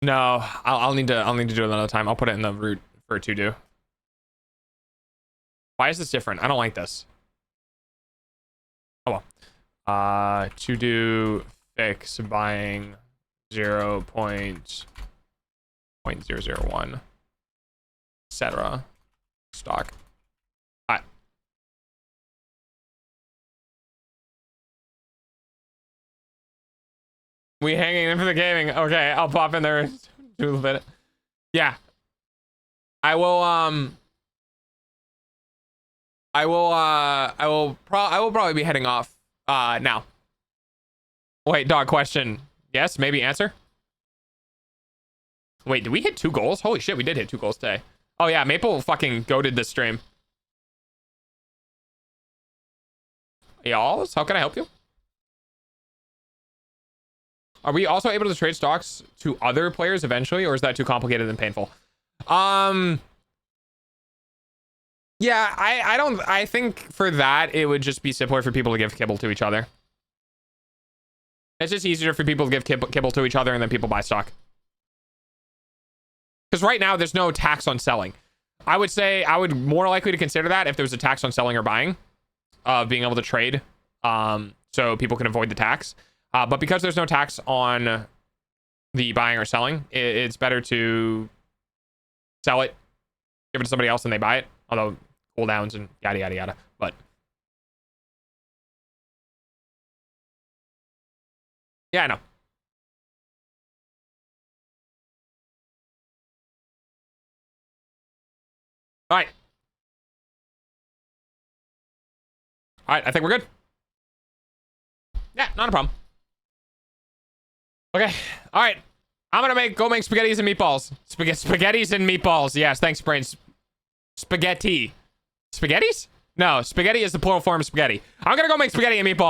No, I'll need to do it another time. I'll put it in the root for to do. Why is this different? I don't like this. Oh well. To do fix buying 0.001, etc. Stock. All right. We hanging in for the gaming. Okay, I'll pop in there do a little bit. Yeah. I will probably be heading off now. Wait, dog question. Yes, maybe answer. Wait, did we hit 2 goals? Holy shit, we did hit 2 goals today. Oh yeah, Maple fucking goated this stream. Y'all, how can I help you? Are we also able to trade stocks to other players eventually, or is that too complicated and painful? Yeah, I think for that it would just be simpler for people to give kibble to each other. It's just easier for people to give kibble to each other and then people buy stock. Because right now there's no tax on selling. I would say I would more likely to consider that if there was a tax on selling or buying, being able to trade, so people can avoid the tax. But because there's no tax on the buying or selling, it's better to sell it, give it to somebody else and they buy it. Although cooldowns and yada yada yada. But yeah, I know. All right. All right, I think we're good. Yeah, not a problem. Okay, all right. I'm gonna go make spaghettis and meatballs. Spaghettis and meatballs. Yes, thanks, Brains. Spaghetti. Spaghettis? No, spaghetti is the plural form of spaghetti. I'm gonna go make spaghetti and meatballs.